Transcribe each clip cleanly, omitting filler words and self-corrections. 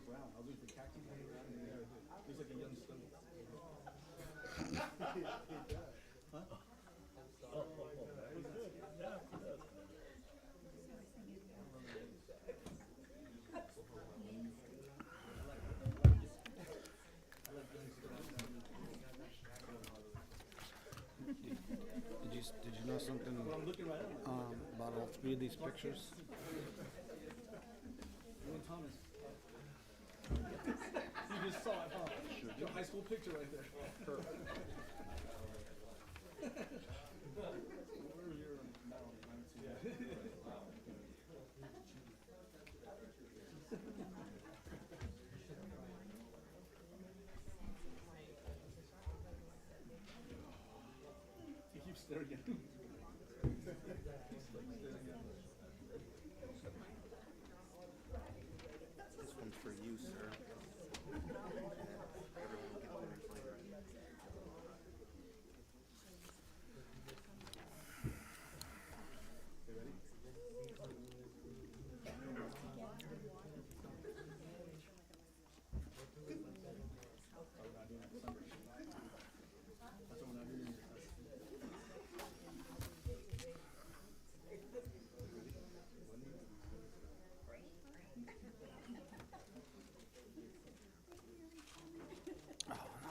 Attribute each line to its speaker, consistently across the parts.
Speaker 1: brown. I was looking for cacti brown. Looks like a young stone. Huh?
Speaker 2: Did you know something about all three of these pictures?
Speaker 1: You and Thomas. You just saw it, huh? Sure. Your high school picture right there. Perfect. Where's your medal? Yeah. He keeps staring at him.
Speaker 2: This one's for you, sir.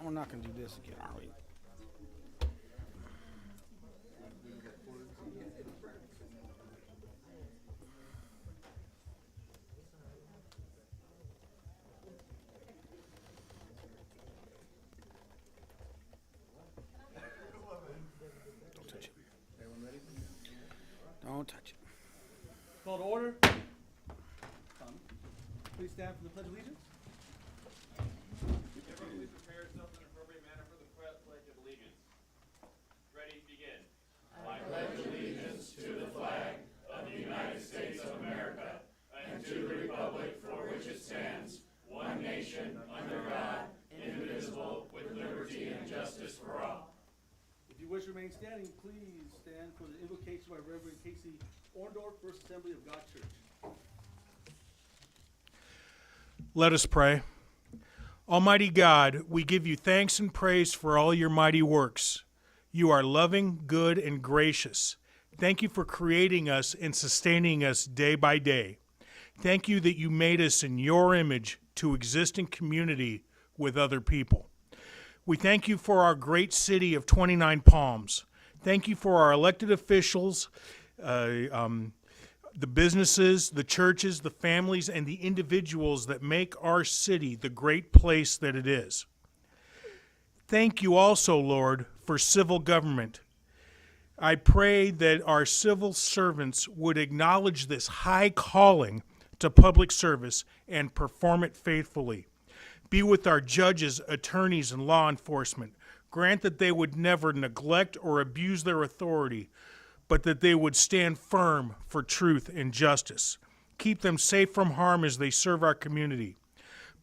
Speaker 2: We're not going to do this again, are we? Don't touch it.
Speaker 1: Everyone ready?
Speaker 2: Don't touch it.
Speaker 1: Call to order. Tommy, please stand for the Pledge of Allegiance.
Speaker 3: Everyone please prepare yourself in an appropriate manner for the Pledge of Allegiance. Ready, begin. I pledge allegiance to the flag of the United States of America and to the republic for which it stands, one nation, under God, indivisible, with liberty and justice for all.
Speaker 1: If you wish to remain standing, please stand for the invocation by Reverend Casey Orndorff, First Assembly of God Church.
Speaker 4: Let us pray. Almighty God, we give you thanks and praise for all your mighty works. You are loving, good, and gracious. Thank you for creating us and sustaining us day by day. Thank you that you made us in your image to exist in community with other people. We thank you for our great city of 29 Palms. Thank you for our elected officials, the businesses, the churches, the families, and the individuals that make our city the great place that it is. Thank you also, Lord, for civil government. I pray that our civil servants would acknowledge this high calling to public service and perform it faithfully. Be with our judges, attorneys, and law enforcement. Grant that they would never neglect or abuse their authority, but that they would stand firm for truth and justice. Keep them safe from harm as they serve our community.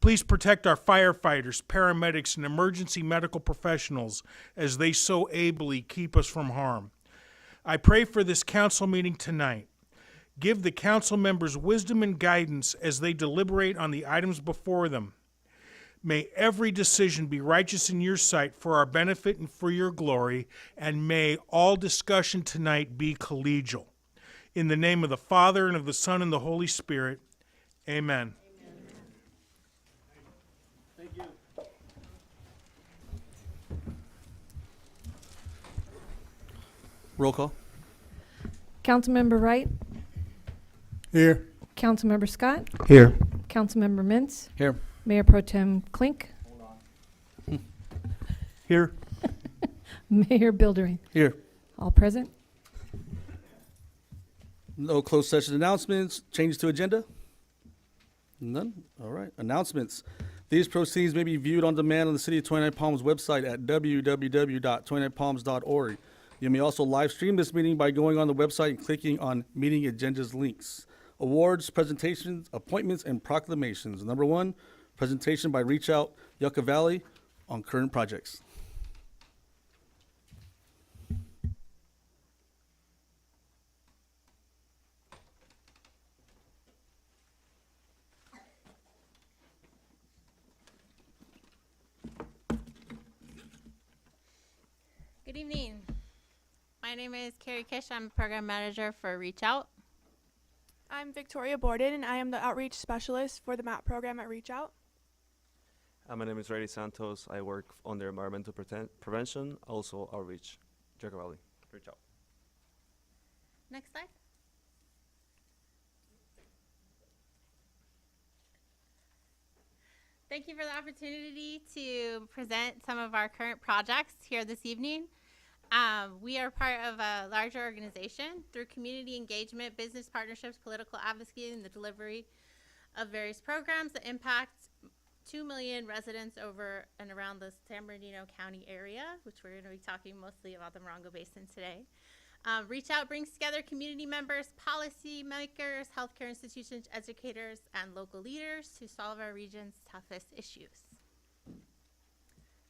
Speaker 4: Please protect our firefighters, paramedics, and emergency medical professionals as they so ably keep us from harm. I pray for this council meeting tonight. Give the council members wisdom and guidance as they deliberate on the items before them. May every decision be righteous in your sight for our benefit and for your glory, and may all discussion tonight be collegial. In the name of the Father, and of the Son, and the Holy Spirit, amen.
Speaker 1: Thank you.
Speaker 2: Roll call.
Speaker 5: Councilmember Wright,
Speaker 2: Here.
Speaker 5: Councilmember Scott,
Speaker 2: Here.
Speaker 5: Councilmember Mintz,
Speaker 2: Here.
Speaker 5: Mayor Pro Tem Klink,
Speaker 2: Here.
Speaker 5: Mayor Bildering.
Speaker 2: Here.
Speaker 5: All present.
Speaker 2: No closed session announcements. Changes to agenda? None? All right. Announcements. These proceedings may be viewed on demand on the City of 29 Palms website at www.29palms.org. You may also live stream this meeting by going on the website and clicking on meeting agendas links. Awards, presentations, appointments, and proclamations. Number 1, presentation by Reach Out Yucca Valley on current projects.
Speaker 6: Good evening. My name is Carrie Kish. I'm a program manager for Reach Out.
Speaker 7: I'm Victoria Borden, and I am the outreach specialist for the MAP program at Reach Out.
Speaker 8: My name is Reddy Santos. I work under environmental prevention, also outreach, Yucca Valley. Reach out.
Speaker 6: Next slide. Thank you for the opportunity to present some of our current projects here this evening. We are part of a larger organization through community engagement, business partnerships, political advocacy, and the delivery of various programs that impact 2 million residents over and around the San Bernardino County area, which we're going to be talking mostly about the Morongo Basin today. Reach Out brings together community members, policy makers, healthcare institutions, educators, and local leaders to solve our region's toughest issues.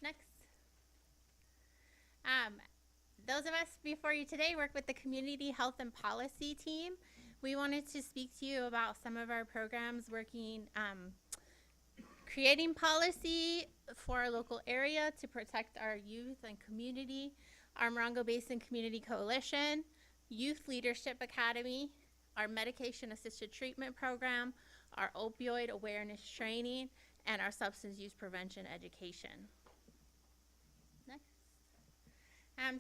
Speaker 6: Next. Those of us before you today work with the Community Health and Policy team. We wanted to speak to you about some of our programs working, creating policy for our local area to protect our youth and community, our Morongo Basin Community Coalition, Youth Leadership Academy, our Medication Assisted Treatment Program, our Opioid Awareness Training, and our Substance Use Prevention Education. Next.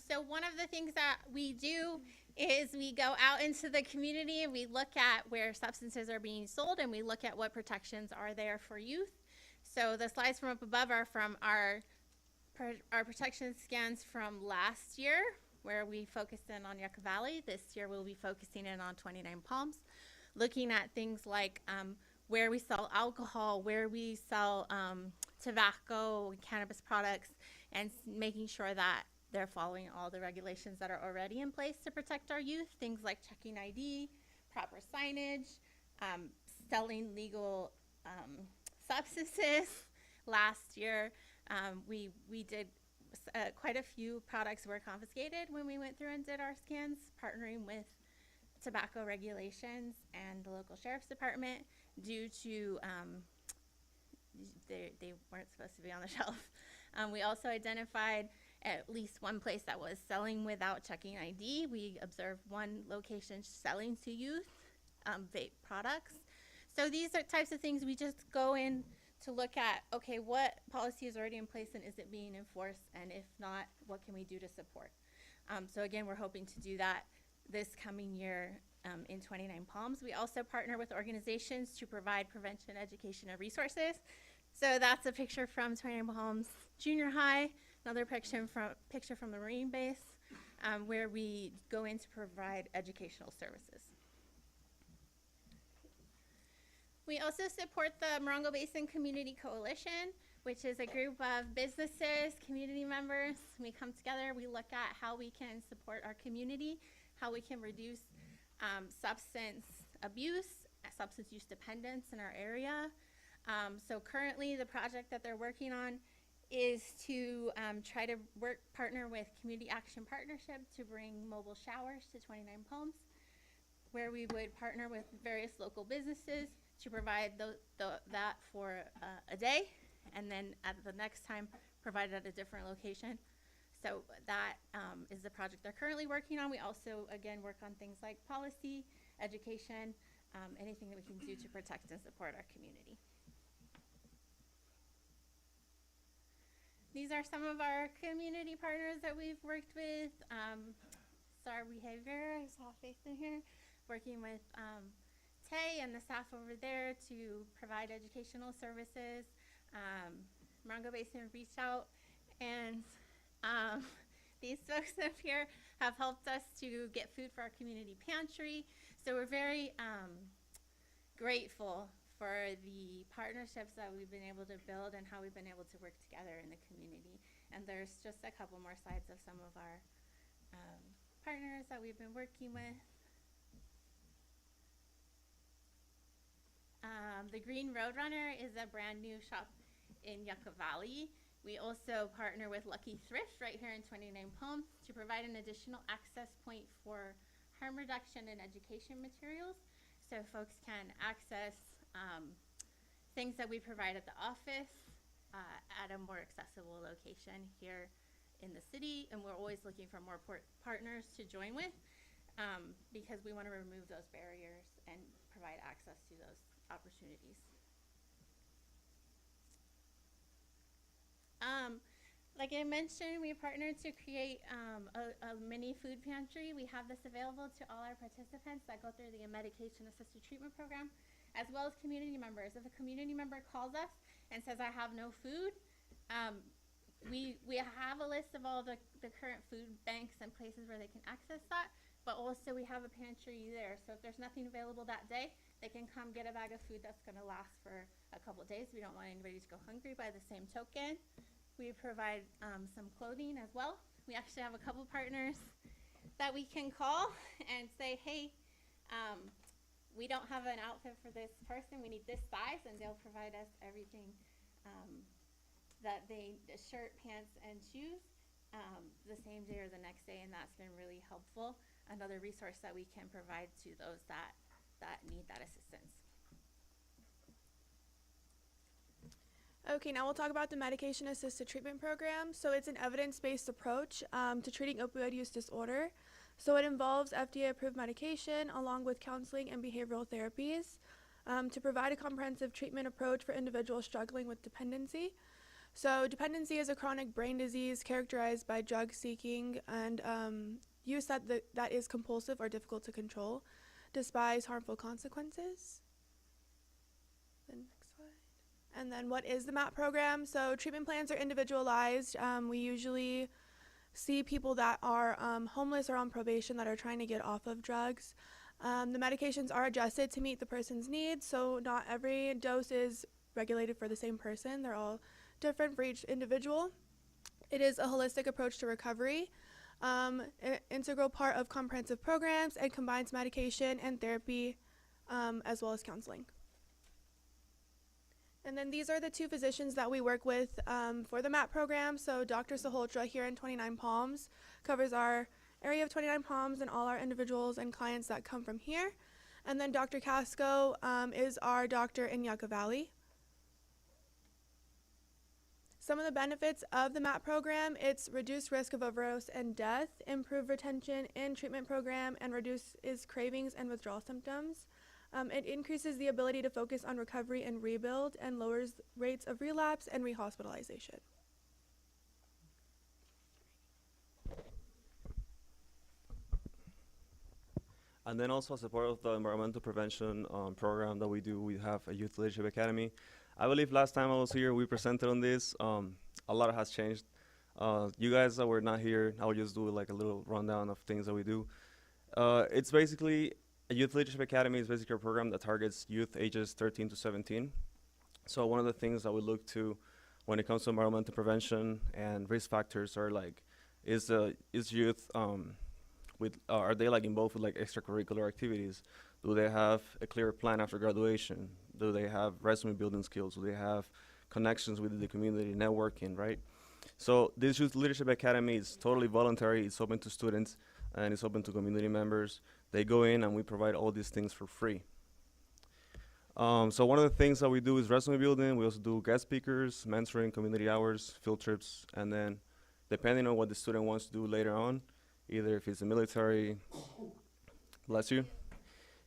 Speaker 6: So one of the things that we do is we go out into the community and we look at where substances are being sold and we look at what protections are there for youth. So the slides from up above are from our protection scans from last year, where we focused in on Yucca Valley. This year we'll be focusing in on 29 Palms, looking at things like where we sell alcohol, where we sell tobacco and cannabis products, and making sure that they're following all the regulations that are already in place to protect our youth, things like checking ID, proper signage, selling legal substances. Last year, we did quite a few products were confiscated when we went through and did our scans, partnering with tobacco regulations and the local sheriff's department due to they weren't supposed to be on the shelf. We also identified at least one place that was selling without checking ID. We observed one location selling to youth vape products. So these are types of things we just go in to look at, okay, what policy is already in place and is it being enforced? And if not, what can we do to support? So again, we're hoping to do that this coming year in 29 Palms. We also partner with organizations to provide prevention, education, and resources. So that's a picture from 29 Palms Junior High, another picture from the Marine Base, where we go in to provide educational services. We also support the Morongo Basin Community Coalition, which is a group of businesses, community members. We come together, we look at how we can support our community, how we can reduce substance abuse, substance use dependence in our area. So currently the project that they're working on is to try to partner with Community Action Partnership to bring mobile showers to 29 Palms, where we would partner with various local businesses to provide that for a day, and then at the next time provide it at a different location. So that is the project they're currently working on. We also, again, work on things like policy, education, anything that we can do to protect and support our community. These are some of our community partners that we've worked with. Star Behavior, I saw a face in here, working with Tay and the staff over there to provide educational services. Morongo Basin Reach Out, and these folks up here have helped us to get food for our community pantry. So we're very grateful for the partnerships that we've been able to build and how we've been able to work together in the community. And there's just a couple more slides of some of our partners that we've been working with. The Green Roadrunner is a brand new shop in Yucca Valley. We also partner with Lucky Thrift right here in 29 Palms to provide an additional access point for harm reduction and education materials, so folks can access things that we provide at the office at a more accessible location here in the city, and we're always looking for more partners to join with, because we want to remove those barriers and provide access to those opportunities. Like I mentioned, we partnered to create a mini food pantry. We have this available to all our participants that go through the medication-assisted treatment program, as well as community members. If a community member calls us and says, I have no food, we have a list of all the current food banks and places where they can access that, but also we have a pantry there. So if there's nothing available that day, they can come get a bag of food that's going to last for a couple of days. We don't want anybody to go hungry. By the same token, we provide some clothing as well. We actually have a couple partners that we can call and say, hey, we don't have an outfit for this person. We need this size, and they'll provide us everything that the shirt, pants, and shoes the same day or the next day, and that's been really helpful. Another resource that we can provide to those that need that assistance.
Speaker 7: Okay, now we'll talk about the medication-assisted treatment program. So it's an evidence-based approach to treating opioid use disorder. So it involves FDA-approved medication along with counseling and behavioral therapies to provide a comprehensive treatment approach for individuals struggling with dependency. So dependency is a chronic brain disease characterized by drug seeking and use that is compulsive or difficult to control, despite harmful consequences. The next slide. And then what is the MAP program? So treatment plans are individualized. We usually see people that are homeless or on probation that are trying to get off of drugs. The medications are adjusted to meet the person's needs, so not every dose is regulated for the same person. They're all different for each individual. It is a holistic approach to recovery, an integral part of comprehensive programs, and combines medication and therapy as well as counseling. And then these are the two physicians that we work with for the MAP program. So Dr. Saholtra here in 29 Palms covers our area of 29 Palms and all our individuals and clients that come from here. And then Dr. Casco is our doctor in Yucca Valley. Some of the benefits of the MAP program: it's reduced risk of overdose and death, improved retention in treatment program, and reduces cravings and withdrawal symptoms. It increases the ability to focus on recovery and rebuild and lowers rates of relapse and rehospitalization.
Speaker 8: And then also as a part of the environmental prevention program that we do, we have a Youth Leadership Academy. I believe last time I was here, we presented on this. A lot has changed. You guys that were not here, I will just do like a little rundown of things that we do. It's basically, a Youth Leadership Academy is basically a program that targets youth ages 13 to 17. So one of the things that we look to when it comes to environmental prevention and risk factors are like, is youth, are they like involved with like extracurricular activities? Do they have a clear plan after graduation? Do they have resume building skills? Do they have connections with the community, networking, right? So this Youth Leadership Academy is totally voluntary. It's open to students and it's open to community members. They go in and we provide all these things for free. So one of the things that we do is resume building. We also do guest speakers, mentoring, community hours, field trips, and then depending on what the student wants to do later on, either if it's the military, bless you,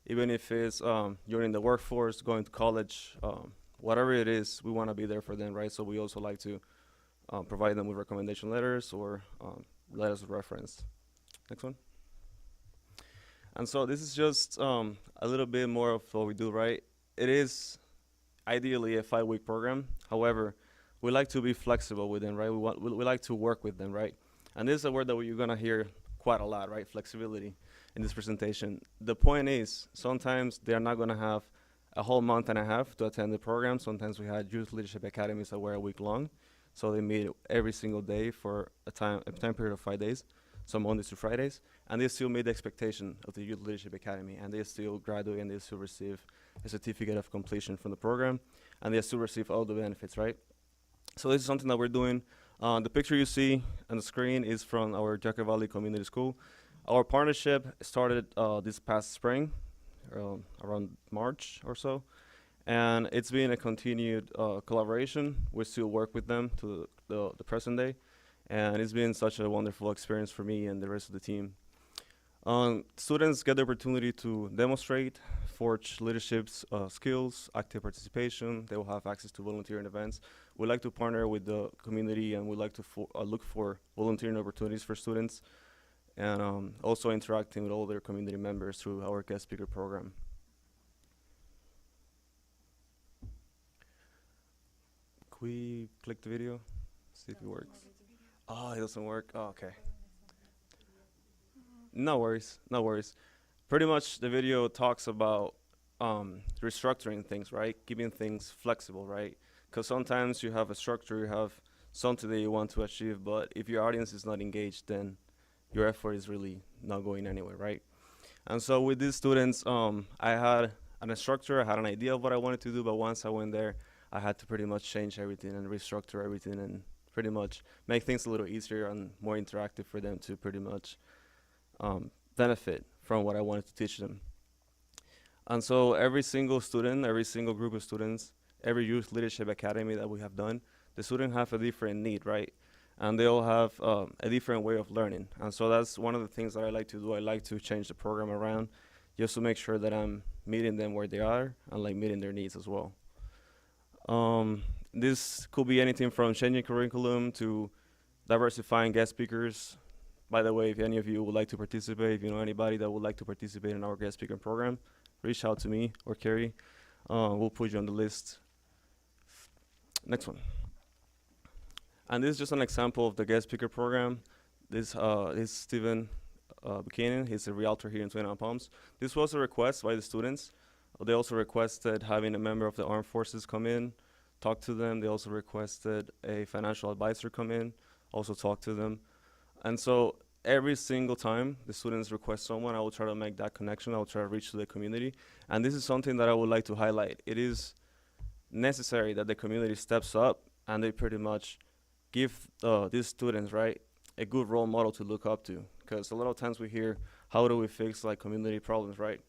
Speaker 8: even if it's you're in the workforce, going to college, whatever it is, we want to be there for them, right? So we also like to provide them with recommendation letters or letters of reference. Next one. And so this is just a little bit more of what we do, right? It is ideally a 5-week program. However, we like to be flexible with them, right? We like to work with them, right? And this is a word that you're gonna hear quite a lot, right? Flexibility in this presentation. The point is, sometimes they're not gonna have a whole month and a half to attend the program. Sometimes we had Youth Leadership Academies that were a week long. So they meet every single day for a time period of 5 days. So Mondays to Fridays, and they still meet the expectation of the Youth Leadership Academy, and they still graduate and they still receive a certificate of completion from the program, and they still receive all the benefits, right? So this is something that we're doing. The picture you see on the screen is from our Yucca Valley Community School. Our partnership started this past spring, around March or so, and it's been a continued collaboration. We still work with them to the present day. And it's been such a wonderful experience for me and the rest of the team. Students get the opportunity to demonstrate, forge leadership skills, active participation. They will have access to volunteering events. We like to partner with the community, and we like to look for volunteering opportunities for students, and also interacting with all their community members through our guest speaker program. Can we click the video? See if it works. Oh, it doesn't work. Oh, okay. No worries, no worries. Pretty much the video talks about restructuring things, right? Keeping things flexible, right? Because sometimes you have a structure, you have something that you want to achieve, but if your audience is not engaged, then your effort is really not going anywhere, right? And so with these students, I had an instructor, I had an idea of what I wanted to do, but once I went there, I had to pretty much change everything and restructure everything and pretty much make things a little easier and more interactive for them to pretty much benefit from what I wanted to teach them. And so every single student, every single group of students, every youth leadership academy that we have done, the students have a different need, right? And they all have a different way of learning. And so that's one of the things that I like to do. I like to change the program around just to make sure that I'm meeting them where they are and like meeting their needs as well. This could be anything from changing curriculum to diversifying guest speakers. By the way, if any of you would like to participate, if you know anybody that would like to participate in our guest speaker program, reach out to me or Carrie. We'll put you on the list. Next one. And this is just an example of the guest speaker program. This is Stephen Buchanan. He's a realtor here in Twin Palms. This was a request by the students. They also requested having a member of the armed forces come in, talk to them. They also requested a financial advisor come in, also talk to them. And so every single time the students request someone, I will try to make that connection. I will try to reach to the community. And this is something that I would like to highlight. It is necessary that the community steps up and they pretty much give these students, right, a good role model to look up to. Because a lot of times we hear, how do we fix like community problems, right?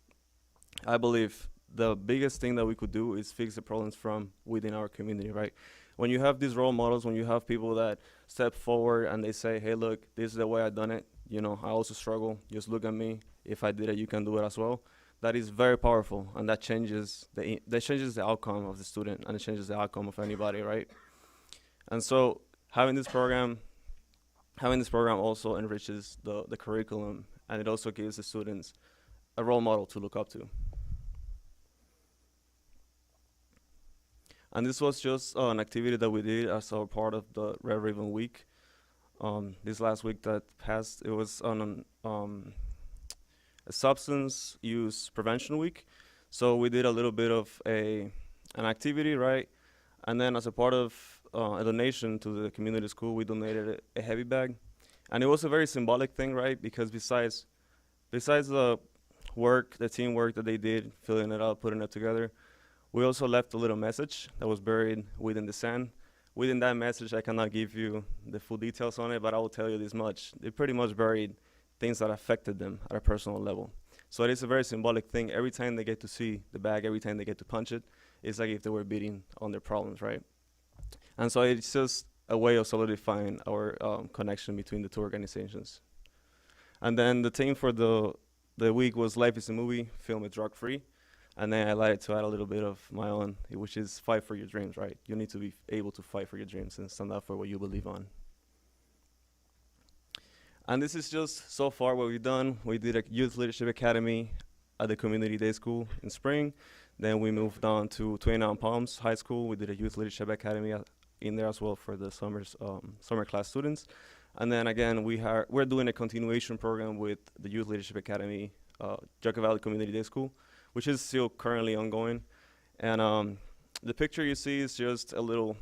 Speaker 8: I believe the biggest thing that we could do is fix the problems from within our community, right? When you have these role models, when you have people that step forward and they say, hey, look, this is the way I've done it. You know, I also struggle. Just look at me. If I did it, you can do it as well. That is very powerful, and that changes the outcome of the student, and it changes the outcome of anybody, right? And so having this program also enriches the curriculum, and it also gives the students a role model to look up to. And this was just an activity that we did as our part of the Red Ribbon Week. This last week that passed, it was on a substance use prevention week. So we did a little bit of an activity, right? And then as a part of a donation to the community school, we donated a heavy bag. And it was a very symbolic thing, right? Because besides the work, the teamwork that they did, filling it up, putting it together, we also left a little message that was buried within the sand. Within that message, I cannot give you the full details on it, but I will tell you this much. They pretty much buried things that affected them at a personal level. So it is a very symbolic thing. Every time they get to see the bag, every time they get to punch it, it's like if they were beating on their problems, right? And so it's just a way of solidifying our connection between the two organizations. And then the theme for the week was Life is a Movie, Film It Drug-Free. And then I like to add a little bit of my own, which is fight for your dreams, right? You need to be able to fight for your dreams and stand up for what you believe on. And this is just so far what we've done. We did a Youth Leadership Academy at the Community Day School in spring. Then we moved on to 29 Palms High School. We did a Youth Leadership Academy in there as well for the summer class students. And then again, we're doing a continuation program with the Youth Leadership Academy, Yucca Valley Community Day School, which is still currently ongoing. And the picture you see is just a little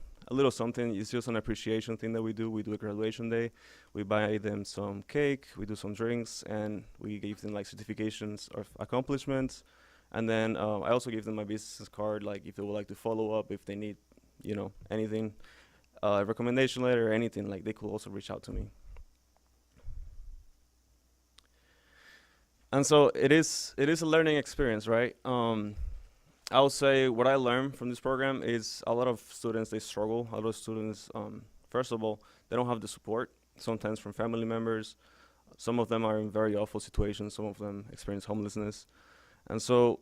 Speaker 8: something. It's just an appreciation thing that we do. We do a graduation day. We buy them some cake, we do some drinks, and we give them like certifications of accomplishments. And then I also give them my business card, like if they would like to follow up, if they need, anything, a recommendation letter or anything, like they could also reach out to me. And so it is a learning experience, right? I would say what I learned from this program is a lot of students, they struggle. A lot of students, first of all, they don't have the support. sometimes from family members. Some of them are in very awful situations. Some of them experience homelessness. And so,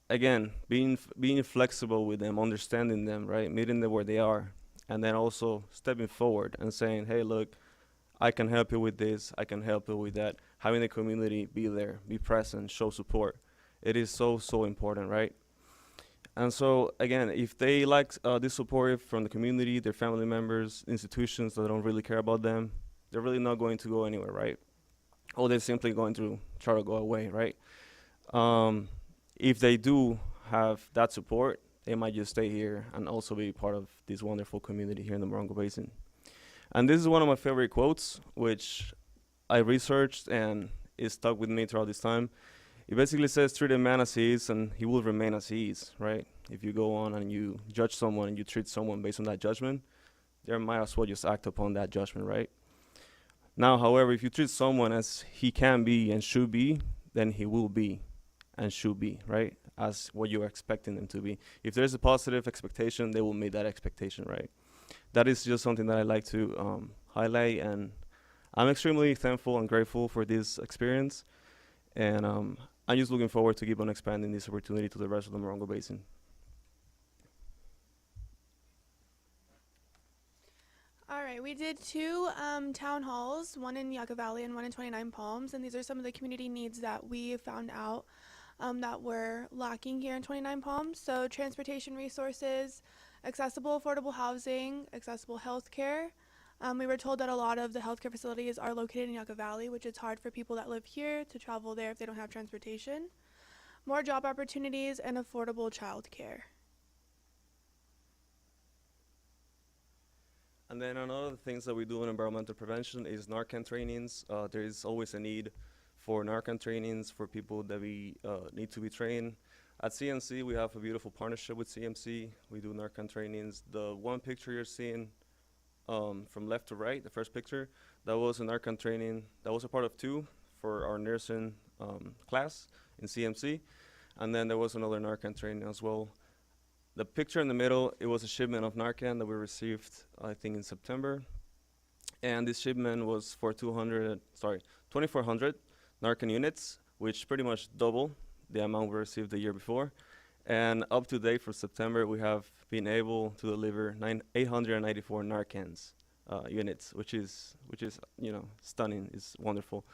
Speaker 8: again, being flexible with them, understanding them, right, meeting them where they are, and then also stepping forward and saying, hey, look, I can help you with this, I can help you with that. Having the community be there, be present, show support. It is so, so important, right? And so, again, if they like this support from the community, their family members, institutions that don't really care about them, they're really not going to go anywhere, right? Or they're simply going to try to go away, right? If they do have that support, they might just stay here and also be part of this wonderful community here in the Morongo Basin. And this is one of my favorite quotes, which I researched and it stuck with me throughout this time. It basically says, treat a man as he is and he will remain as he is, right? If you go on and you judge someone and you treat someone based on that judgment, they might as well just act upon that judgment, right? Now, however, if you treat someone as he can be and should be, then he will be and should be, right? As what you're expecting them to be. If there's a positive expectation, they will meet that expectation, right? That is just something that I like to highlight, and I'm extremely thankful and grateful for this experience. And I'm just looking forward to keep on expanding this opportunity to the rest of the Morongo Basin.
Speaker 7: All right, we did two town halls, one in Yucca Valley and one in 29 Palms, and these are some of the community needs that we found out that were lacking here in 29 Palms. So transportation resources, accessible affordable housing, accessible healthcare. We were told that a lot of the healthcare facilities are located in Yucca Valley, which is hard for people that live here to travel there if they don't have transportation. More job opportunities and affordable childcare.
Speaker 8: And then another of the things that we do in environmental prevention is Narcan trainings. There is always a need for Narcan trainings for people that we need to be trained. At CMC, we have a beautiful partnership with CMC. We do Narcan trainings. The one picture you're seeing from left to right, the first picture, that was a Narcan training. That was a part of 2 for our nursing class in CMC. And then there was another Narcan training as well. The picture in the middle, it was a shipment of Narcan that we received, I think, in September. And this shipment was for 2,400 Narcan units, which pretty much double the amount we received the year before. And up to date for September, we have been able to deliver 894 Narcans units, which is stunning. It's wonderful.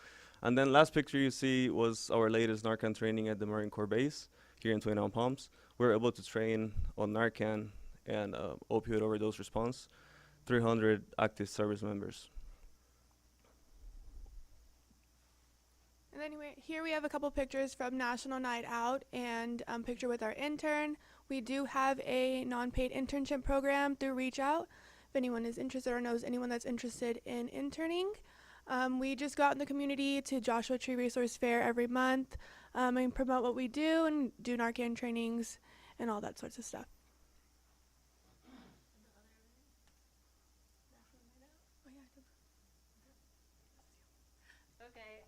Speaker 8: And then last picture you see was our latest Narcan training at the Marine Corps base here in 29 Palms. We were able to train on Narcan and opioid overdose response, 300 active service members.
Speaker 7: And then here we have a couple pictures from National Night Out and picture with our intern. We do have a non-paid internship program through Reach Out. If anyone is interested or knows anyone that's interested in interning. We just got in the community to Joshua Tree Resource Fair every month and promote what we do and do Narcan trainings and all that sorts of stuff.
Speaker 6: Okay.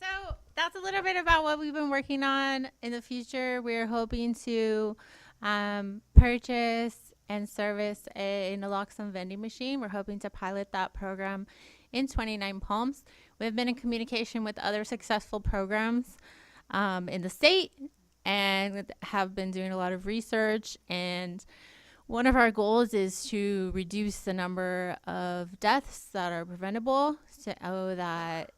Speaker 6: So that's a little bit about what we've been working on. In the future, we're hoping to purchase and service a naloxone vending machine. We're hoping to pilot that program in 29 Palms. We've been in communication with other successful programs in the state and have been doing a lot of research. And one of our goals is to reduce the number of deaths that are preventable, so that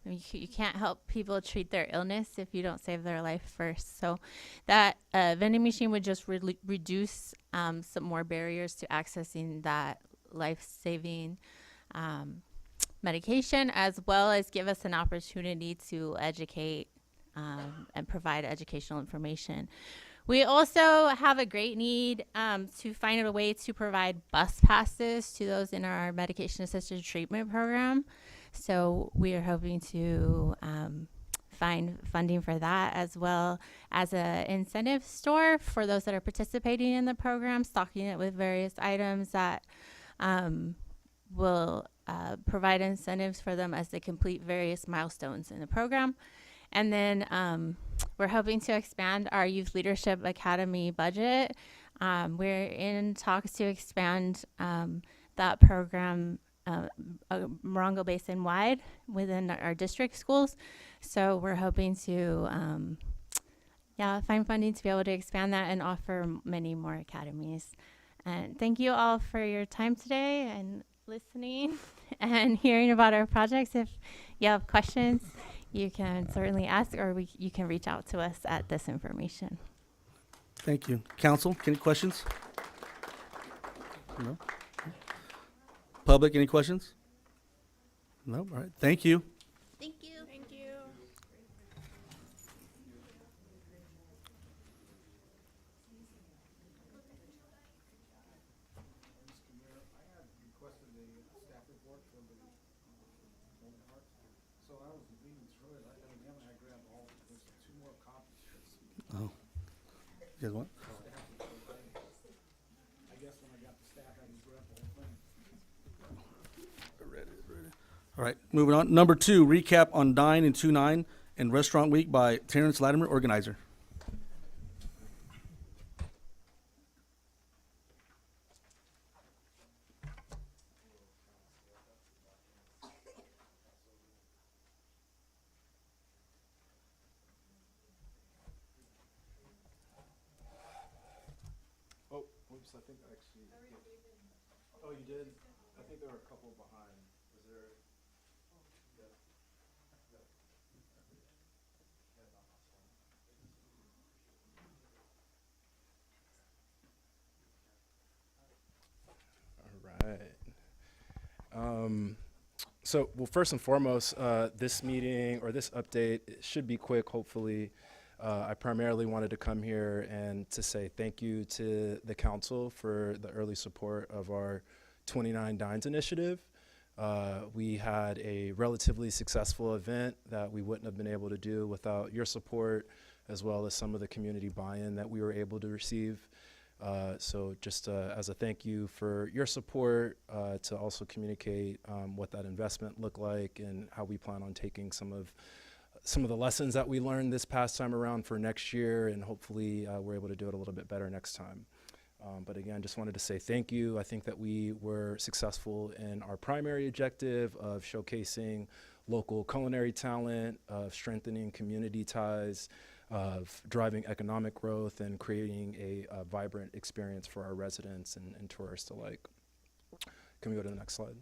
Speaker 6: you can't help people treat their illness if you don't save their life first. So that vending machine would just reduce some more barriers to accessing that life-saving medication, as well as give us an opportunity to educate and provide educational information. We also have a great need to find a way to provide bus passes to those in our medication-assisted treatment program. So we are hoping to find funding for that, as well as an incentive store for those that are participating in the program, stocking it with various items that will provide incentives for them as they complete various milestones in the program. And then we're hoping to expand our Youth Leadership Academy budget. We're in talks to expand that program Morongo Basin wide within our district schools. So we're hoping to find funding to be able to expand that and offer many more academies. And thank you all for your time today and listening and hearing about our projects. If you have questions, you can certainly ask, or you can reach out to us at this information.
Speaker 2: Thank you. Council, any questions? No? Public, any questions? No? All right. Thank you.
Speaker 6: Thank you.
Speaker 7: Thank you.
Speaker 2: Oh. You guys want? All right, moving on. Number 2, recap on Dine and 2-9 and Restaurant Week by Terence, Latimer, organizer.
Speaker 9: Oh, oops, I think I actually did. Oh, you did? I think there were a couple behind. Was there? All right. Well, first and foremost, this meeting or this update should be quick, hopefully. I primarily wanted to come here and to say thank you to the council for the early support of our 29 Dines initiative. We had a relatively successful event that we wouldn't have been able to do without your support, as well as some of the community buy-in that we were able to receive. So just as a thank you for your support, to also communicate what that investment looked like and how we plan on taking some of the lessons that we learned this past time around for next year, and hopefully we're able to do it a little bit better next time. But again, just wanted to say thank you. I think that we were successful in our primary objective of showcasing local culinary talent, of strengthening community ties, of driving economic growth, and creating a vibrant experience for our residents and tourists alike. Can we go to the next slide?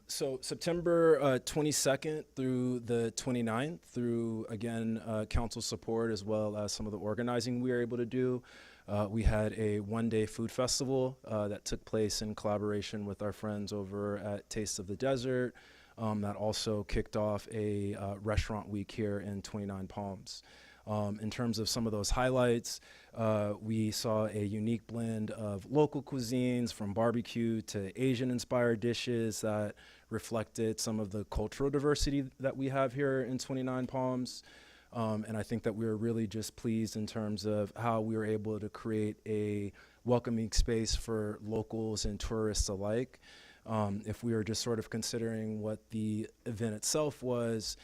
Speaker 9: So September 22nd through the 29th, through, again, council support as well as some of the organizing we were able to do, we had a one-day food festival that took place in collaboration with our friends over at Taste of the Desert. That also kicked off a restaurant week here in 29 Palms. In terms of some of those highlights, we saw a unique blend of local cuisines, from barbecue to Asian-inspired dishes that reflected some of the cultural diversity that we have here in 29 Palms. And I think that we were really just pleased in terms of how we were able to create a welcoming space for locals and tourists alike. If we were just sort of considering what the event itself was,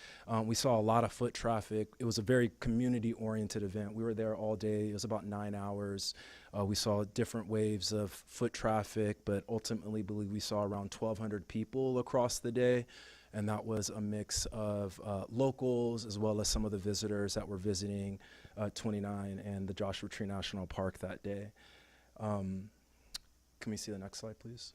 Speaker 9: we saw a lot of foot traffic. It was a very community-oriented event. We were there all day. It was about 9 hours. We saw different waves of foot traffic, but ultimately believe we saw around 1,200 people across the day. And that was a mix of locals as well as some of the visitors that were visiting 29 and the Joshua Tree National Park that day. Can we see the next slide, please?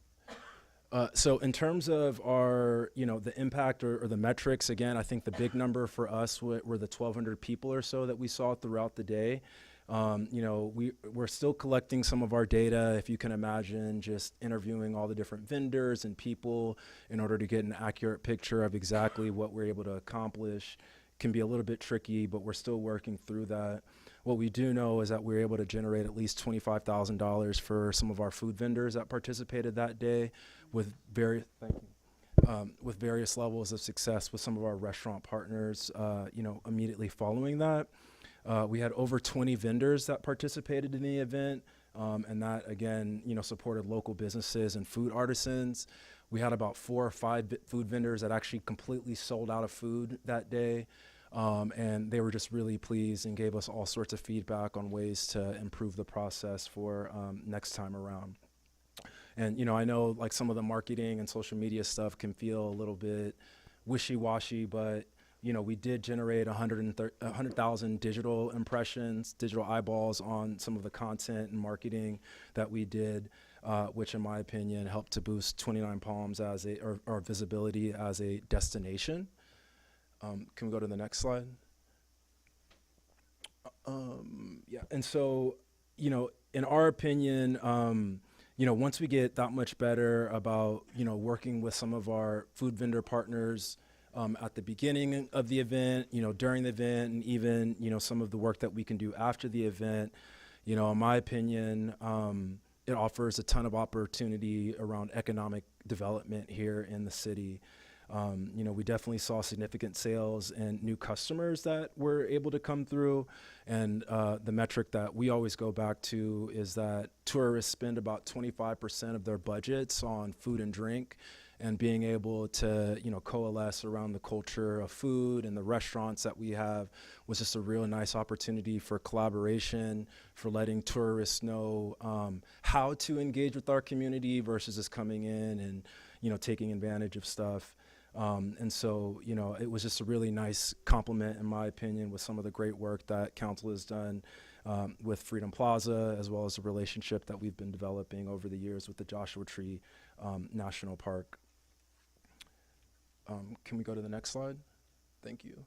Speaker 9: So in terms of our, the impact or the metrics, again, I think the big number for us were the 1,200 people or so that we saw throughout the day. We're still collecting some of our data, if you can imagine, just interviewing all the different vendors and people in order to get an accurate picture of exactly what we're able to accomplish. Can be a little bit tricky, but we're still working through that. What we do know is that we were able to generate at least $25,000 for some of our food vendors that participated that day, with various levels of success with some of our restaurant partners, immediately following that. We had over 20 vendors that participated in the event, and that, again, supported local businesses and food artisans. We had about 4 or 5 food vendors that actually completely sold out of food that day, and they were just really pleased and gave us all sorts of feedback on ways to improve the process for next time around. And, I know like some of the marketing and social media stuff can feel a little bit wishy-washy, but, we did generate 100,000 digital impressions, digital eyeballs on some of the content and marketing that we did, which in my opinion helped to boost 29 Palms as or visibility as a destination. Can we go to the next slide? Yeah, and so, in our opinion, once we get that much better about, working with some of our food vendor partners at the beginning of the event, during the event, and even, some of the work that we can do after the event, in my opinion, it offers a ton of opportunity around economic development here in the city. We definitely saw significant sales and new customers that were able to come through. And the metric that we always go back to is that tourists spend about 25% of their budgets on food and drink. And being able to, coalesce around the culture of food and the restaurants that we have was just a real nice opportunity for collaboration, for letting tourists know how to engage with our community versus just coming in and, taking advantage of stuff. And so, it was just a really nice compliment, in my opinion, with some of the great work that council has done with Freedom Plaza, as well as the relationship that we've been developing over the years with the Joshua Tree National Park. Can we go to the next slide? Thank you.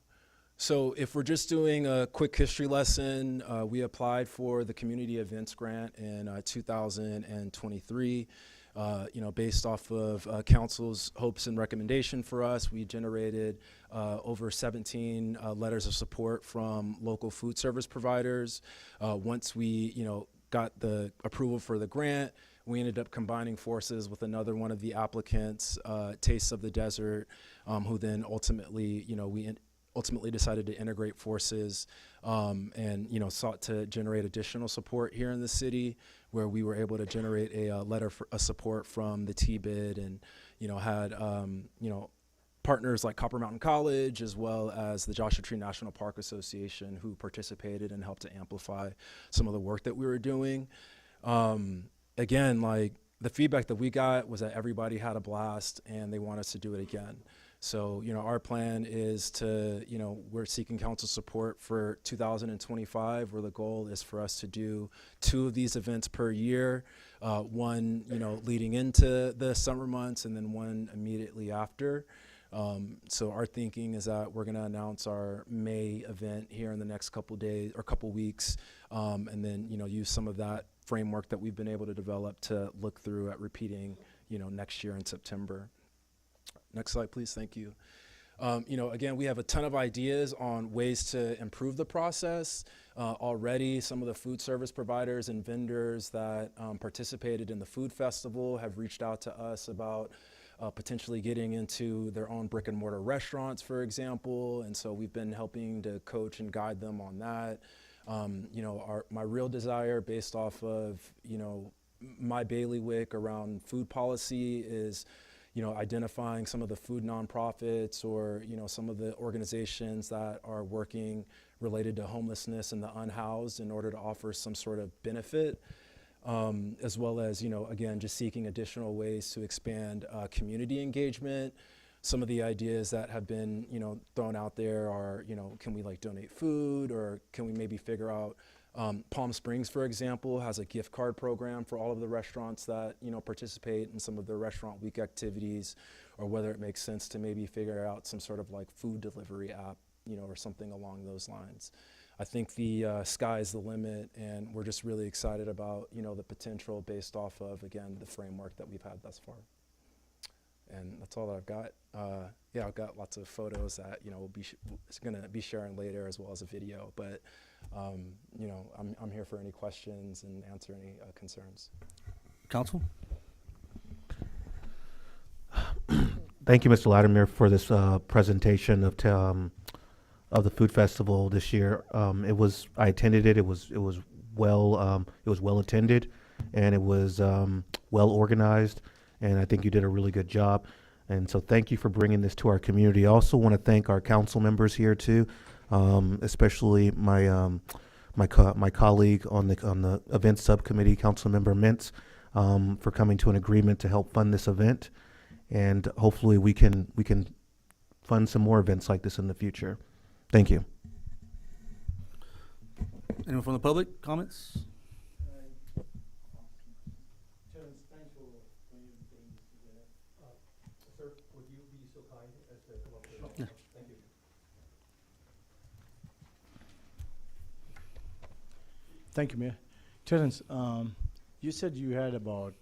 Speaker 9: So if we're just doing a quick history lesson, we applied for the community events grant in 2023. Based off of council's hopes and recommendation for us, we generated over 17 letters of support from local food service providers. Once we, got the approval for the grant, we ended up combining forces with another one of the applicants, Tastes of the Desert, who then ultimately, we ultimately decided to integrate forces and, sought to generate additional support here in the city, where we were able to generate a letter of support from the T-bid and, had, partners like Copper Mountain College, as well as the Joshua Tree National Park Association, who participated and helped to amplify some of the work that we were doing. Again, like the feedback that we got was that everybody had a blast and they want us to do it again. So, our plan is to, we're seeking council support for 2025, where the goal is for us to do 2 of these events per year, one, leading into the summer months and then one immediately after. So our thinking is that we're going to announce our May event here in the next couple days or couple weeks, and then, use some of that framework that we've been able to develop to look through at repeating, next year in September. Next slide, please. Thank you. Again, we have a ton of ideas on ways to improve the process. Already, some of the food service providers and vendors that participated in the food festival have reached out to us about potentially getting into their own brick and mortar restaurants, for example. And so we've been helping to coach and guide them on that. My real desire, based off of, my bailiwick around food policy, is identifying some of the food nonprofits or, some of the organizations that are working related to homelessness and the unhoused in order to offer some sort of benefit, as well as, again, just seeking additional ways to expand community engagement. Some of the ideas that have been, thrown out there are, can we donate food, or can we maybe figure out Palm Springs, for example, has a gift card program for all of the restaurants that, participate in some of their restaurant week activities, or whether it makes sense to maybe figure out some sort of food delivery app, or something along those lines. I think the sky's the limit, and we're just really excited about, the potential based off of, again, the framework that we've had thus far. And that's all that I've got. I've got lots of photos that, we'll be going to be sharing later, as well as a video. But, I'm here for any questions and answer any concerns.
Speaker 2: Council?
Speaker 10: Thank you, Mr. Latimer, for this presentation of the food festival this year. I attended it. It was well attended, and it was well organized. And I think you did a really good job. And so thank you for bringing this to our community. I also want to thank our council members here too, especially my colleague on the event subcommittee, Councilmember Mintz. for coming to an agreement to help fund this event. And hopefully we can fund some more events like this in the future. Thank you.
Speaker 2: Anyone from the public? Comments?
Speaker 11: Terence, thanks for bringing things together. Sir, would you be so kind as to come up with
Speaker 2: Yeah.
Speaker 11: Thank you. Thank you, Mayor. Terence, you said you had about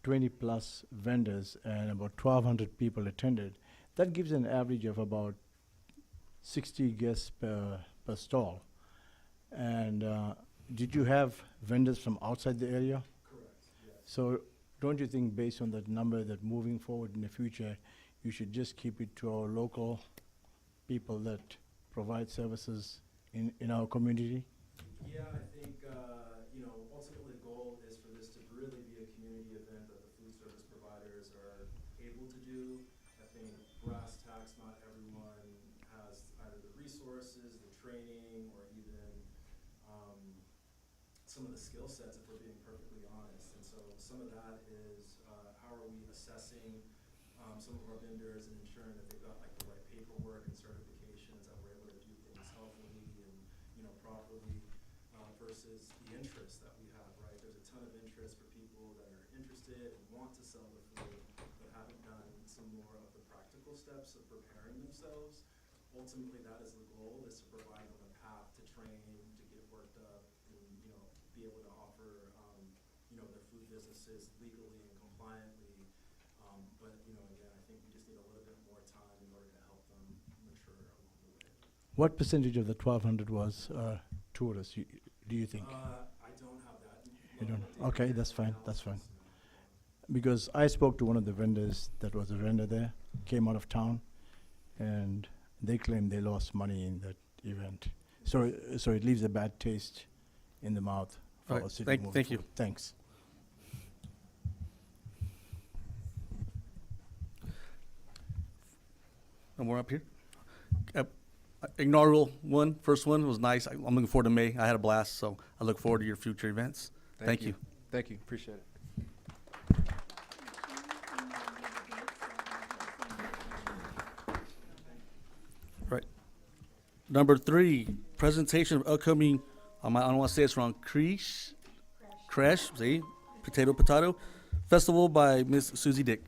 Speaker 11: 20 plus vendors and about 1,200 people attended. That gives an average of about 60 guests per stall. And did you have vendors from outside the area?
Speaker 9: Correct, yes.
Speaker 11: So don't you think based on that number that moving forward in the future, you should just keep it to our local people that provide services in our community?
Speaker 9: Yeah, I think, ultimately the goal is for this to really be a community event that the food service providers are able to do. I think brass tacks, not everyone has either the resources, the training, or even some of the skill sets, if we're being perfectly honest. And so some of that is how are we assessing some of our vendors and ensuring that they've got like the right paperwork and certifications, that we're able to do things healthily and properly versus the interest that we have, right? There's a ton of interest for people that are interested and want to sell the food but haven't done some more of the practical steps of preparing themselves. Ultimately, that is the goal, is to provide them a path to train, to get worked up, and be able to offer their food businesses legally and compliantly. But again, I think we just need a little bit more time in order to help them mature along the way.
Speaker 11: What percentage of the 1,200 was tourists, do you think?
Speaker 9: I don't have that.
Speaker 11: You don't?
Speaker 9: level of
Speaker 11: Okay,
Speaker 9: data
Speaker 11: that's fine,
Speaker 9: analysis,
Speaker 11: that's fine.
Speaker 9: no.
Speaker 11: Because I spoke to one of the vendors that was a vendor there, came out of town, and they claim they lost money in that event. So it leaves a bad taste in the mouth for
Speaker 2: All right,
Speaker 11: our city
Speaker 2: thank
Speaker 11: moving
Speaker 2: you.
Speaker 11: forward. Thanks.
Speaker 2: No more up here? Inaugural one, first one was nice. I'm looking forward to May. I had a blast, so I look forward to your future events. Thank you.
Speaker 9: Thank you, appreciate it.
Speaker 2: Right. Number 3, presentation of upcoming, I don't want to say it's wrong, Creche, see, potato, festival by Miss Suzy Dick.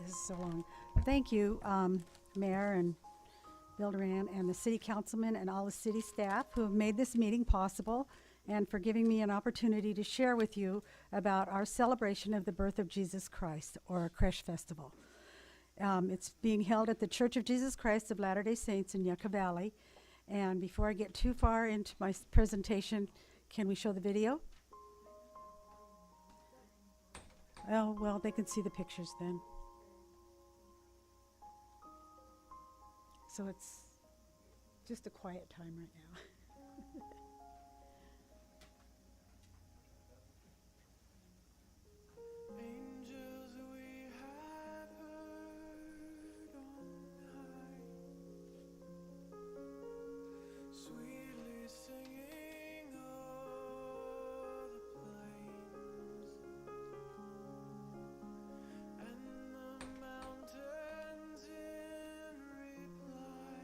Speaker 12: This is so long. Thank you, Mayor and Bill Duran and the city councilmen and all the city staff who have made this meeting possible, and for giving me an opportunity to share with you about our celebration of the birth of Jesus Christ, or our Creche Festival. It's being held at the Church of Jesus Christ of Latter-day Saints in Yucca Valley. And before I get too far into my presentation, can we show the video? Oh, well, they can see the pictures then. So it's just a quiet time right now.
Speaker 13: Angels we have heard on high, sweetly singing o'er the plains and the mountains in reply.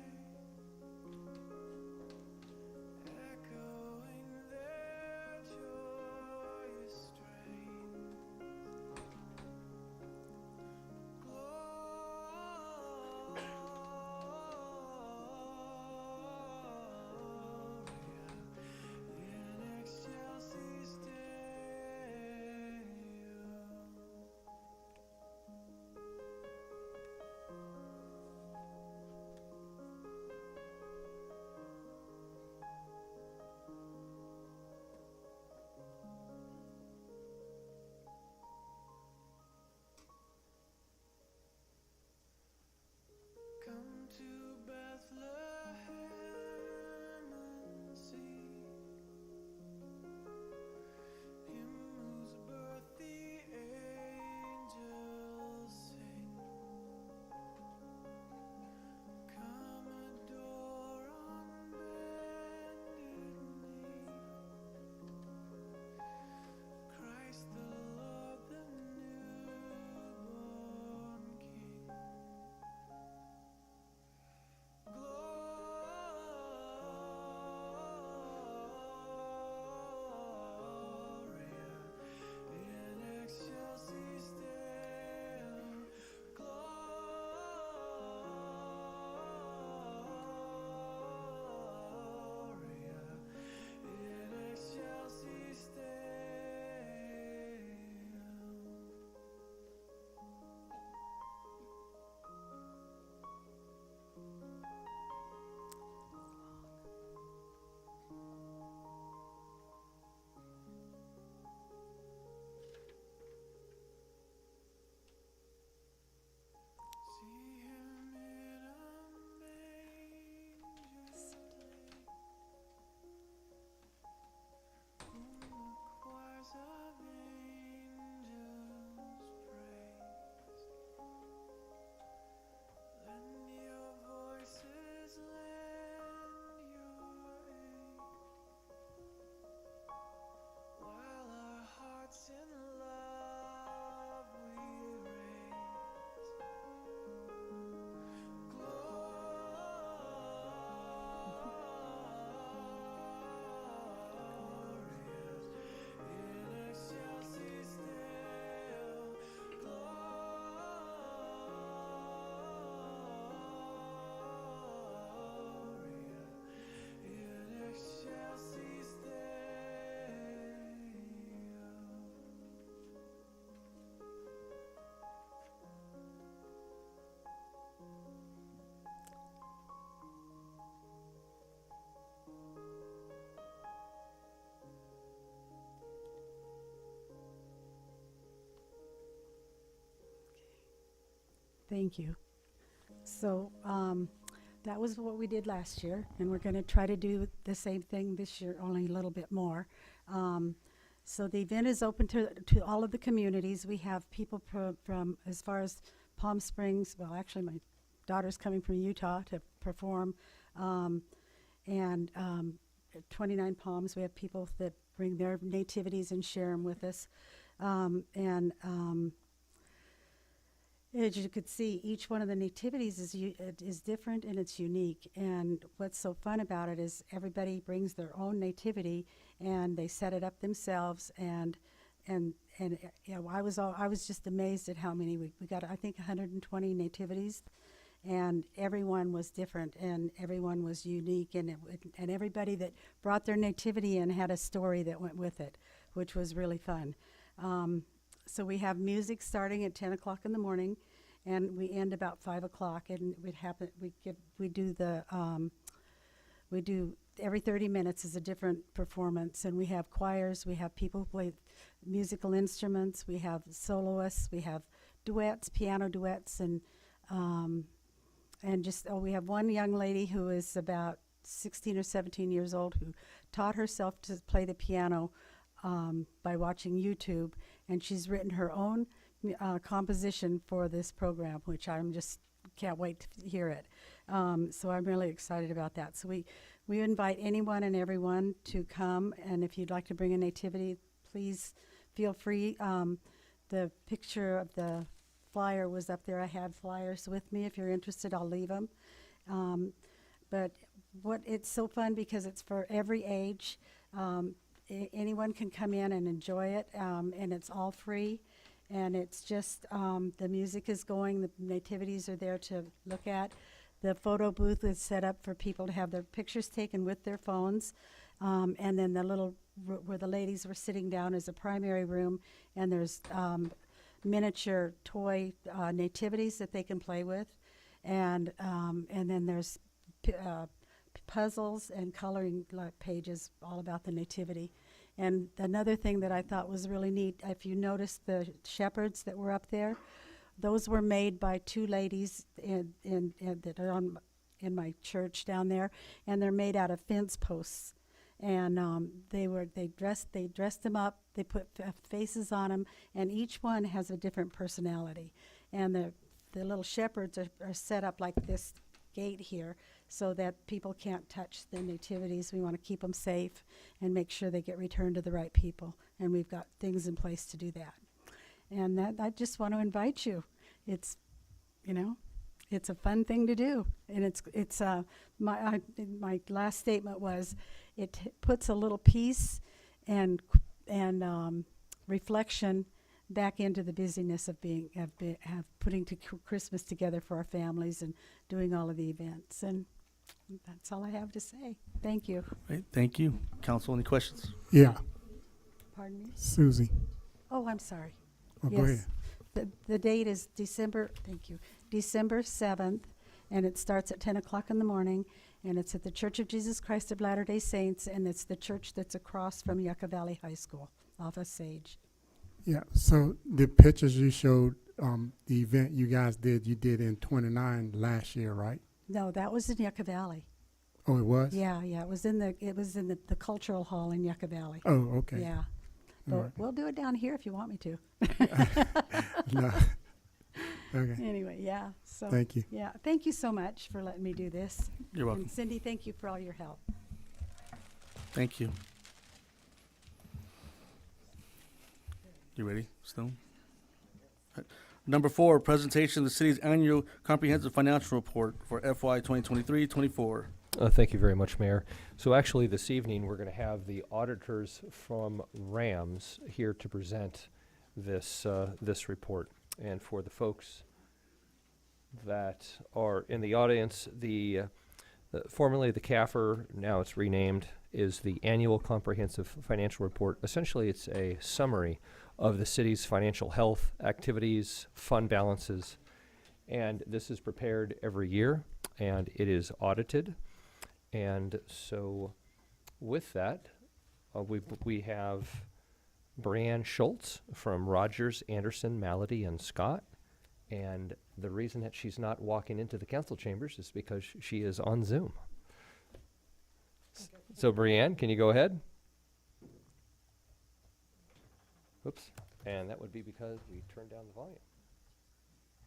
Speaker 12: Thank you. So that was what we did last year, and we're going to try to do the same thing this year, only a little bit more. So the event is open to all of the communities. We have people from as far as Palm Springs. Well, actually, my daughter's coming from Utah to perform, and 29 Palms. We have people that bring their nativities and share them with us, as you could see, each one of the nativities is different and it's unique. And what's so fun about it is everybody brings their own nativity and they set it up themselves. And you know, I was just amazed at how many we got. I think 120 nativities, and everyone was different and everyone was unique. And and everybody that brought their nativity in had a story that went with it, which was really fun. So we have music starting at 10 o'clock in the morning, and we end about 5 o'clock. And we do every 30 minutes is a different performance, and we have choirs, we have people who play musical instruments, we have soloists, we have duets, piano duets, and we have one young lady who is about 16 or 17 years old who taught herself to play the piano by watching YouTube, and she's written her own composition for this program, which I'm just can't wait to hear it. So I'm really excited about that. So we invite anyone and everyone to come, and if you'd like to bring a nativity, please feel free. The picture of the flyer was up there. I had flyers with me. If you're interested, I'll leave them. But it's so fun because it's for every age. Anyone can come in and enjoy it, and it's all free. And it's just, the music is going, the nativities are there to look at. The photo booth is set up for people to have their pictures taken with their phones. And then the little, where the ladies were sitting down is a primary room, and there's miniature toy nativities that they can play with. And then there's puzzles and coloring pages all about the nativity. And another thing that I thought was really neat, if you noticed the shepherds that were up there, those were made by two ladies that are in my church down there, and they're made out of fence posts. And they dressed them up, they put faces on them, and each one has a different personality. And the little shepherds are set up like this gate here, so that people can't touch the nativities. We want to keep them safe and make sure they get returned to the right people. And we've got things in place to do that. And I just want to invite you. It's a fun thing to do. And my last statement was, it puts a little peace and reflection back into the busyness of putting Christmas together for our families and doing all of the events. And that's all I have to say. Thank you.
Speaker 2: Right, thank you. Council, any questions?
Speaker 14: Yeah,
Speaker 12: Pardon me?
Speaker 14: Suzy.
Speaker 12: Oh, I'm sorry.
Speaker 14: Oh,
Speaker 12: Yes.
Speaker 14: go ahead.
Speaker 12: The date is December 7th, and it starts at 10 o'clock in the morning, and it's at the Church of Jesus Christ of Latter-day Saints, and it's the church that's across from Yucca Valley High School, off of Sage.
Speaker 14: Yeah, so the pictures you showed, the event you guys did, you did in 29 last year, right?
Speaker 12: No, that was in Yucca Valley.
Speaker 14: Oh, it was?
Speaker 12: Yeah, it was in the cultural hall in Yucca Valley.
Speaker 14: Oh, okay.
Speaker 12: Yeah.
Speaker 14: All
Speaker 12: But
Speaker 14: right.
Speaker 12: we'll do it down here if you want me to.
Speaker 14: No. Okay.
Speaker 12: Anyway, yeah. So
Speaker 14: Thank you.
Speaker 12: Yeah, thank you so much for letting me do this.
Speaker 2: You're welcome.
Speaker 12: And Cindy, thank you for all your help.
Speaker 2: Thank you. You ready, Stone? Number 4, presentation of the city's annual comprehensive financial report for FY 2023-24.
Speaker 15: Thank you very much, Mayor. So actually, this evening, we're going to have the auditors from RAMS here to present this report. And for the folks that are in the audience, formerly the CAFR, now it's renamed, is the Annual Comprehensive Financial Report. Essentially, it's a summary of the city's financial health, activities, fund balances, and this is prepared every year, and it is audited. And so with that, we have Brianne Schultz from Rogers, Anderson, Malady, and Scott, and The reason that she's not walking into the council chambers is because she is on Zoom. So Brianne, can you go ahead? Oops. And that would be because we turned down the volume.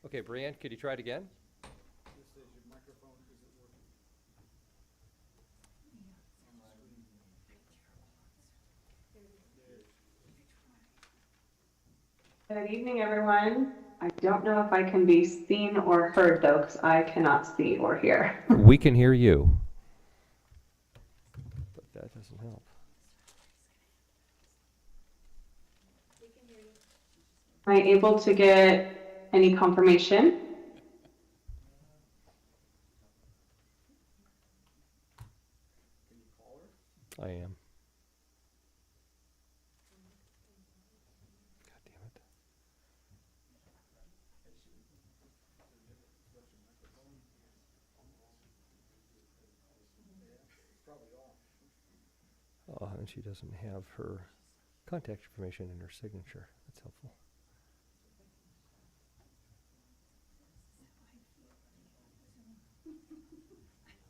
Speaker 15: Okay, Brianne, could you try it again?
Speaker 16: Good evening, everyone. I don't know if I can be seen or heard, though, because I cannot see or hear.
Speaker 15: We can hear you. But that doesn't help.
Speaker 16: Am I able to get any confirmation?
Speaker 15: I am. God damn it. Oh, and she doesn't have her contact information in her signature. That's helpful.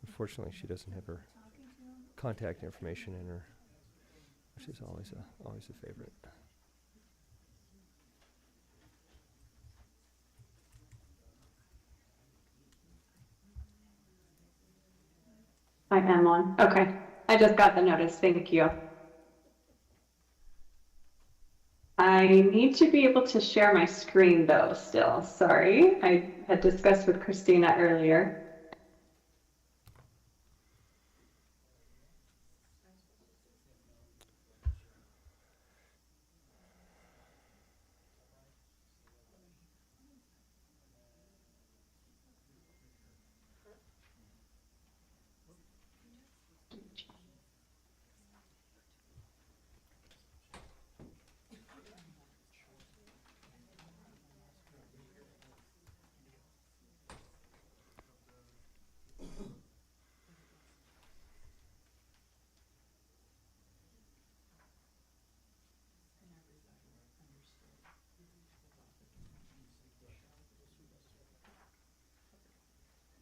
Speaker 15: Unfortunately, she doesn't have her contact information in her, which is always a favorite.
Speaker 16: I am on. Okay. I just got the notice. Thank you. I need to be able to share my screen, though, still. Sorry. I had discussed with Christina earlier.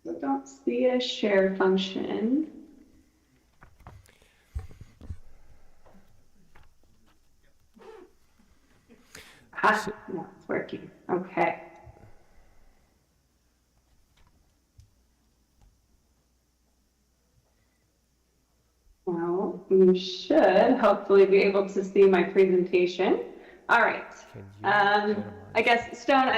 Speaker 16: I don't see a share function. Ah, no, it's working. Okay. Well, you should hopefully be able to see my presentation. All right. I guess Stone,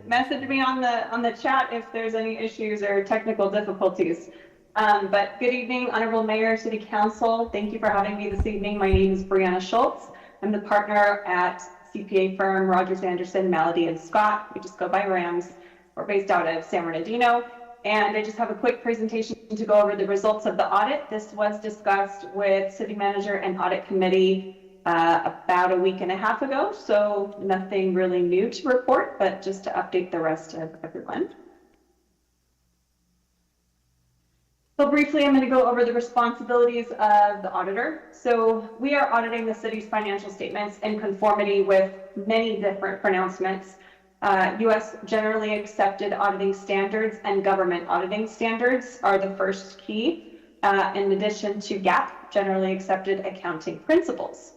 Speaker 16: message me on the chat if there's any issues or technical difficulties. But good evening, Honorable Mayor, City Council. Thank you for having me this evening. My name is Brianna Schultz. I'm the partner at CPA firm Rogers Anderson, Malady and Scott. We just go by Rams. We're based out of San Bernardino. And I just have a quick presentation to go over the results of the audit. This was discussed with City Manager and Audit Committee about a week and a half ago, so nothing really new to report, but just to update the rest of everyone. So briefly, I'm going to go over the responsibilities of the auditor. So we are auditing the city's financial statements in conformity with many different pronouncements. U.S. generally accepted auditing standards and government auditing standards are the first key, in addition to GAAP, generally accepted accounting principles.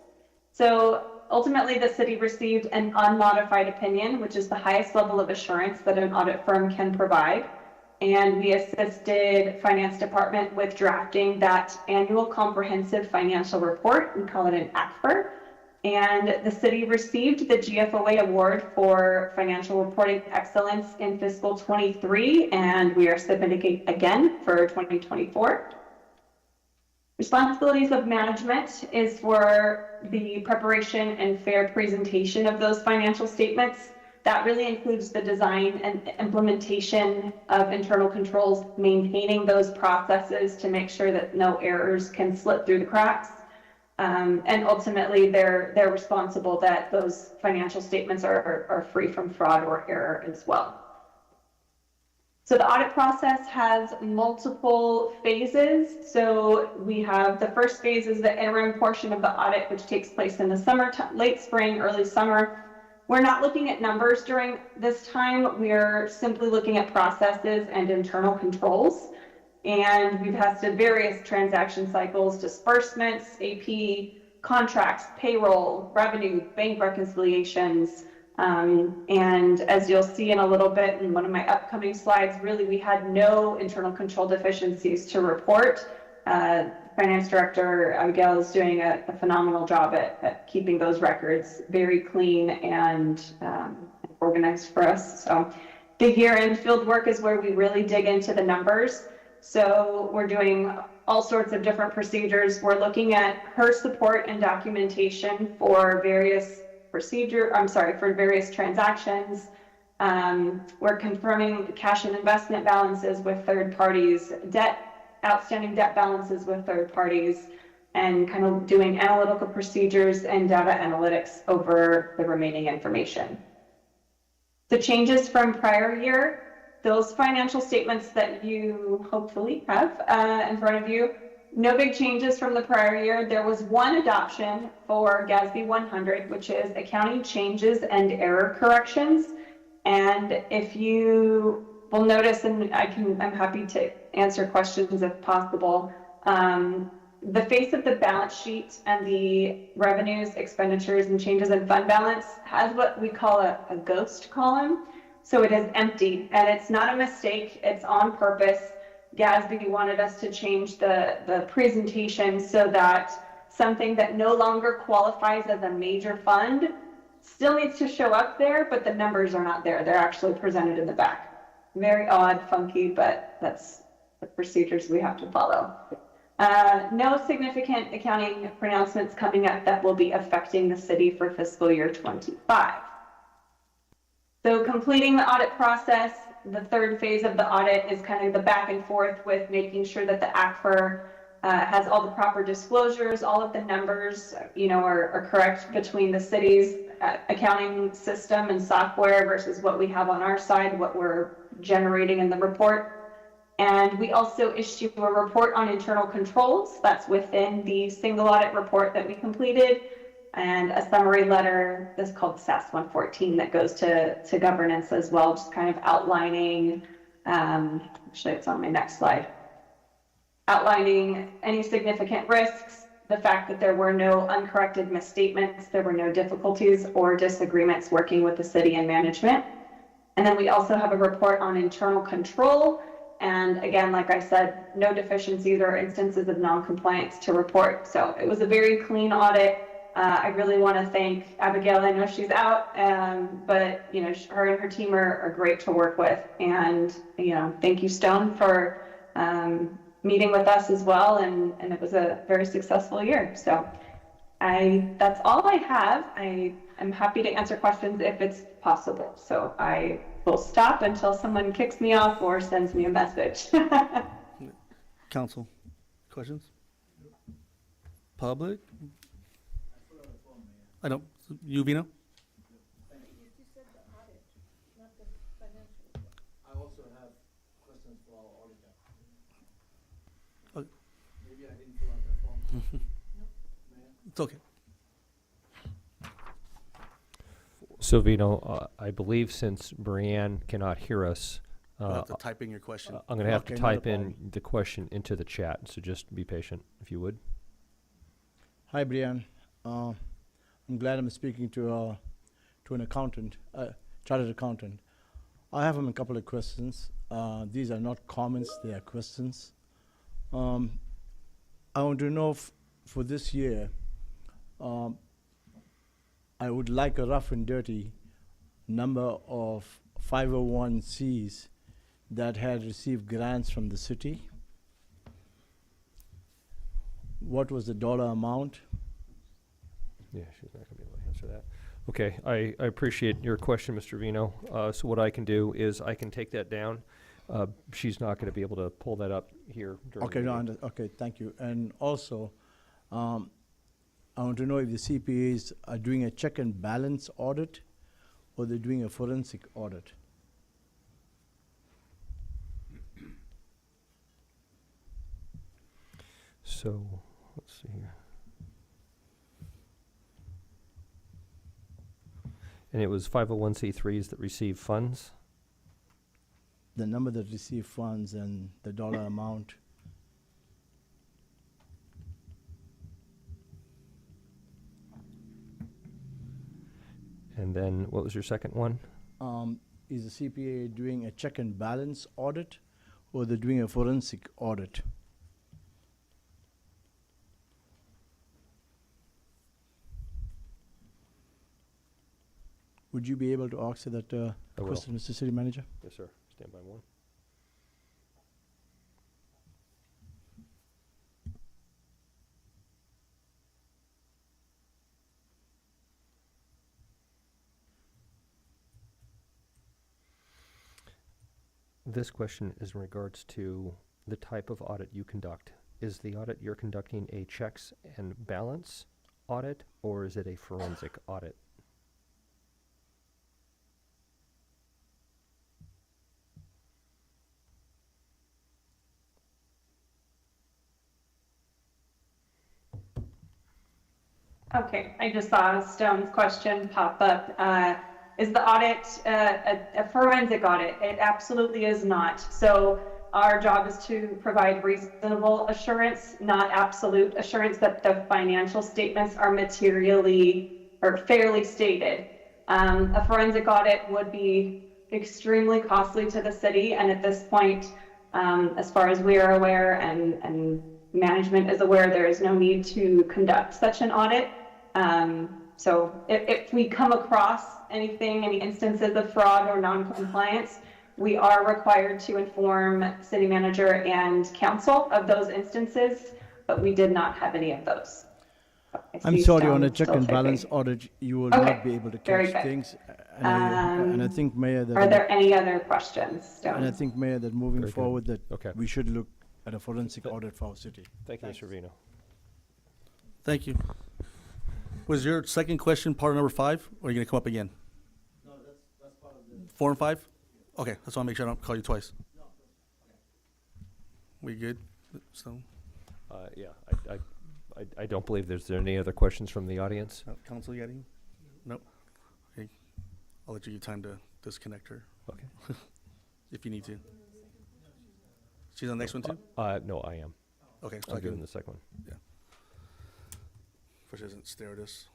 Speaker 16: So ultimately, the city received an unmodified opinion, which is the highest level of assurance that an audit firm can provide. And we assisted Finance Department with drafting that annual comprehensive financial report. We call it an ACFR. And the city received the GFOA award for financial reporting excellence in fiscal 23, and we are submitting again for 2024. Responsibilities of management is for the preparation and fair presentation of those financial statements. That really includes the design and implementation of internal controls, maintaining those processes to make sure that no errors can slip through the cracks. And ultimately, they're responsible that those financial statements are free from fraud or error as well. So the audit process has multiple phases. So we have the first phase is the interim portion of the audit, which takes place in the summer, late spring, early summer. We're not looking at numbers during this time. We're simply looking at processes and internal controls. And we've tested various transaction cycles, disbursements, AP, contracts, payroll, revenue, bank reconciliations. And as you'll see in a little bit in one of my upcoming slides, really we had no internal control deficiencies to report. Finance Director Abigail is doing a phenomenal job at keeping those records very clean and organized for us. So the year-end field work is where we really dig into the numbers. So we're doing all sorts of different procedures. We're looking at her support and documentation for various for various transactions. We're confirming cash and investment balances with third parties, outstanding debt balances with third parties, and kind of doing analytical procedures and data analytics over the remaining information. The changes from prior year, those financial statements that you hopefully have in front of you, no big changes from the prior year. There was one adoption for GASB 100, which is accounting changes and error corrections. And if you will notice, and I'm happy to answer questions if possible, the face of the balance sheet and the revenues, expenditures, and changes in fund balance has what we call a ghost column. So it is empty, and it's not a mistake, it's on purpose. GASB wanted us to change the presentation so that something that no longer qualifies as a major fund still needs to show up there, but the numbers are not there. They're actually presented in the back. Very odd, funky, but that's the procedures we have to follow. No significant accounting pronouncements coming up that will be affecting the city for fiscal year 25. So completing the audit process, the third phase of the audit is kind of the back and forth with making sure that the ACFR has all the proper disclosures, all of the numbers, are correct between the city's accounting system and software versus what we have on our side, what we're generating in the report. And we also issue a report on internal controls that's within the single audit report that we completed, and a summary letter that's called SAS 114 that goes to governance as well, just kind of outlining, actually it's on my next slide, outlining any significant risks, the fact that there were no uncorrected misstatements, there were no difficulties or disagreements working with the city and management. And then we also have a report on internal control. And again, like I said, no deficiencies or instances of non-compliance to report. So it was a very clean audit. I really want to thank Abigail. I know she's out, but her and her team are great to work with. And thank you, Stone, for meeting with us as well. And it was a very successful year. So that's all I have. I'm happy to answer questions if it's possible. So I will stop until someone kicks me off or sends me a message.
Speaker 2: Council, questions? Public? I don't. You, Vino?
Speaker 11: I also have questions for our auditor.
Speaker 2: Okay.
Speaker 11: Maybe I didn't fill out the form.
Speaker 2: It's okay.
Speaker 15: So Vino, I believe since Brianne cannot hear us,
Speaker 2: You'll have to type in your question.
Speaker 15: I'm going to have to
Speaker 11: Okay, not a
Speaker 15: type in
Speaker 11: problem.
Speaker 15: the question into the chat. So just be patient, if you would.
Speaker 11: Hi, Brian. I'm glad I'm speaking to an accountant, chartered accountant. I have a couple of questions. These are not comments; they are questions. I want to know for this year. I would like a rough and dirty number of 501c that had received grants from the city. What was the dollar amount?
Speaker 15: Yeah, she's not going to be able to answer that. Okay, I appreciate your question, Mr. Vino. So what I can do is I can take that down. She's not going to be able to pull that up here during
Speaker 11: Okay,
Speaker 15: the meeting.
Speaker 11: okay, thank you. And also, I want to know if the CPAs are doing a check and balance audit or they're doing a forensic audit.
Speaker 15: So let's see here. And it was 501c3s that receive funds?
Speaker 11: The number that receive funds and the dollar amount.
Speaker 15: And then what was your second one?
Speaker 11: Is the CPA doing a check and balance audit, or they're doing a forensic audit? Would you be able to answer that
Speaker 15: I will.
Speaker 11: question, Mr. City Manager?
Speaker 15: Yes, sir. Stand by one. This question is in regards to the type of audit you conduct. Is the audit you're conducting a checks and balance audit, or is it a forensic audit?
Speaker 16: Okay, I just saw Stone's question pop up. Is the audit a forensic audit? It absolutely is not. So our job is to provide reasonable assurance, not absolute assurance, that the financial statements are materially or fairly stated. A forensic audit would be extremely costly to the city, and at this point, as far as we are aware and management is aware, there is no need to conduct such an audit. So if we come across anything, any instances of fraud or non-compliance, we are required to inform city manager and council of those instances, but we did not have any of those.
Speaker 11: I'm sorry, on a check and balance audit, you will not be able to
Speaker 16: very
Speaker 11: catch
Speaker 16: good.
Speaker 11: things. And I think, Mayor, that...
Speaker 16: Are there any other questions, Stone?
Speaker 11: And I think, Mayor, that moving
Speaker 15: Very good.
Speaker 11: forward, that
Speaker 15: Okay.
Speaker 11: we should look at a forensic audit for our city.
Speaker 15: Thank you, Mr. Vino.
Speaker 2: Thank you. Was your second question part of number 5, or are you going to come up again?
Speaker 11: No, that's part of the...
Speaker 2: 4 and 5? Okay, I just want to make sure I don't call you twice. We good? So,
Speaker 15: Yeah, I don't believe there's any other questions from the audience.
Speaker 2: council, you got any? Nope. Okay, I'll let you get time to disconnect her.
Speaker 15: Okay.
Speaker 2: If you need to. She's on the next one too?
Speaker 15: No, I am.
Speaker 2: Okay, so
Speaker 15: I'm
Speaker 2: I can,
Speaker 15: doing the second one.
Speaker 2: yeah. If she doesn't stare at us.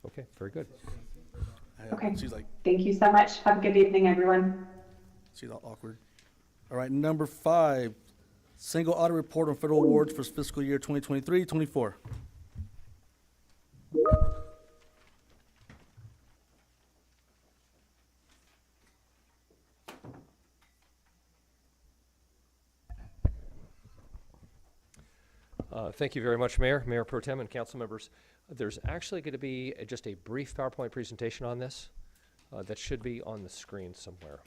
Speaker 15: Okay, very good.
Speaker 16: Okay.
Speaker 2: She's like,
Speaker 16: Thank you so much. Have a good evening, everyone.
Speaker 2: she's all awkward. All right, number 5, single audit report on federal awards for fiscal year 2023-24.
Speaker 15: Thank you very much, Mayor, Mayor Pro Tem, and council members. There's actually going to be just a brief PowerPoint presentation on this that should be on the screen somewhere.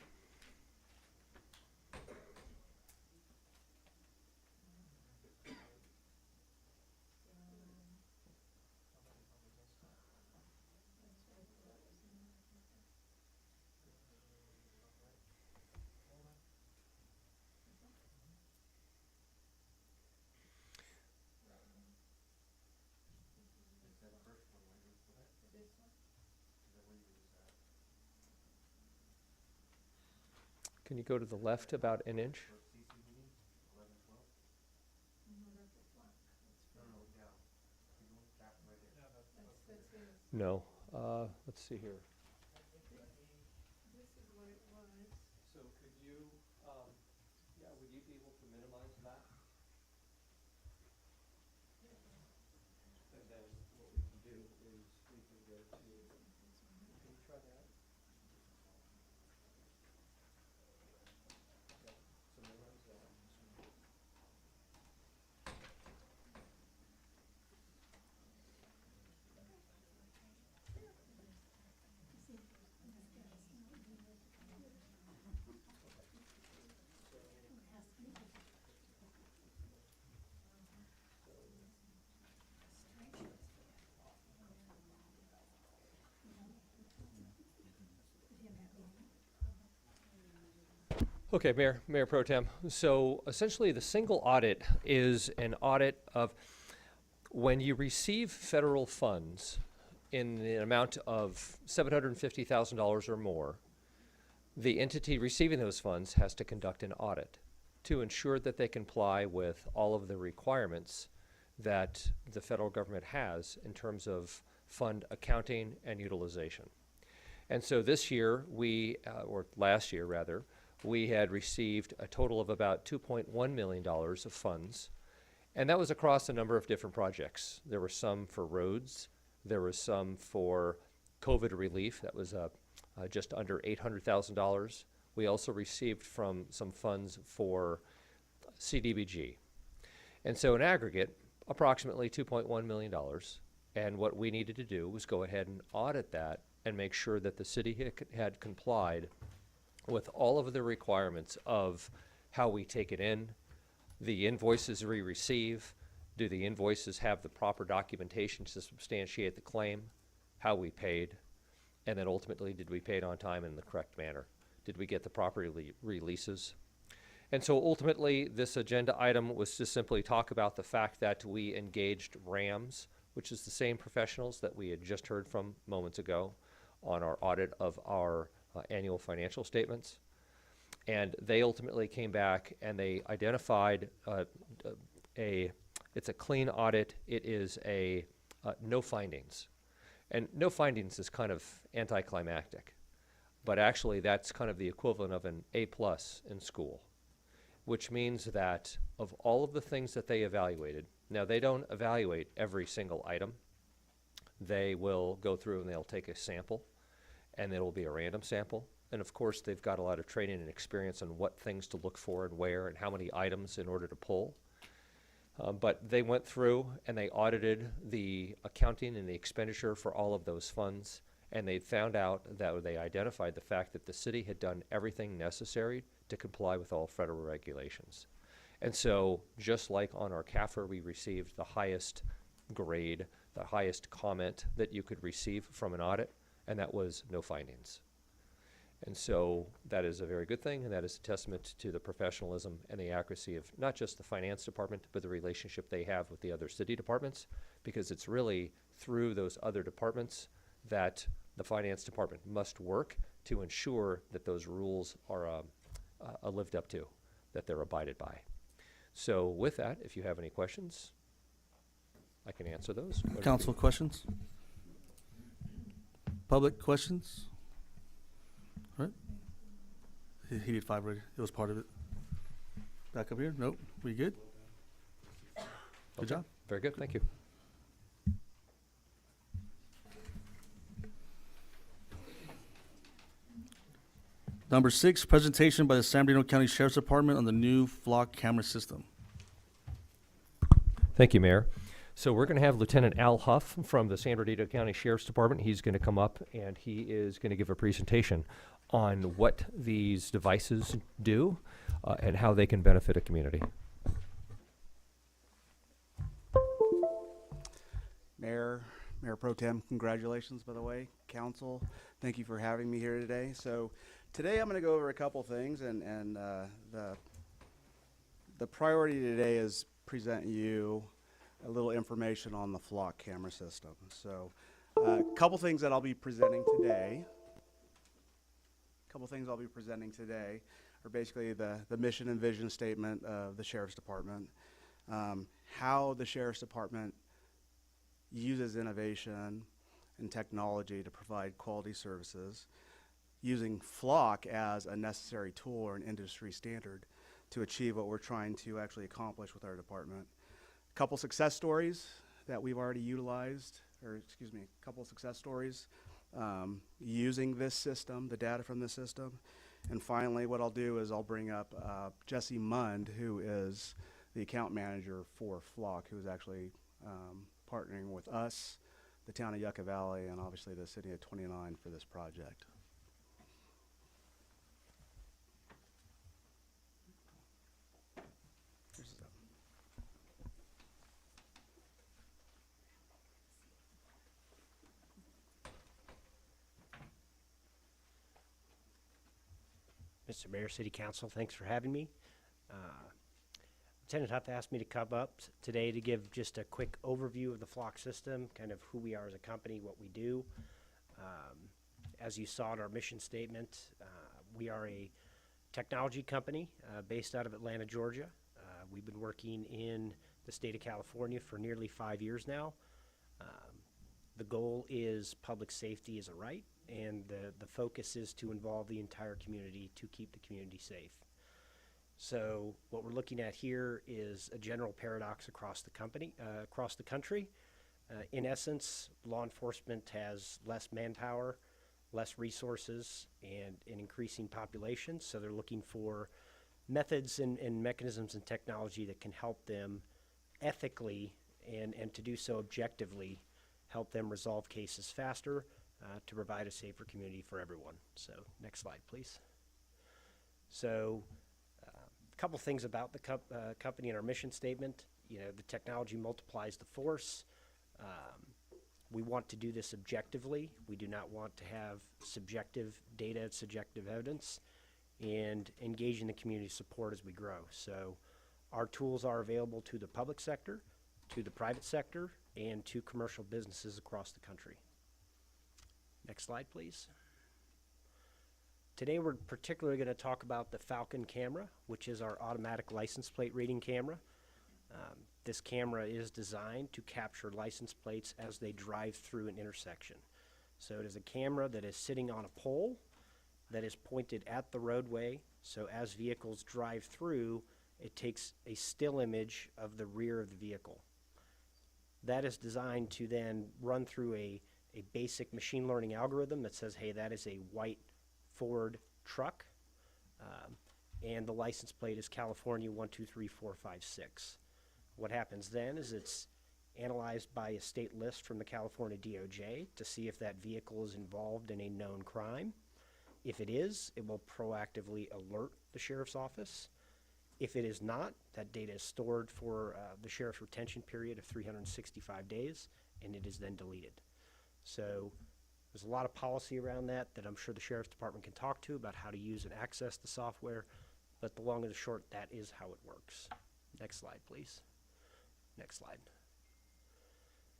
Speaker 15: Can you go to the left about an inch? No. Let's see here. So could you, yeah, would you be able to minimize that? And then what we can do is we can go to, can you try that? Okay, so minimize that. Okay, Mayor Pro Tem. So essentially, the single audit is an audit of when you receive federal funds in the amount of $750,000 or more, the entity receiving those funds has to conduct an audit to ensure that they comply with all of the requirements that the federal government has in terms of fund accounting and utilization. And so this year, or last year rather, we had received a total of about $2.1 million of funds, and that was across a number of different projects. There were some for roads, there was some for COVID relief, that was just under $800,000. We also received from some funds for CDBG. And so in aggregate, approximately $2.1 million. And what we needed to do was go ahead and audit that and make sure that the city had complied with all of the requirements of how we take it in, the invoices we receive, do the invoices have the proper documentation to substantiate the claim, how we paid, and then ultimately, did we pay it on time in the correct manner? Did we get the proper releases? And so ultimately, this agenda item was to simply talk about the fact that we engaged RAMS, which is the same professionals that we had just heard from moments ago, on our audit of our annual financial statements. And they ultimately came back and they identified it's a clean audit. It is a no findings. And no findings is kind of anticlimactic, but actually that's kind of the equivalent of an A+ in school, which means that of all of the things that they evaluated, now they don't evaluate every single item. They will go through and they'll take a sample, and it'll be a random sample. And of course, they've got a lot of training and experience on what things to look for and where and how many items in order to pull. But they went through and they audited the accounting and the expenditure for all of those funds, and they found out that they identified the fact that the city had done everything necessary to comply with all federal regulations. And so, just like on our CAFR, we received the highest grade, the highest comment that you could receive from an audit, and that was no findings. And so that is a very good thing, and that is a testament to the professionalism and the accuracy of not just the finance department, but the relationship they have with the other city departments, because it's really through those other departments that the finance department must work to ensure that those rules are lived up to, that they're abided by. So with that, if you have any questions, I can answer those.
Speaker 2: Council questions? Public questions? All right. He did 5 already. It was part of it. Back up here? Nope. We good? Good job.
Speaker 15: Very good. Thank you.
Speaker 2: Number 6, presentation by the San Bernardino County Sheriff's Department on the new flock camera system.
Speaker 15: Thank you, Mayor. So we're going to have Lieutenant Al Huff from the San Bernardino County Sheriff's Department. He's going to come up and he is going to give a presentation on what these devices do and how they can benefit a community.
Speaker 17: Mayor Pro Tem, congratulations, by the way. Council, thank you for having me here today. So today I'm going to go over a couple things, and the priority today is present you a little information on the flock camera system. So a couple things that I'll be presenting today. Are basically the mission and vision statement of the Sheriff's Department, how the Sheriff's Department uses innovation and technology to provide quality services, using flock as a necessary tool or an industry standard to achieve what we're trying to actually accomplish with our department. A couple success stories that we've already utilized, a couple success stories using this system, the data from this system. And finally, what I'll do is I'll bring up Jesse Mund, who is the account manager for Flock, who is actually partnering with us, the town of Yucca Valley, and obviously the city of 29 for this project.
Speaker 18: Mr. Mayor, City Council, thanks for having me. Lieutenant Huff asked me to come up today to give just a quick overview of the flock system, kind of who we are as a company, what we do. As you saw in our mission statement, we are a technology company based out of Atlanta, Georgia. We've been working in the state of California for nearly 5 years now. The goal is public safety is a right, and the focus is to involve the entire community to keep the community safe. So what we're looking at here is a general paradox across the country. In essence, law enforcement has less manpower, less resources, and an increasing population. So they're looking for methods and mechanisms and technology that can help them ethically and to do so objectively, help them resolve cases faster to provide a safer community for everyone. So next slide, please. So a couple things about the company and our mission statement. You know, the technology multiplies the force. We want to do this objectively. We do not want to have subjective data, subjective evidence, and engaging the community support as we grow. So our tools are available to the public sector, to the private sector, and to commercial businesses across the country. Next slide, please. Today we're particularly going to talk about the Falcon camera, which is our automatic license plate reading camera. This camera is designed to capture license plates as they drive through an intersection. So it is a camera that is sitting on a pole that is pointed at the roadway. So as vehicles drive through, it takes a still image of the rear of the vehicle. That is designed to then run through a basic machine learning algorithm that says, hey, that is a white Ford truck, and the license plate is California 123456. What happens then is it's analyzed by a state list from the California DOJ to see if that vehicle is involved in a known crime. If it is, it will proactively alert the sheriff's office. If it is not, that data is stored for the sheriff's retention period of 365 days, and it is then deleted. So there's a lot of policy around that I'm sure the sheriff's department can talk to about how to use and access the software, but the long and the short, that is how it works. Next slide, please. Next slide.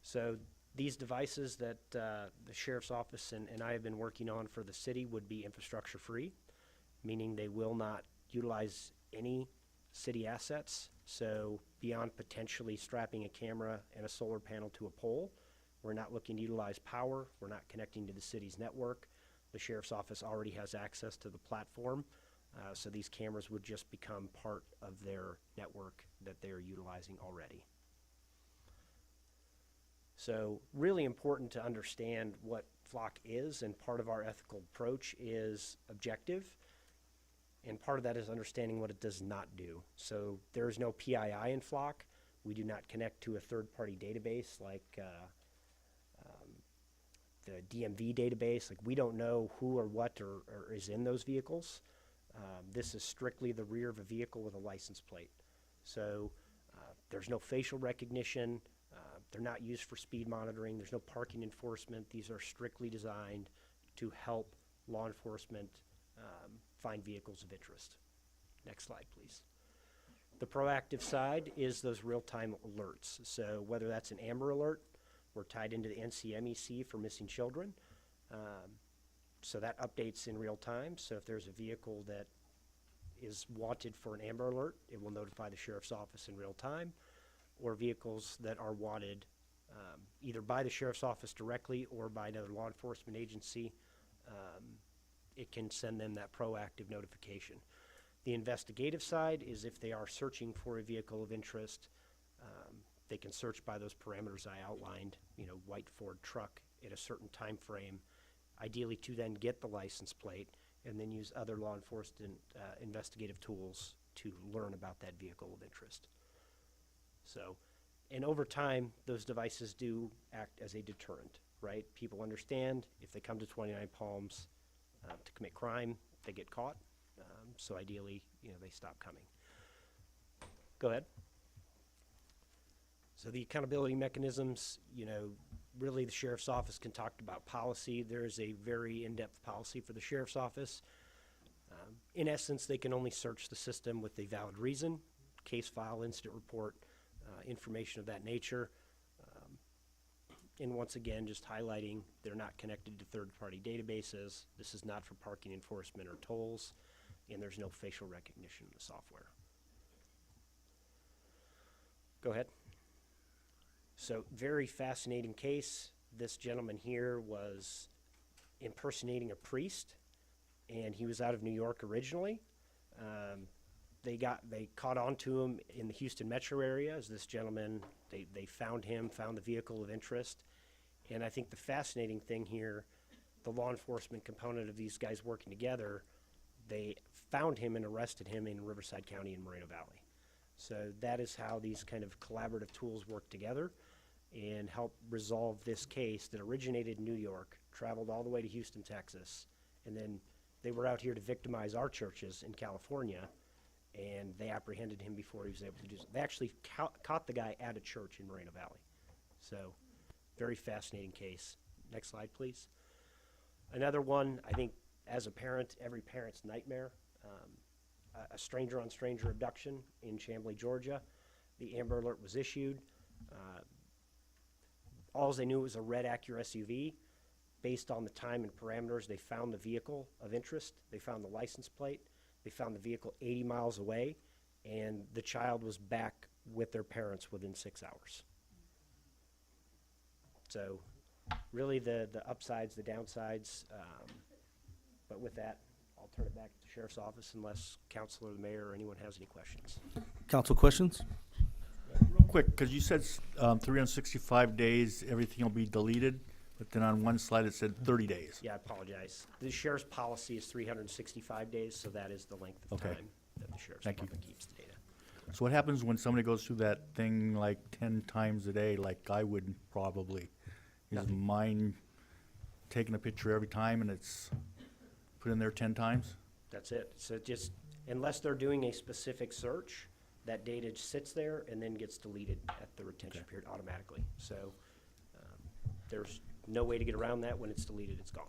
Speaker 18: So these devices that the sheriff's office and I have been working on for the city would be infrastructure free, meaning they will not utilize any city assets. So beyond potentially strapping a camera and a solar panel to a pole, we're not looking to utilize power. We're not connecting to the city's network. The sheriff's office already has access to the platform. So these cameras would just become part of their network that they are utilizing already. So really important to understand what flock is, and part of our ethical approach is objective, and part of that is understanding what it does not do. So there is no PII in flock. We do not connect to a third-party database like the DMV database. Like, we don't know who or what or is in those vehicles. This is strictly the rear of a vehicle with a license plate. So there's no facial recognition. They're not used for speed monitoring. There's no parking enforcement. These are strictly designed to help law enforcement find vehicles of interest. Next slide, please. The proactive side is those real-time alerts. So whether that's an Amber Alert, we're tied into the NCMEC for missing children. So that updates in real time. So if there's a vehicle that is wanted for an Amber Alert, it will notify the sheriff's office in real time, or vehicles that are wanted either by the sheriff's office directly or by another law enforcement agency. It can send them that proactive notification. The investigative side is if they are searching for a vehicle of interest, they can search by those parameters I outlined, you know, white Ford truck at a certain time frame, ideally to then get the license plate and then use other law enforcement investigative tools to learn about that vehicle of interest. So, and over time, those devices do act as a deterrent, right? People understand if they come to 29 Palms to commit crime, they get caught. So ideally, you know, they stop coming. Go ahead. So the accountability mechanisms, you know, really the sheriff's office can talk about policy. There is a very in-depth policy for the sheriff's office. In essence, they can only search the system with a valid reason, case file, incident report, information of that nature. And once again, just highlighting they're not connected to third-party databases. This is not for parking enforcement or tolls, and there's no facial recognition in the software. Go ahead. So, very fascinating case. This gentleman here was impersonating a priest, and he was out of New York originally. They caught on to him in the Houston metro area as this gentleman, they found him, found the vehicle of interest. And I think the fascinating thing here, the law enforcement component of these guys working together, they found him and arrested him in Riverside County in Moreno Valley. So that is how these kind of collaborative tools work together and help resolve this case that originated in New York, traveled all the way to Houston, Texas, and then they were out here to victimize our churches in California, and they apprehended him before he was able to do so. They actually caught the guy at a church in Moreno Valley. So, very fascinating case. Next slide, please. Another one, I think, as a parent, every parent's nightmare. A stranger-on-stranger abduction in Chamblee, Georgia. The Amber Alert was issued. All they knew was a red Acura SUV. Based on the time and parameters, they found the vehicle of interest. They found the license plate. They found the vehicle 80 miles away, and the child was back with their parents within 6 hours. So really the upsides, the downsides, but with that, I'll turn it back to the Sheriff's Office unless Council or the Mayor or anyone has any questions.
Speaker 2: Council questions?
Speaker 19: Real quick, because you said 365 days, everything will be deleted, but then on one slide it said 30 days.
Speaker 18: Yeah, I apologize. The Sheriff's policy is 365 days, so that is the length of
Speaker 19: Okay.
Speaker 18: time that the Sheriff's
Speaker 19: Thank you.
Speaker 18: Department keeps the data.
Speaker 19: So what happens when somebody goes through that thing like 10 times a day, like I would probably? Is
Speaker 18: Nothing.
Speaker 19: mine taking a picture every time and it's put in there 10 times?
Speaker 18: That's it. So just, unless they're doing a specific search, that data sits there and then gets deleted at the retention period automatically. So there's no way to get around that. When it's deleted, it's gone.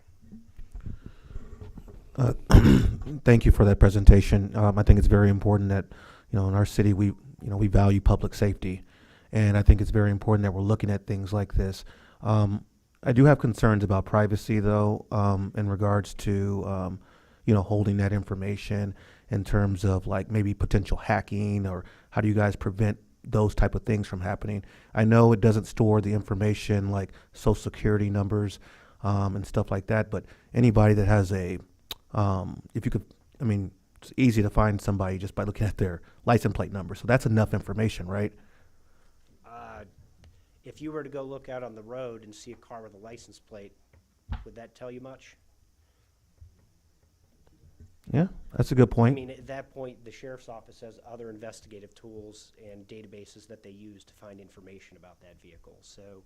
Speaker 10: Thank you for that presentation. I think it's very important that, in our city, we value public safety. And I think it's very important that we're looking at things like this. I do have concerns about privacy, though, in regards to, holding that information in terms of like maybe potential hacking, or how do you guys prevent those type of things from happening? I know it doesn't store the information like social security numbers and stuff like that, but anybody that has if you could, it's easy to find somebody just by looking at their license plate number. So that's enough information, right?
Speaker 18: If you were to go look out on the road and see a car with a license plate, would that tell you much?
Speaker 10: Yeah, that's a good point.
Speaker 18: At that point, the Sheriff's Office has other investigative tools and databases that they use to find information about that vehicle. So,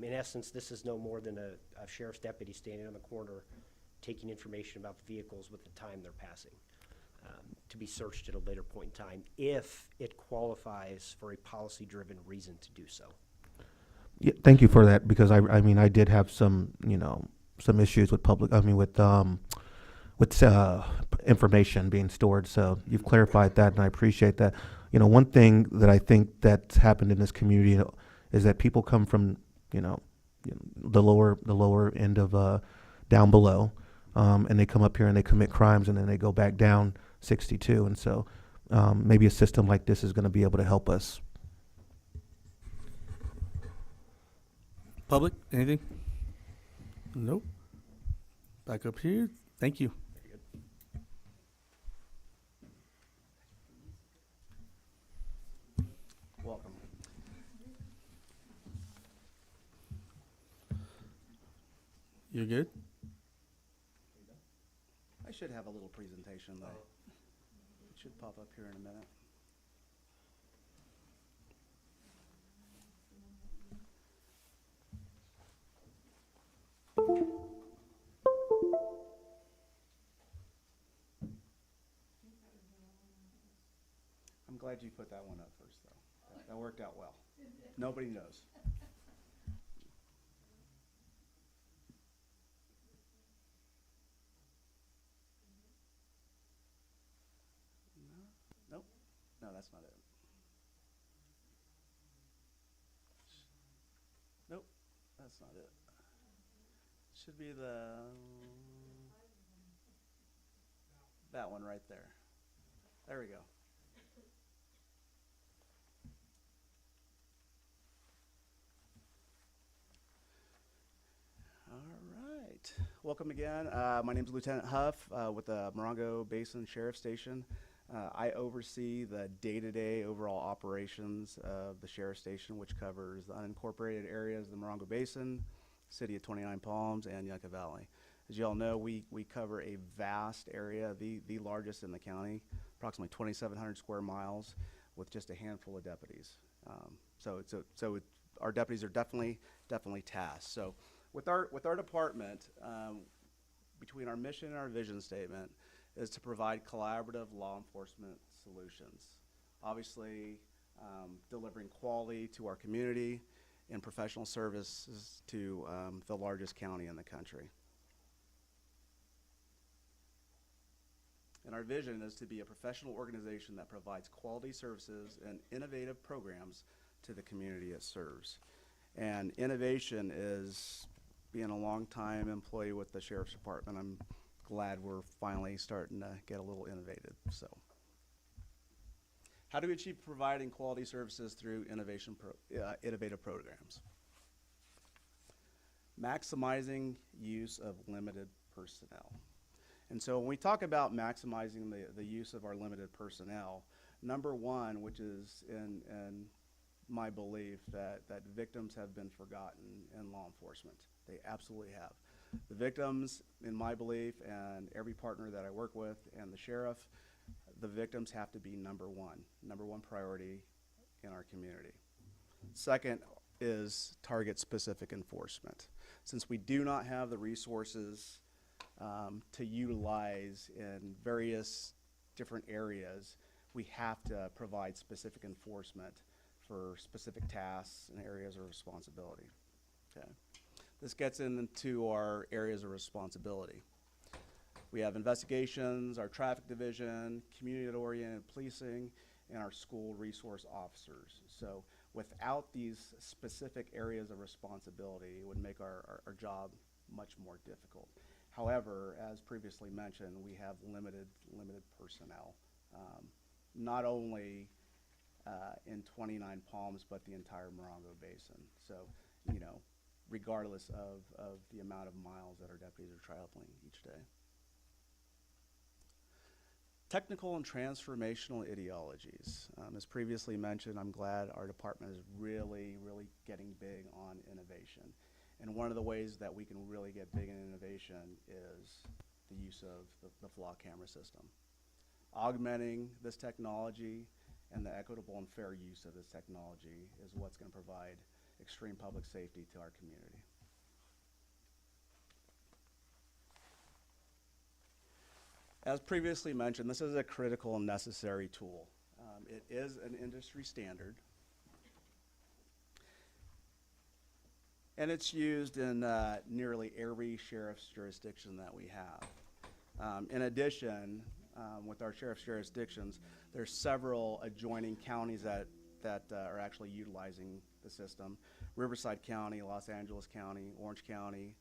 Speaker 18: in essence, this is no more than a sheriff's deputy standing on the corner taking information about the vehicles with the time they're passing to be searched at a later point in time if it qualifies for a policy-driven reason to do so.
Speaker 10: Yeah, thank you for that, because I did have some issues with with information being stored. So you've clarified that, and I appreciate that. One thing that I think that's happened in this community is that people come from the lower end of down below, and they come up here and they commit crimes, and then they go back down 62. And so maybe a system like this is going to be able to help us.
Speaker 2: Public, anything? Nope. Back up here. Thank you.
Speaker 17: Welcome.
Speaker 2: You're good?
Speaker 17: I should have a little presentation, though. It should pop up here in a minute. I'm glad you put that one up first, though. That worked out well. Nobody knows. Nope. No, that's not it. That's not it. Should be that one right there. There we go. All right. Welcome again. My name is Lieutenant Huff with the Morongo Basin Sheriff Station. I oversee the day-to-day overall operations of the Sheriff Station, which covers the unincorporated areas of the Morongo Basin, City of 29 Palms, and Yucca Valley. As you all know, we cover a vast area, the largest in the county, approximately 2,700 square miles, with just a handful of deputies. Our deputies are definitely tasked. So, with our department, between our mission and our vision statement, is to provide collaborative law enforcement solutions. Obviously, delivering quality to our community and professional services to the largest county in the country. And our vision is to be a professional organization that provides quality services and innovative programs to the community it serves. And innovation is, being a long-time employee with the Sheriff's Department, I'm glad we're finally starting to get a little innovative. So, how do we achieve providing quality services through innovative programs? Maximizing use of limited personnel. And so when we talk about maximizing the use of our limited personnel, number one, which is in my belief, that victims have been forgotten in law enforcement. They absolutely have. The victims, in my belief, and every partner that I work with, and the sheriff, the victims have to be number one priority in our community. Second is target-specific enforcement. Since we do not have the resources to utilize in various different areas, we have to provide specific enforcement for specific tasks and areas of responsibility. Okay. This gets into our areas of responsibility. We have investigations, our traffic division, community-oriented policing, and our school resource officers. So without these specific areas of responsibility, it would make our job much more difficult. However, as previously mentioned, we have limited personnel, not only in 29 Palms, but the entire Morongo Basin. So, you know, regardless of the amount of miles that our deputies are traveling each day. Technical and transformational ideologies. As previously mentioned, I'm glad our department is really getting big on innovation. And one of the ways that we can really get big in innovation is the use of the flaw camera system. Augmenting this technology and the equitable and fair use of this technology is what's going to provide extreme public safety to our community. As previously mentioned, this is a critical and necessary tool. It is an industry standard, and it's used in nearly every sheriff's jurisdiction that we have. In addition, with our sheriff's jurisdictions, there's several adjoining counties that are actually utilizing the system. Riverside County, Los Angeles County, Orange County,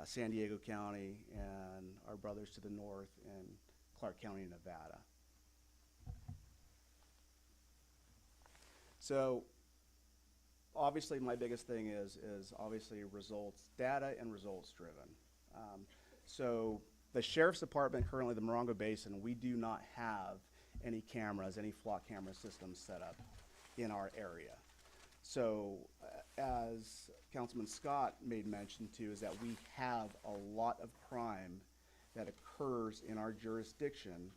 Speaker 17: San Diego County, and our brothers to the north in Clark County, Nevada. So obviously my biggest thing is obviously results, data and results driven. So the Sheriff's Department, currently the Morongo Basin, we do not have any cameras, any flock camera systems set up in our area. So as Councilman Scott made mention to, is that we have a lot of crime that occurs in our jurisdiction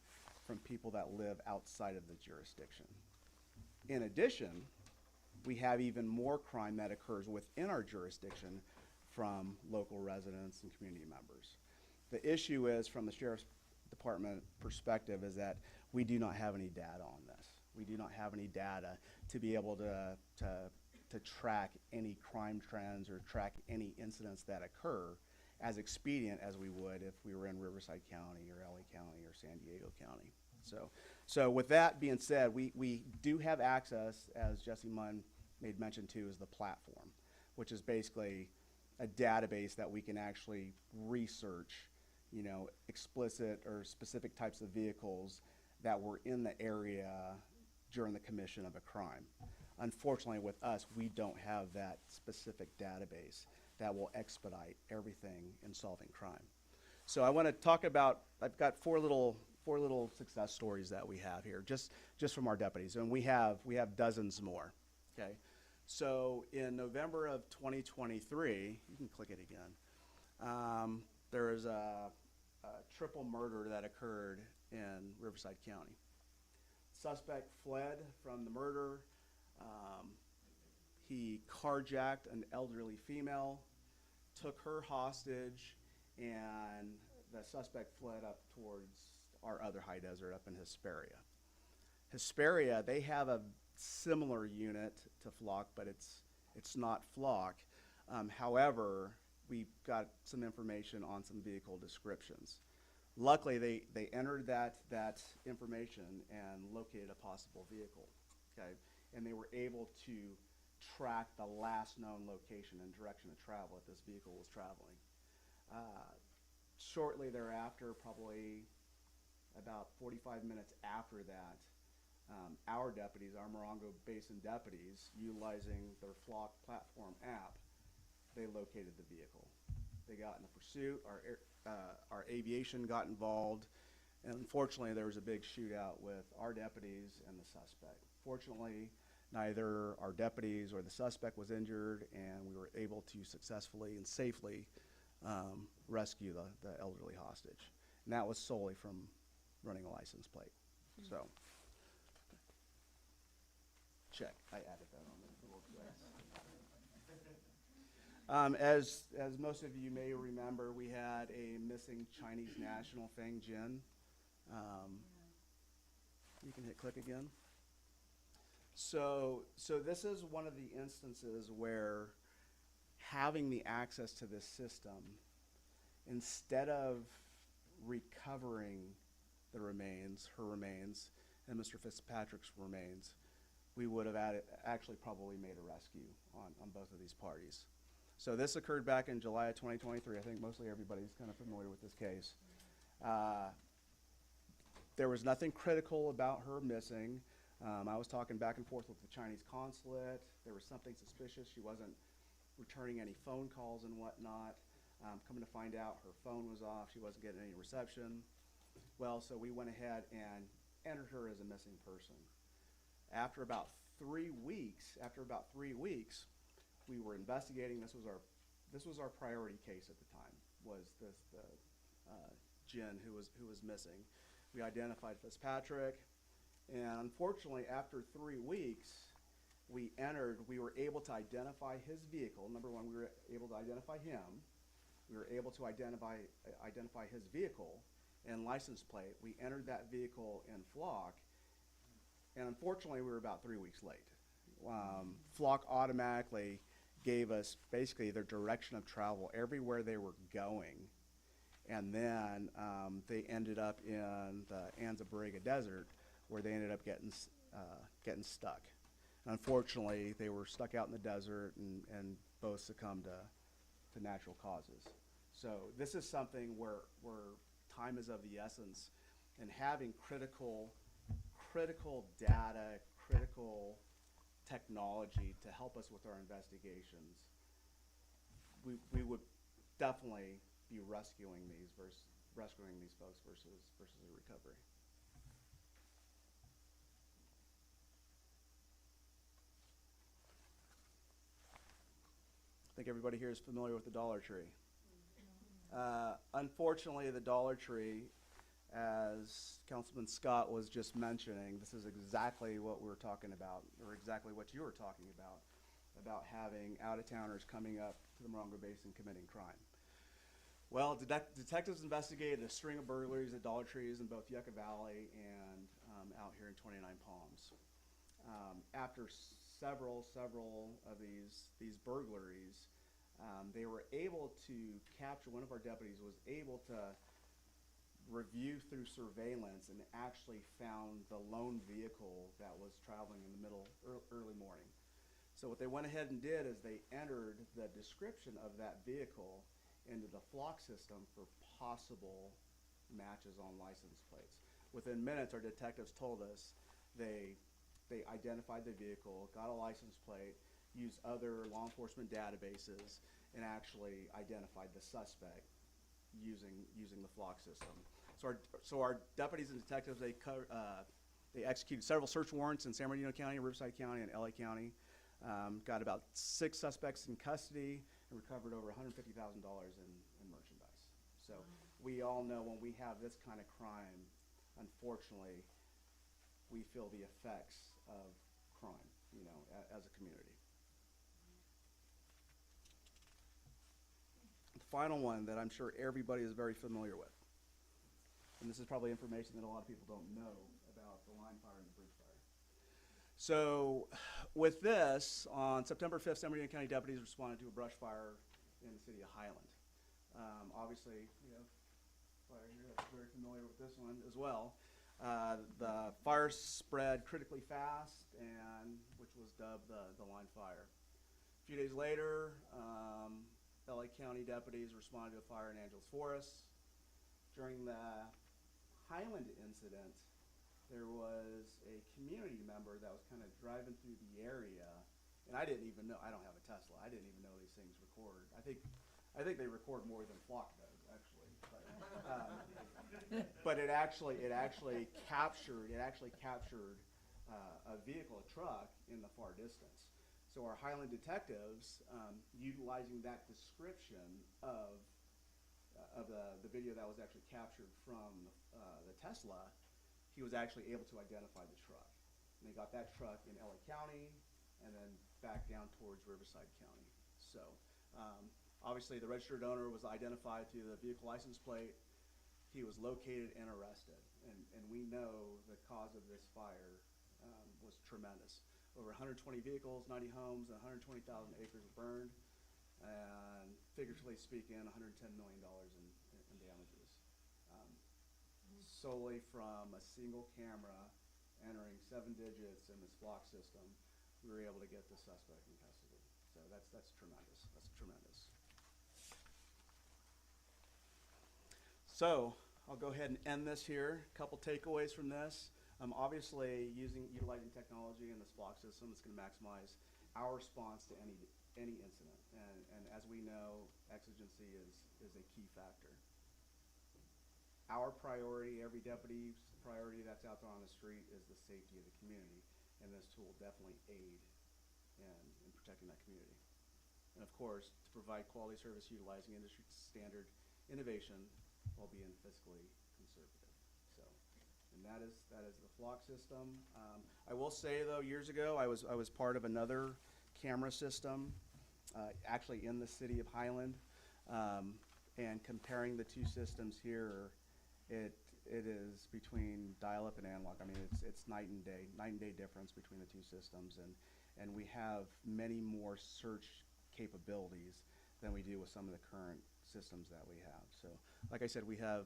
Speaker 17: from people that live outside of the jurisdiction. In addition, we have even more crime that occurs within our jurisdiction from local residents and community members. The issue is, from the Sheriff's Department perspective, is that we do not have any data on this. We do not have any data to be able to track any crime trends or track any incidents that occur as expedient as we would if we were in Riverside County or LA County or San Diego County. So with that being said, we do have access, as Jesse Munn made mention to, is the platform, which is basically a database that we can actually research, you know, explicit or specific types of vehicles that were in the area during the commission of a crime. Unfortunately, with us, we don't have that specific database that will expedite everything in solving crime. So I want to talk about, I've got four little success stories that we have here, just from our deputies, and we have dozens more, okay? So in November of 2023, you can click it again, there was a triple murder that occurred in Riverside County. Suspect fled from the murder. He carjacked an elderly female, took her hostage, and the suspect fled up towards our other high desert up in Hesperia. Hesperia, they have a similar unit to Flock, but it's not Flock. However, we got some information on some vehicle descriptions. Luckily, they entered that information and located a possible vehicle, okay? And they were able to track the last known location and direction of travel that this vehicle was traveling. Shortly thereafter, probably about 45 minutes after that, our deputies, our Morongo Basin deputies, utilizing their Flock platform app, they located the vehicle. They got in a pursuit. Our aviation got involved, and unfortunately, there was a big shootout with our deputies and the suspect. Fortunately, neither our deputies or the suspect was injured, and we were able to successfully and safely rescue the elderly hostage. And that was solely from running a license plate. So, check. I added that on the little quiz. As most of you may remember, we had a missing Chinese national Feng Jin. You can hit click again. So this is one of the instances where having the access to this system, instead of recovering the remains, her remains, and Mr. Fitzpatrick's remains, we would have actually probably made a rescue on both of these parties. So this occurred back in July of 2023. I think mostly everybody's kind of familiar with this case. There was nothing critical about her missing. I was talking back and forth with the Chinese consulate. There was something suspicious. She wasn't returning any phone calls and whatnot. Coming to find out, her phone was off. She wasn't getting any reception. Well, so we went ahead and entered her as a missing person. After about 3 weeks, we were investigating. This was our priority case at the time. Was the Jin who was missing? We identified Fitzpatrick, and unfortunately, after 3 weeks, we were able to identify his vehicle. Number one, we were able to identify him. We were able to identify his vehicle and license plate. We entered that vehicle in Flock, and unfortunately, we were about 3 weeks late. Flock automatically gave us basically their direction of travel everywhere they were going, and then they ended up in the Anza-Borrega Desert, where they ended up getting stuck. Unfortunately, they were stuck out in the desert and both succumbed to natural causes. So this is something where time is of the essence, and having critical data, critical technology to help us with our investigations, we would definitely be rescuing these folks versus a recovery. I think everybody here is familiar with the Dollar Tree. Unfortunately, the Dollar Tree, as Councilman Scott was just mentioning, this is exactly what we're talking about, or exactly what you were talking about having out-of-towners coming up to the Morongo Basin committing crime. Well, detectives investigated a string of burglaries at Dollar Trees in both Yucca Valley and out here in 29 Palms. After several of these burglaries, they were able to capture, one of our deputies was able to review through surveillance and actually found the lone vehicle that was traveling in the early morning. So what they went ahead and did is they entered the description of that vehicle into the flock system for possible matches on license plates. Within minutes, our detectives told us they identified the vehicle, got a license plate, used other law enforcement databases, and actually identified the suspect using the flock system. So our deputies and detectives, they executed several search warrants in San Bernardino County, Riverside County, and LA County. Got about 6 suspects in custody and recovered over $150,000 in merchandise. So we all know when we have this kind of crime, unfortunately, we feel the effects of crime, as a community. The final one that I'm sure everybody is very familiar with, and this is probably information that a lot of people don't know about the line fire and the bridge fire. So with this, on September 5th, San Bernardino County deputies responded to a brush fire in the city of Highland. Obviously, fire here that's very familiar with this one as well. The fire spread critically fast, and which was dubbed the line fire. A few days later, LA County deputies responded to a fire in Angeles Forest. During the Highland incident, there was a community member that was kind of driving through the area, and I didn't even know. I don't have a Tesla. I didn't even know these things record. I think they record more than Flock does, actually. But it actually captured a vehicle, a truck, in the far distance. So our Highland detectives, utilizing that description of the video that was actually captured from the Tesla, he was actually able to identify the truck. And they got that truck in LA County and then back down towards Riverside County. So obviously the registered owner was identified through the vehicle license plate. He was located and arrested. And we know the cause of this fire was tremendous. Over 120 vehicles, 90 homes, and 120,000 acres burned, and figuratively speaking, $110 million in damages. Solely from a single camera entering 7 digits in this block system, we were able to get the suspect in custody. So that's tremendous. That's tremendous. So I'll go ahead and end this here. A couple takeaways from this. Obviously, utilizing technology in this block system is going to maximize our response to any incident. And as we know, exigency is a key factor. Our priority, every deputy's priority that's out there on the street, is the safety of the community. And this tool will definitely aid in protecting that community. And of course, to provide quality service utilizing industry standard innovation while being fiscally conservative. And that is the flock system. I will say though, years ago, I was part of another camera system, actually in the city of Highland, and comparing the two systems here, it is between dial-up and analog. I mean, it's night and day difference between the two systems, and we have many more search capabilities than we do with some of the current systems that we have. So, like I said, we have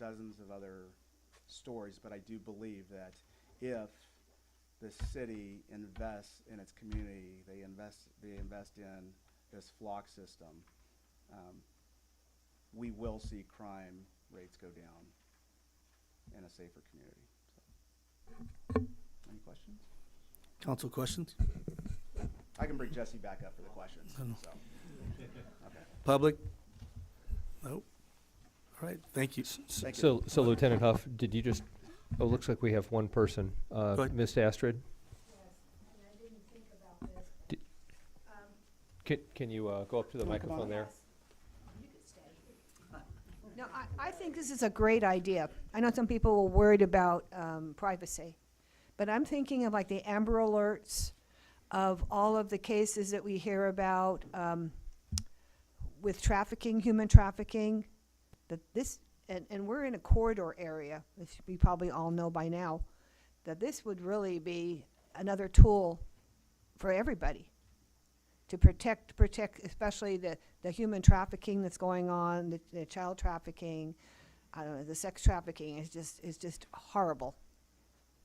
Speaker 17: dozens of other stories, but I do believe that if the city invests in its community, they invest in this flock system, we will see crime rates go down in a safer community. So, any questions?
Speaker 2: Council questions?
Speaker 17: I can bring Jesse back up for the questions. So. Okay.
Speaker 2: Public? Nope. All right, thank you.
Speaker 17: Thank you.
Speaker 15: So Lieutenant Huff, did you just, oh, looks like we have one person.
Speaker 2: ahead.
Speaker 15: Ms. Astrid? Can you go up to the microphone there?
Speaker 20: No, I think this is a great idea. I know some people were worried about privacy, but I'm thinking of like the Amber Alerts, of all of the cases that we hear about with trafficking, human trafficking, that this, and we're in a corridor area, as we probably all know by now, that this would really be another tool for everybody to protect especially the human trafficking that's going on, the child trafficking, I don't know, the sex trafficking is just horrible.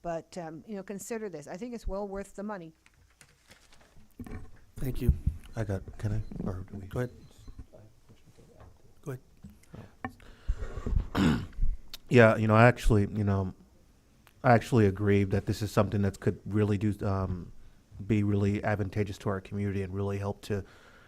Speaker 20: But, consider this. I think it's well worth the money.
Speaker 2: Thank you.
Speaker 10: Can I, or do we?
Speaker 2: Go ahead. Go ahead.
Speaker 10: Yeah, I actually agree that this is something that could really be really advantageous to our community and really help to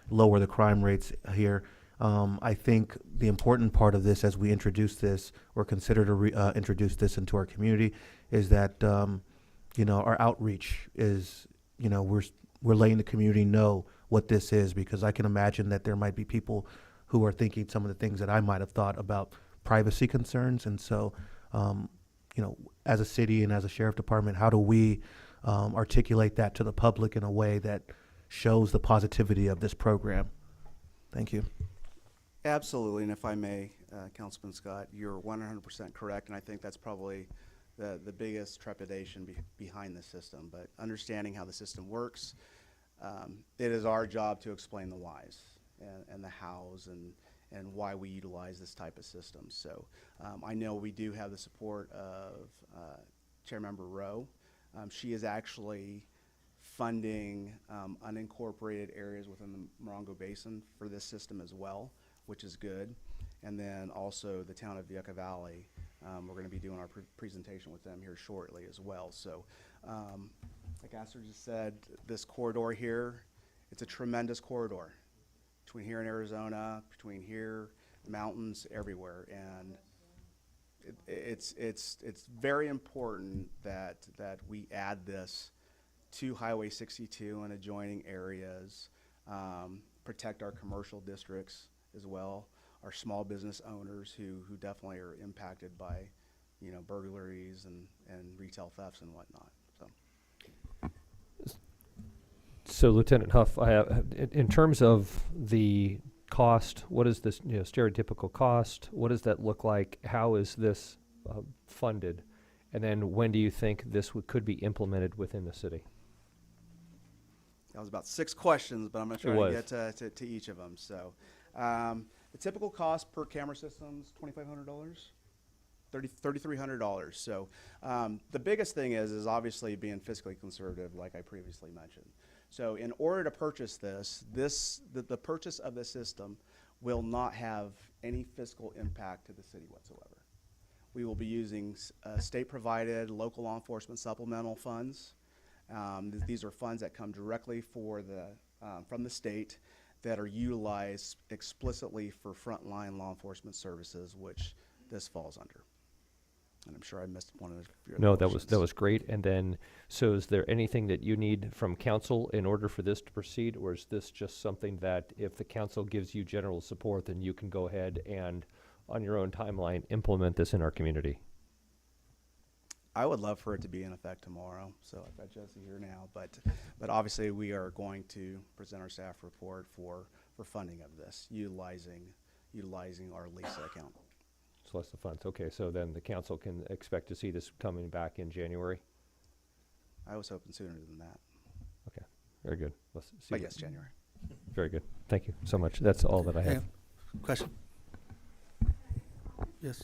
Speaker 10: lower the crime rates here. I think the important part of this, as we introduce this or consider to introduce this into our community, is that our outreach is, we're letting the community know what this is, because I can imagine that there might be people who are thinking some of the things that I might have thought about privacy concerns. And so, as a city and as a sheriff department, how do we articulate that to the public in a way that shows the positivity of this program? Thank you.
Speaker 17: Absolutely, and if I may, Councilman Scott, you're 100% correct, and I think that's probably the biggest trepidation behind the system. But understanding how the system works, it is our job to explain the whys and the hows and why we utilize this type of system. So I know we do have the support of Chairmember Rowe. She is actually funding unincorporated areas within the Morongo Basin for this system as well, which is good. And then also the town of Yucca Valley, we're going to be doing our presentation with them here shortly as well. So like Astor just said, this corridor here, it's a tremendous corridor between here in Arizona, between here, the mountains, everywhere. And it's very important that we add this to Highway 62 and adjoining areas, protect our commercial districts as well, our small business owners who definitely are impacted by, burglaries and retail thefts and whatnot.
Speaker 15: So Lieutenant Huff, in terms of the cost, what is this stereotypical cost? What does that look like? How is this funded? And then when do you think this could be implemented within the city?
Speaker 17: That was about 6 questions, but I'm going to try to get to each of them. So the typical cost per camera system is $2,500, $3,300. So the biggest thing is obviously being fiscally conservative, like I previously mentioned. So in order to purchase the purchase of the system will not have any fiscal impact to the city whatsoever. We will be using state-provided local law enforcement supplemental funds. These are funds that come directly from the state that are utilized explicitly for frontline law enforcement services, which this falls under. And I'm sure I missed one of your
Speaker 15: No,
Speaker 17: questions.
Speaker 15: that was great. And then, so is there anything that you need from council in order for this to proceed, or is this just something that if the council gives you general support, then you can go ahead and, on your own timeline, implement this in our community?
Speaker 17: I would love for it to be in effect tomorrow. So I've got Jesse here now, but obviously we are going to present our staff report for funding of this, utilizing our LISA account.
Speaker 15: So less the funds. Okay, so then the council can expect to see this coming back in January?
Speaker 17: I was hoping sooner than that.
Speaker 15: Okay, very good. Let's see.
Speaker 17: But yes, January.
Speaker 15: Very good. Thank you so much. That's all that I have.
Speaker 2: Question? Yes.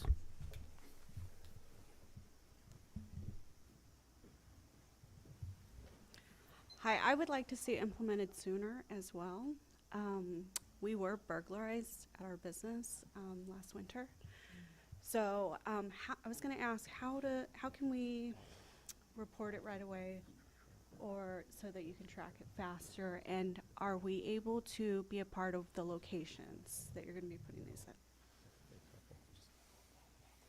Speaker 21: Hi, I would like to see it implemented sooner as well. We were burglarized at our business last winter. So I was going to ask, how can we report it right away, or so that you can track it faster? And are we able to be a part of the locations that you're going to be putting these in?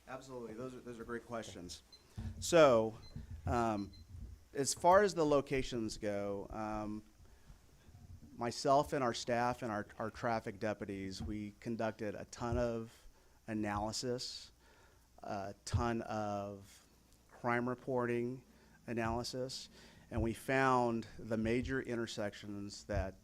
Speaker 17: Absolutely, those are great questions. So, as far as the locations go, myself and our staff and our traffic deputies, we conducted a ton of analysis, a ton of crime reporting analysis, and we found the major intersections that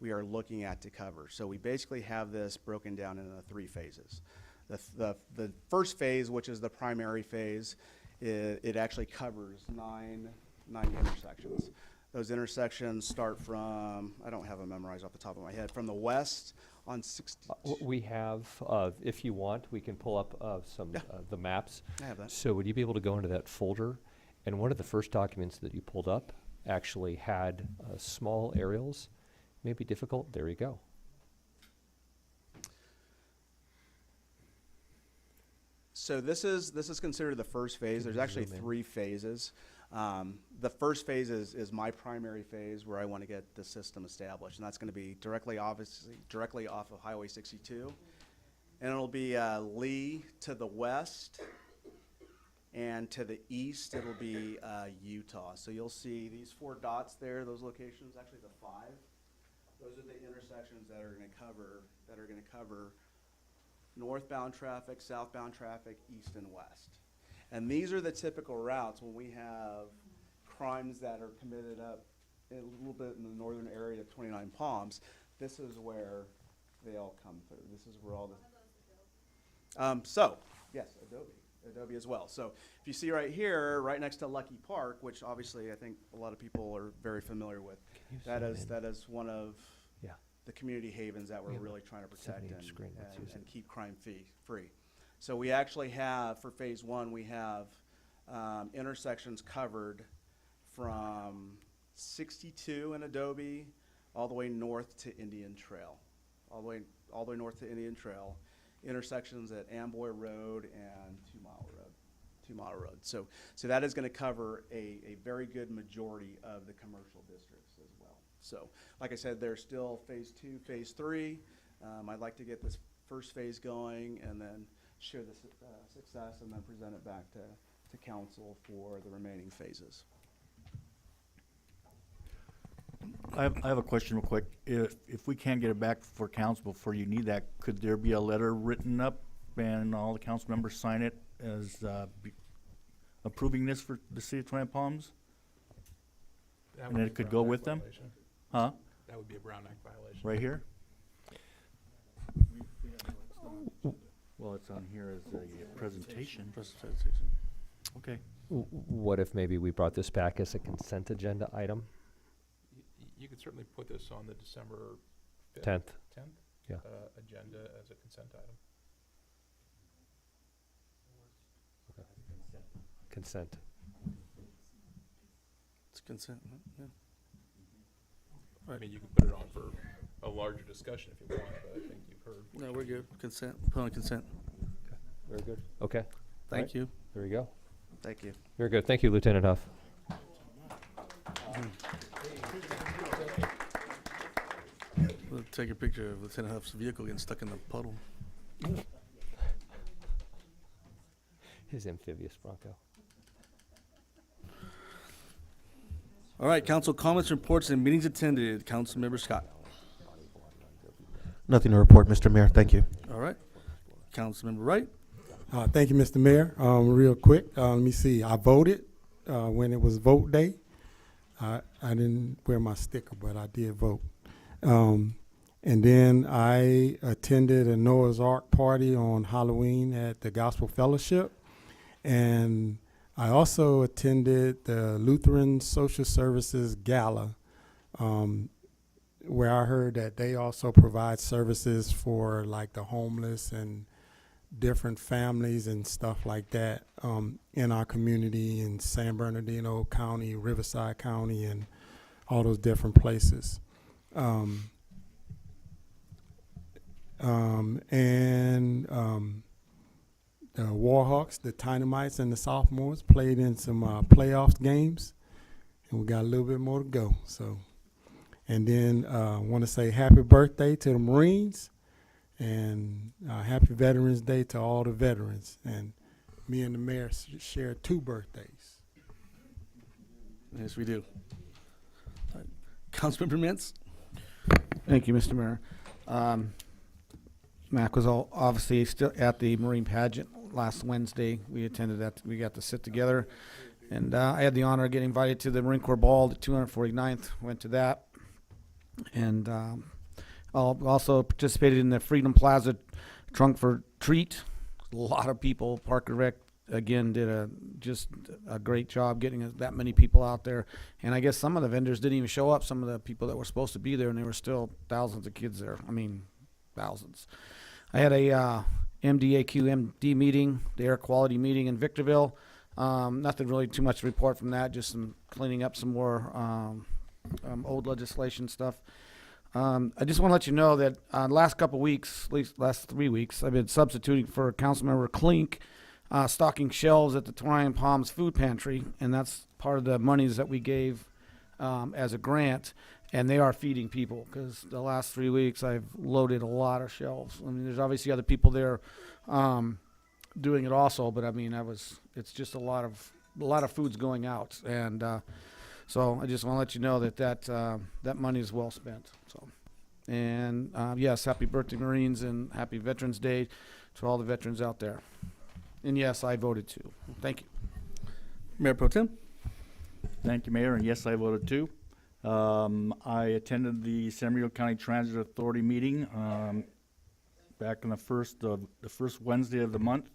Speaker 17: we are looking at to cover. So we basically have this broken down into 3 phases. The first phase, which is the primary phase, it actually covers nine intersections. Those intersections start from, I don't have them memorized off the top of my head, from the west on 60.
Speaker 15: We have, if you want, we can pull up the maps.
Speaker 17: I have that.
Speaker 15: So would you be able to go into that folder? And one of the first documents that you pulled up actually had small aerials. May be difficult. There you go.
Speaker 17: So this is considered the first phase. There's actually
Speaker 15: zoom in?
Speaker 17: 3 phases. The first phase is my primary phase where I want to get the system established, and that's going to be directly off of Highway 62, and it'll be Lee to the west, and to the east it'll be Utah. So you'll see these 4 dots there. Those locations, actually the 5. Those are the intersections that are going to cover northbound traffic, southbound traffic, east and west. And these are the typical routes when we have crimes that are committed up a little bit in the northern area of 29 Palms. This is where they all come through. This is where all the... so, yes, Adobe as well. So if you see right here, right next to Lucky Park, which obviously I think a lot of people are very familiar with, that is one of the community havens that we're really trying to protect and keep crime free. So we actually have, for phase 1, we have intersections covered from 62 in Adobe all the way north to Indian Trail, all the way north to Indian Trail, intersections at Amboy Road and 2 Mile Road. So that is going to cover a very good majority of the commercial districts as well. So like I said, there's still phase 2, phase 3. I'd like to get this first phase going and then share the success and then present it back to council for the remaining phases.
Speaker 19: I have a question real quick. If we can't get it back for council before you need that, could there be a letter written up and all the council members sign it as approving this for the city of Twin Palms? And it could go with them? Huh?
Speaker 3: That would be a Brown Act violation.
Speaker 19: Right here? Well, it's on here as a presentation. Okay.
Speaker 15: What if maybe we brought this back as a consent agenda item?
Speaker 3: You could certainly put this on the December
Speaker 15: 10th. Yeah.
Speaker 3: Agenda as a consent item.
Speaker 15: Okay. Consent.
Speaker 2: It's consent, yeah.
Speaker 3: I mean, you can put it on for a larger discussion if you want, but I think you've heard.
Speaker 2: No, we're good. Consent. Put on consent.
Speaker 15: Okay. Very good. Okay.
Speaker 2: Thank you.
Speaker 15: There you go.
Speaker 17: Thank you.
Speaker 15: Very good. Thank you, Lieutenant Huff.
Speaker 2: We'll take a picture of Lieutenant Huff's vehicle getting stuck in the puddle.
Speaker 15: His amphibious Bronco.
Speaker 2: All right, council comments, reports, and meetings attended. Councilmember Scott.
Speaker 10: Nothing to report, Mr. Mayor. Thank you.
Speaker 2: All right. Councilmember Wright.
Speaker 14: Thank you, Mr. Mayor. Real quick, let me see. I voted when it was vote day. I didn't wear my sticker, but I did vote. And then I attended a Noah's Ark party on Halloween at the Gospel Fellowship. And I also attended the Lutheran Social Services Gala, where I heard that they also provide services for like the homeless and different families and stuff like that in our community in San Bernardino County, Riverside County, and all those different places. The Warhawks, the Dynamites, and the sophomores played in some playoffs games, and we got a little bit more to go. So, and then I want to say happy birthday to the Marines, and happy Veterans Day to all the veterans. And me and the mayor share 2 birthdays.
Speaker 2: Yes, we do. Councilmember Mintz.
Speaker 22: Thank you, Mr. Mayor. Mac was obviously still at the Marine pageant last Wednesday. We attended that. We got to sit together. And I had the honor of getting invited to the Marine Corps Ball, the 249th. Went to that. And also participated in the Freedom Plaza Trunk for Treat. A lot of people. Parker Rec, again, did just a great job getting that many people out there. And I guess some of the vendors didn't even show up, some of the people that were supposed to be there, and there were still thousands of kids there. I mean, thousands. I had a MDAQ-MD meeting, the air quality meeting in Victorville. Nothing really too much to report from that, just some cleaning up some more old legislation stuff. I just want to let you know that last couple weeks, at least last 3 weeks, I've been substituting for Councilmember Klink, stocking shelves at the Torian Palms Food Pantry, and that's part of the monies that we gave as a grant, and they are feeding people, because the last 3 weeks I've loaded a lot of shelves. I mean, there's obviously other people there doing it also, but I mean, it's just a lot of food's going out, and so I just want to let you know that money is well spent. So, and yes, happy birthday, Marines, and happy Veterans Day to all the veterans out there. And yes, I voted too. Thank you.
Speaker 2: Mayor Pro Tem?
Speaker 19: Thank you, Mayor, and yes, I voted too. I attended the San Bernardino County Transit Authority meeting back on the first Wednesday of the month.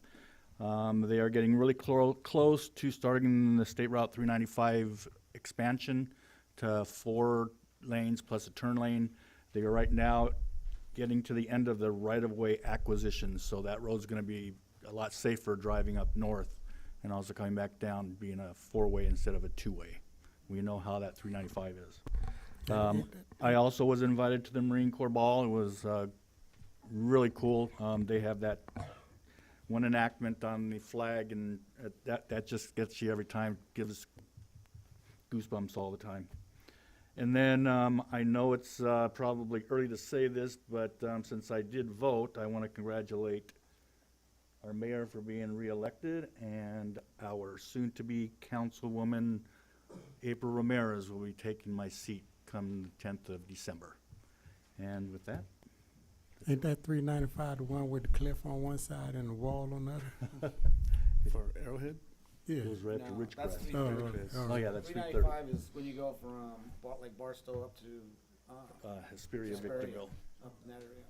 Speaker 19: They are getting really close to starting the State Route 395 expansion to 4 lanes plus a turn lane. They are right now getting to the end of the right-of-way acquisition, so that road's going to be a lot safer driving up north and also coming back down, being a 4-way instead of a 2-way. We know how that 395 is. I also was invited to the Marine Corps Ball. It was really cool. They have that one enactment on the flag, and that just gets you every time, gives goosebumps all the time. And then I know it's probably early to say this, but since I did vote, I want to congratulate our mayor for being reelected, and our soon-to-be councilwoman, April Ramirez, will be taking my seat come the 10th of December. And with that.
Speaker 14: Ain't that 395 the one with the cliff on one side and the wall on the other?
Speaker 2: For Arrowhead?
Speaker 14: Yeah.
Speaker 19: Goes right to Ridgecrest.
Speaker 14: Oh,
Speaker 19: Oh, yeah, that's
Speaker 22: 395
Speaker 19: 330.
Speaker 22: is when you go from like Barstow up to
Speaker 19: Hesperia, Victorville.
Speaker 22: up in that area.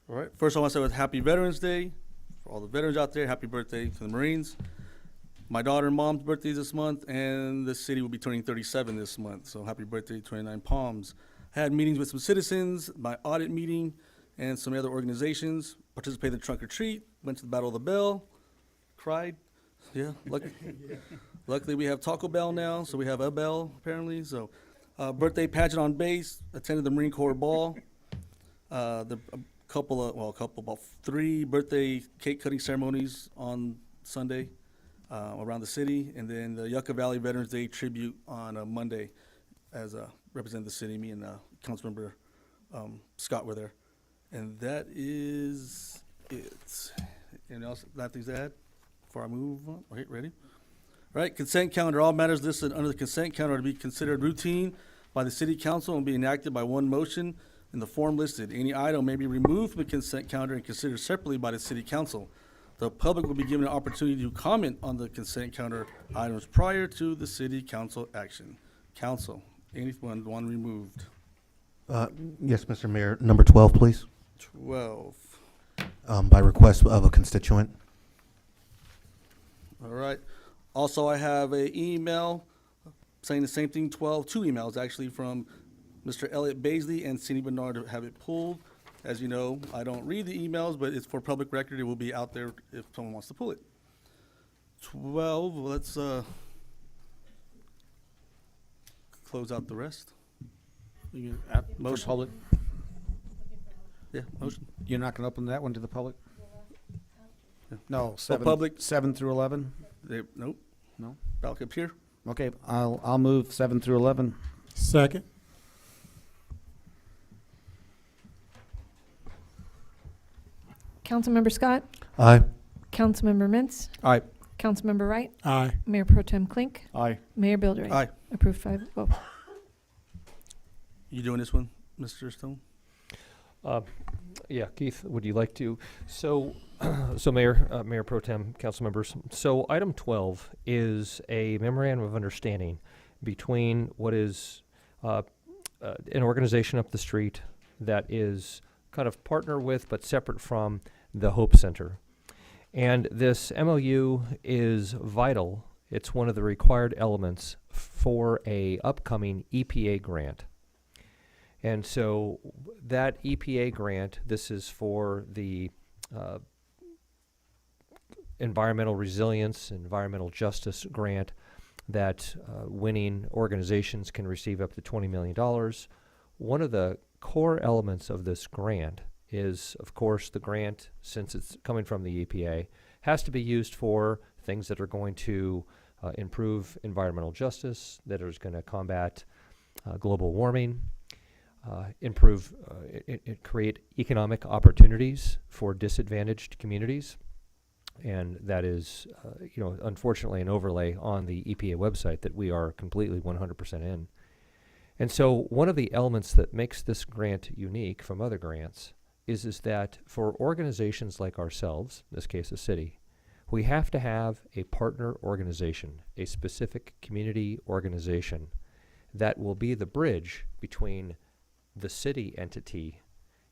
Speaker 2: All right. First, I want to start with Happy Veterans Day. For all the veterans out there, happy birthday to the Marines. My daughter and mom's birthday is this month, and the city will be turning 37 this month. So happy birthday, 29 Palms. I had meetings with some citizens, my audit meeting, and some other organizations. Participated in the trunk or treat, went to the Battle of the Bell, cried. Yeah, luckily we have Taco Bell now, so we have a bell apparently. So birthday pageant on base, attended the Marine Corps Ball. About 3 birthday cake cutting ceremonies on Sunday around the city, and then the Yucca Valley Veterans Day tribute on a Monday as representing the city. Me and Councilmember Scott were there, and that is it. Anything else? Nothing to add before I move on? Okay, ready? All right, consent calendar. All matters listed under the consent calendar are to be considered routine by the city council and be enacted by one motion in the form listed. Any item may be removed from the consent calendar and considered separately by the city council. The public will be given an opportunity to comment on the consent calendar items prior to the city council action. Council, anyone want removed?
Speaker 10: Yes, Mr. Mayor. Number 12, please.
Speaker 2: 12.
Speaker 10: By request of a constituent.
Speaker 2: All right. Also, I have an email saying the same thing, 12, 2 emails actually from Mr. Elliot Baisley and Cindy Bernard to have it pulled. As you know, I don't read the emails, but it's for public record. It will be out there if someone wants to pull it. 12, let's close out the rest.
Speaker 22: You can
Speaker 2: Motion.
Speaker 22: public.
Speaker 2: Yeah, motion.
Speaker 22: You're not going to open that one to the public?
Speaker 2: Yeah.
Speaker 22: No,
Speaker 2: For public.
Speaker 22: 7 through 11?
Speaker 2: Nope.
Speaker 22: No?
Speaker 2: Back up here.
Speaker 22: Okay, I'll move 7 through 11.
Speaker 14: Second.
Speaker 5: Councilmember Scott?
Speaker 10: Aye.
Speaker 5: Councilmember Mintz?
Speaker 22: Aye.
Speaker 5: Councilmember Wright?
Speaker 14: Aye.
Speaker 5: Mayor Pro Tem Klink?
Speaker 19: Aye.
Speaker 5: Mayor Buildering?
Speaker 2: Aye.
Speaker 5: Approved 5-0.
Speaker 2: You doing this one, Mr. Stone?
Speaker 15: Yeah, Keith, would you like to? So, Mayor Pro Tem, council members. So item 12 is a memorandum of understanding between what is an organization up the street that is kind of partner with but separate from the Hope Center. And this MOU is vital. It's one of the required elements for a upcoming EPA grant. And so that EPA grant, this is for the environmental resilience, environmental justice grant that winning organizations can receive up to $20 million. One of the core elements of this grant is, of course, the grant, since it's coming from the EPA, has to be used for things that are going to improve environmental justice, that is going to combat global warming, create economic opportunities for disadvantaged communities. And that is, unfortunately, an overlay on the EPA website that we are completely 100% in. And so one of the elements that makes this grant unique from other grants is that for organizations like ourselves, in this case a city, we have to have a partner organization, a specific community organization that will be the bridge between the city entity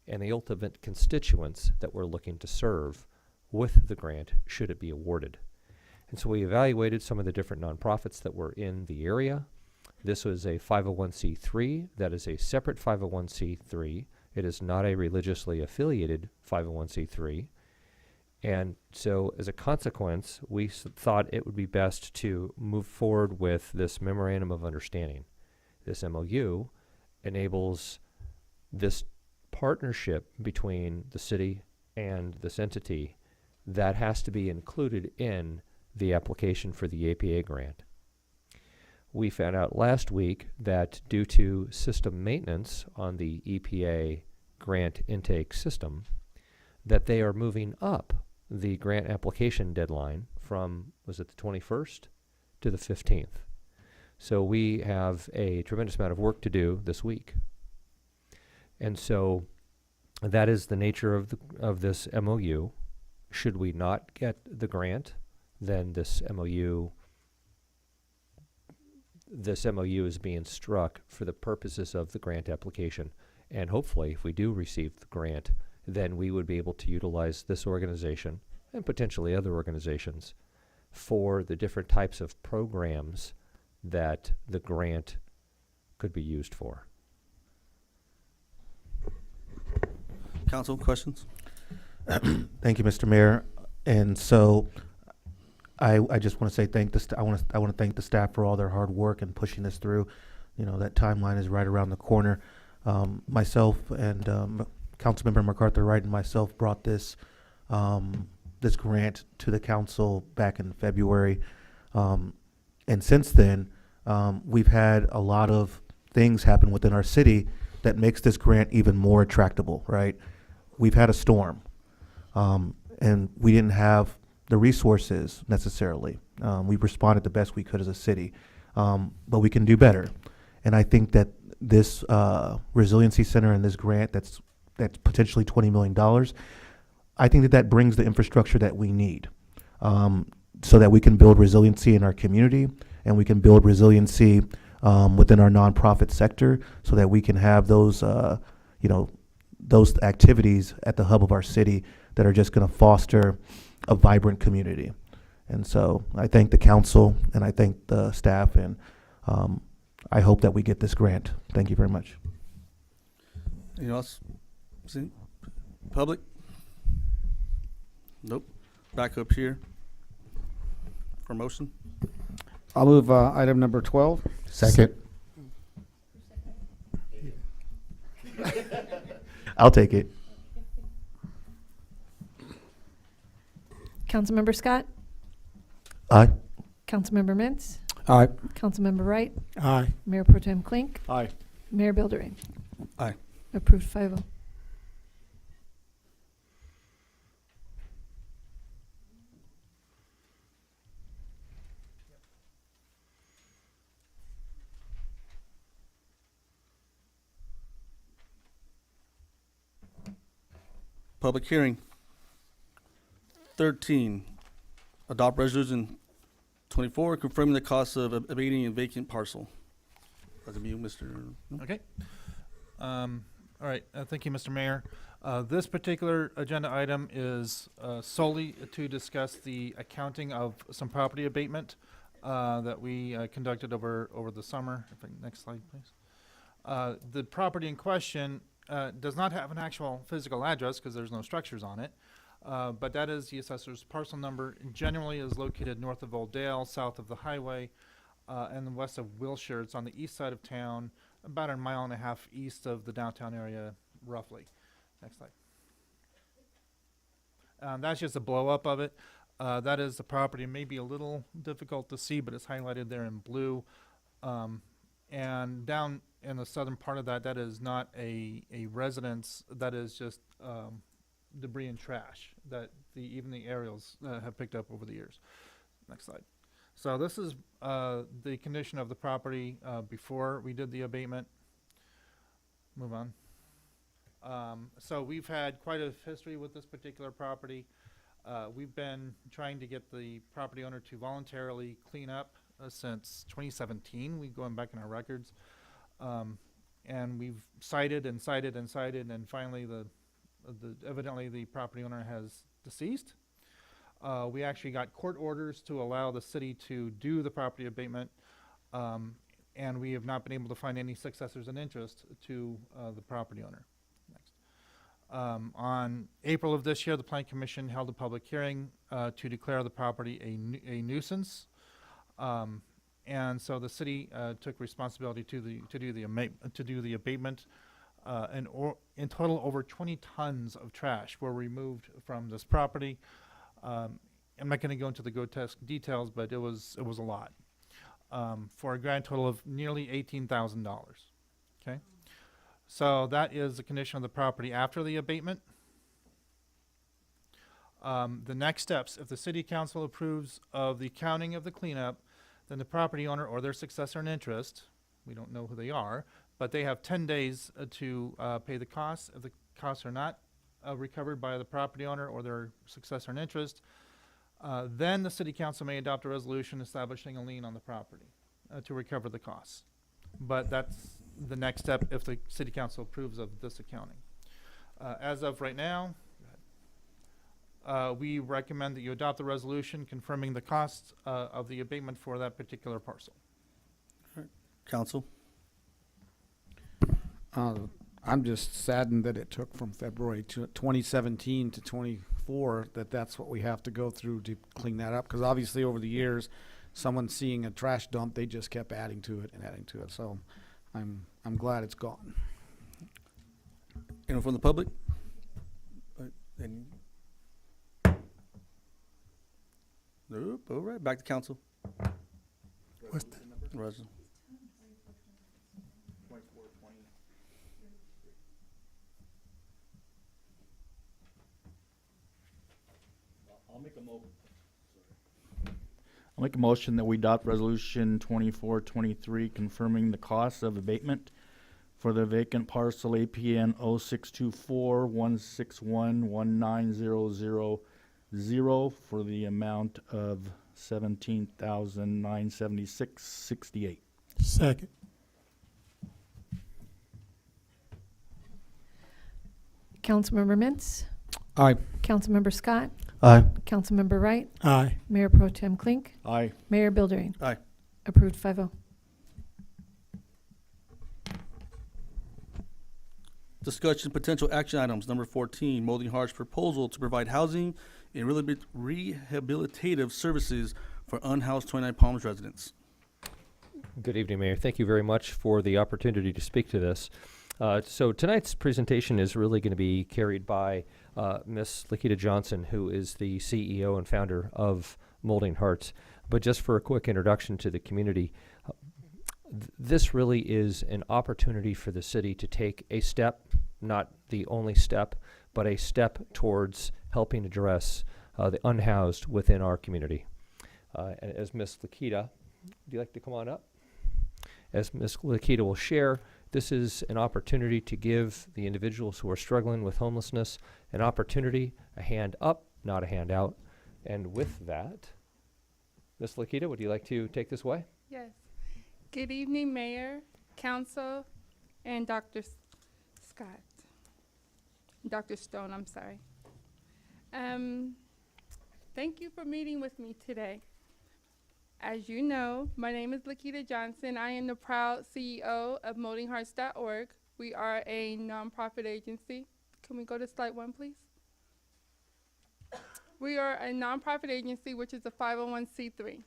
Speaker 15: and the ultimate constituents that we're looking to serve with the grant, should it be awarded. And so we evaluated some of the different nonprofits that were in the area. This was a 501c3 that is a separate 501c3. It is not a religiously affiliated 501c3. And so as a consequence, we thought it would be best to move forward with this Memorandum of Understanding. This MOU enables this partnership between the city and this entity that has to be included in the application for the APA grant. We found out last week that due to system maintenance on the EPA grant intake system, that they are moving up the grant application deadline from, was it the 21st to the 15th. So we have a tremendous amount of work to do this week. And so that is the nature of this MOU. Should we not get the grant, then this MOU is being struck for the purposes of the grant application. And hopefully, if we do receive the grant, then we would be able to utilize this organization and potentially other organizations for the different types of programs that the grant could be used for.
Speaker 2: Council, questions?
Speaker 10: Thank you, Mr. Mayor. And so I just want to say I want to thank the staff for all their hard work and pushing this through. That timeline is right around the corner. Myself and Councilmember MacArthur Wright and myself brought this this grant to the council back in February. And since then, we've had a lot of things happen within our city that makes this grant even more attractable, right? We've had a storm, and we didn't have the resources necessarily. We responded the best we could as a city, but we can do better. And I think that this resiliency center and this grant that's potentially $20 million, I think that brings the infrastructure that we need, so that we can build resiliency in our community, and we can build resiliency within our nonprofit sector, so that we can have those those activities at the hub of our city that are just going to foster a vibrant community. And so I thank the council and I thank the staff, and I hope that we get this grant. Thank you very much.
Speaker 2: Anyone else? Public? Nope. Back up here for motion.
Speaker 22: I'll move item number 12.
Speaker 10: Second. I'll take it.
Speaker 5: Councilmember Scott?
Speaker 10: Aye.
Speaker 5: Councilmember Mintz?
Speaker 11: Aye.
Speaker 5: Councilmember Wright?
Speaker 11: Aye.
Speaker 5: Mayor Pro Tem Klink?
Speaker 11: Aye.
Speaker 5: Mayor Bilderrain?
Speaker 2: Aye.
Speaker 5: Approved 5-0.
Speaker 2: Public hearing. 13, adopt resolution 24, confirming the cost of abating a vacant parcel. That's you, Mr.
Speaker 1: Okay. All right. Thank you, Mr. Mayor. This particular agenda item is solely to discuss the accounting of some property abatement that we conducted over the summer. Next slide, please. The property in question does not have an actual physical address because there's no structures on it. But that is the assessor's parcel number. It generally is located north of Old Dale, south of the highway, and west of Wilshire. It's on the east side of town, about 1.5 miles east of the downtown area, roughly. Next slide. That's just a blow up of it. That is the property. It may be a little difficult to see, but it's highlighted there in blue. And down in the southern part of that, that is not a residence. That is just debris and trash that even the aerials have picked up over the years. Next slide. So this is the condition of the property before we did the abatement. Move on. So we've had quite a history with this particular property. We've been trying to get the property owner to voluntarily clean up since 2017. We're going back in our records. And we've cited and cited and cited, and finally evidently the property owner has deceased. We actually got court orders to allow the city to do the property abatement, and we have not been able to find any successors in interest to the property owner. Next. On April of this year, the Planning Commission held a public hearing to declare the property a nuisance. And so the city took responsibility to do the abatement. In total, over 20 tons of trash were removed from this property. I'm not going to go into the grotesque details, but it was a lot, for a grand total of nearly $18,000. Okay, so that is the condition of the property after the abatement. The next steps: if the city council approves of the counting of the cleanup, then the property owner or their successor in interest, we don't know who they are, but they have 10 days to pay the costs. If the costs are not recovered by the property owner or their successor in interest, then the city council may adopt a resolution establishing a lien on the property to recover the costs. But that's the next step if the city council approves of this accounting. As of right now, we recommend that you adopt the resolution confirming the costs of the abatement for that particular parcel.
Speaker 2: All right. Council?
Speaker 22: I'm just saddened that it took from February 2017 to 24, that's what we have to go through to clean that up. Because obviously over the years, someone seeing a trash dump, they just kept adding to it and adding to it. So I'm glad it's gone.
Speaker 2: Anyone from the public? Nope. All right. Back to council.
Speaker 14: What's that?
Speaker 2: Roger.
Speaker 19: I'll make a motion that we adopt resolution 2423 confirming the cost of abatement for the vacant parcel APN 0624-161-19000 for the amount of $17,976.68.
Speaker 14: Second.
Speaker 5: Councilmember Mintz,
Speaker 22: Aye.
Speaker 5: Councilmember Scott,
Speaker 10: Aye.
Speaker 5: Councilmember Wright,
Speaker 14: Aye.
Speaker 5: Mayor Pro Tem Klink,
Speaker 19: Aye.
Speaker 5: Mayor Buildering.
Speaker 2: Aye.
Speaker 5: Approved 5-0.
Speaker 2: Discussion potential action items. Number 14, Molding Heart's proposal to provide housing and rehabilitative services for unhoused 29 Palms residents.
Speaker 15: Good evening, Mayor. Thank you very much for the opportunity to speak to this. So tonight's presentation is really going to be carried by Ms. Lakita Johnson, who is the CEO and founder of Molding Hearts. But just for a quick introduction to the community, this really is an opportunity for the city to take a step, not the only step, but a step towards helping address the unhoused within our community. And as Ms. Lakita, would you like to come on up? As Ms. Lakita will share, this is an opportunity to give the individuals who are struggling with homelessness an opportunity, a hand up, not a hand out. And with that, Ms. Lakita, would you like to take this away?
Speaker 4: Yes. Good evening, Mayor, Council, and Dr. Scott. Dr. Stone, I'm sorry. Thank you for meeting with me today. As you know, my name is Lakita Johnson. I am the proud CEO of moldinghearts.org. We are a nonprofit agency. Can we go to slide 1, please? We are a nonprofit agency, which is a 501c3.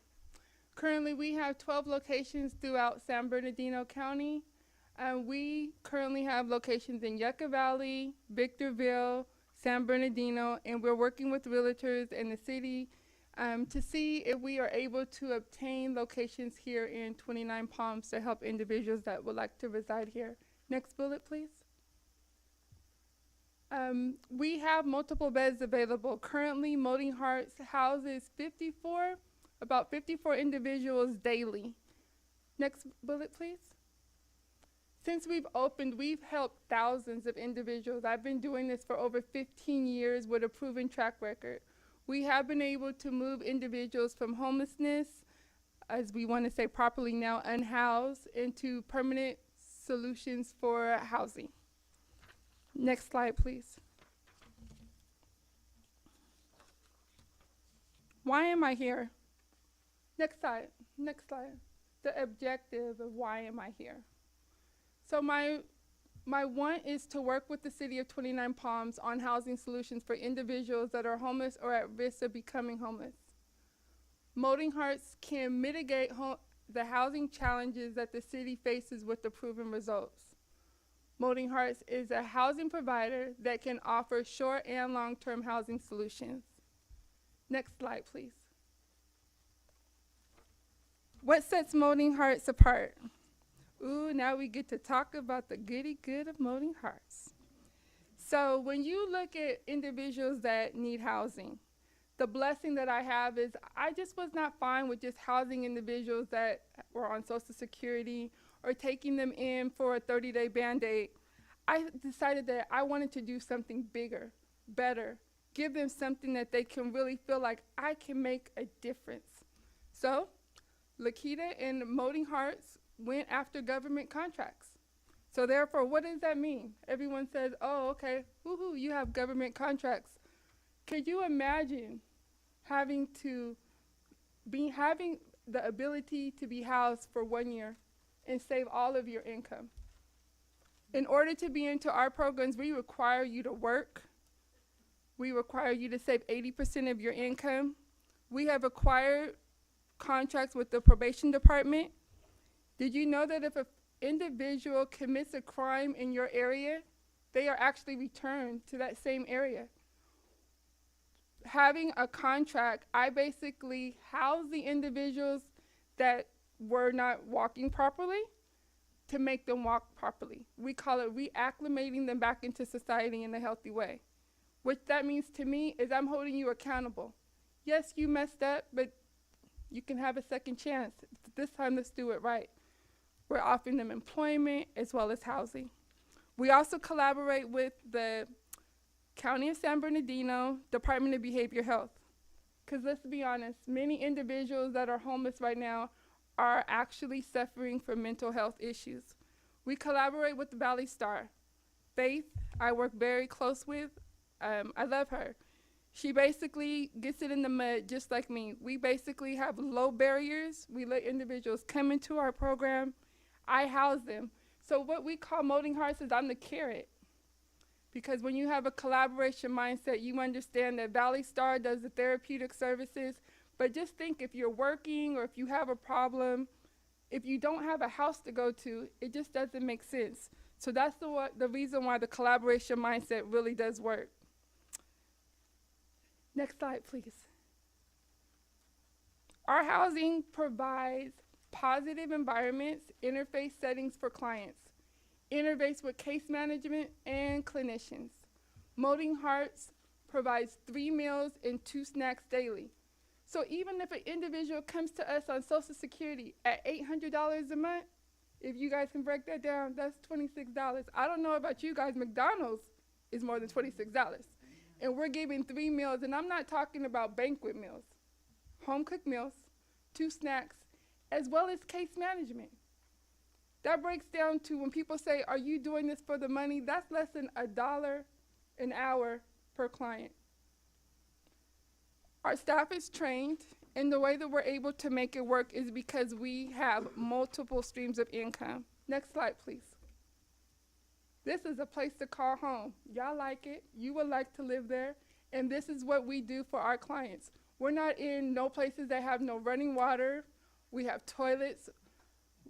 Speaker 4: Currently, we have 12 locations throughout San Bernardino County. We currently have locations in Yucca Valley, Victorville, San Bernardino, and we're working with realtors in the city to see if we are able to obtain locations here in 29 Palms to help individuals that would like to reside here. Next bullet, please. We have multiple beds available. Currently, Molding Hearts houses about 54 individuals daily. Next bullet, please. Since we've opened, we've helped thousands of individuals. I've been doing this for over 15 years with a proven track record. We have been able to move individuals from homelessness, as we want to say properly now, unhoused, into permanent solutions for housing. Next slide, please. Why am I here? Next slide. Next slide. The objective of why am I here? So my want is to work with the city of 29 Palms on housing solutions for individuals that are homeless or at risk of becoming homeless. Molding Hearts can mitigate the housing challenges that the city faces with the proven results. Molding Hearts is a housing provider that can offer short and long-term housing solutions. Next slide, please. What sets Molding Hearts apart? Ooh, now we get to talk about the goody good of Molding Hearts. So when you look at individuals that need housing, the blessing that I have is I just was not fine with just housing individuals that were on Social Security or taking them in for a 30-day Band-Aid. I decided that I wanted to do something bigger, better, give them something that they can really feel like I can make a difference. So Lakita and Molding Hearts went after government contracts. So therefore, what does that mean? Everyone says, oh, okay, woohoo, you have government contracts. Could you imagine having the ability to be housed for 1 year and save all of your income? In order to be into our programs, we require you to work. We require you to save 80% of your income. We have acquired contracts with the probation department. Did you know that if an individual commits a crime in your area, they are actually returned to that same area? Having a contract, I basically house the individuals that were not walking properly to make them walk properly. We call it reacclimating them back into society in a healthy way. What that means to me is I'm holding you accountable. Yes, you messed up, but you can have a second chance. This time, let's do it right. We're offering them employment as well as housing. We also collaborate with the County of San Bernardino Department of Behavioral Health. Because let's be honest, many individuals that are homeless right now are actually suffering from mental health issues. We collaborate with the Valley Star. Faith, I work very close with. I love her. She basically gets it in the mud just like me. We basically have low barriers. We let individuals come into our program. I house them. So what we call Molding Hearts is I'm the carrot. Because when you have a collaboration mindset, you understand that Valley Star does the therapeutic services. But just think, if you're working or if you have a problem, if you don't have a house to go to, it just doesn't make sense. So that's the reason why the collaboration mindset really does work. Next slide, please. Our housing provides positive environments, interface settings for clients, interface with case management and clinicians. Molding Hearts provides 3 meals and 2 snacks daily. So even if an individual comes to us on Social Security at $800 a month, if you guys can break that down, that's $26. I don't know about you guys, McDonald's is more than $26. And we're giving 3 meals, and I'm not talking about banquet meals, home cooked meals, 2 snacks, as well as case management. That breaks down to when people say, are you doing this for the money? That's less than $1 an hour per client. Our staff is trained, and the way that we're able to make it work is because we have multiple streams of income. Next slide, please. This is a place to call home. Y'all like it. You would like to live there. And this is what we do for our clients. We're not in no places that have no running water. We have toilets.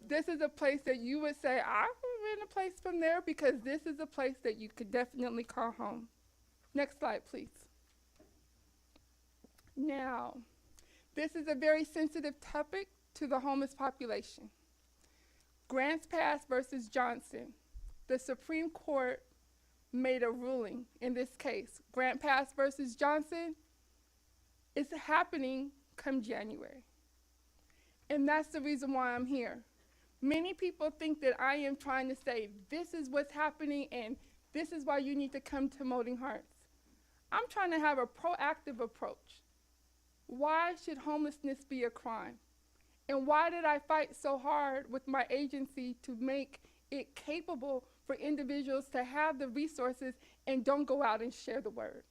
Speaker 4: This is a place that you would say, I would rent a place from there, because this is a place that you could definitely call home. Next slide, please. Now, this is a very sensitive topic to the homeless population. Grants Pass versus Johnson. The Supreme Court made a ruling in this case. Grant Pass versus Johnson is happening come January. And that's the reason why I'm here. Many people think that I am trying to say, this is what's happening and this is why you need to come to Molding Hearts. I'm trying to have a proactive approach. Why should homelessness be a crime? And why did I fight so hard with my agency to make it capable for individuals to have the resources and don't go out and share the word?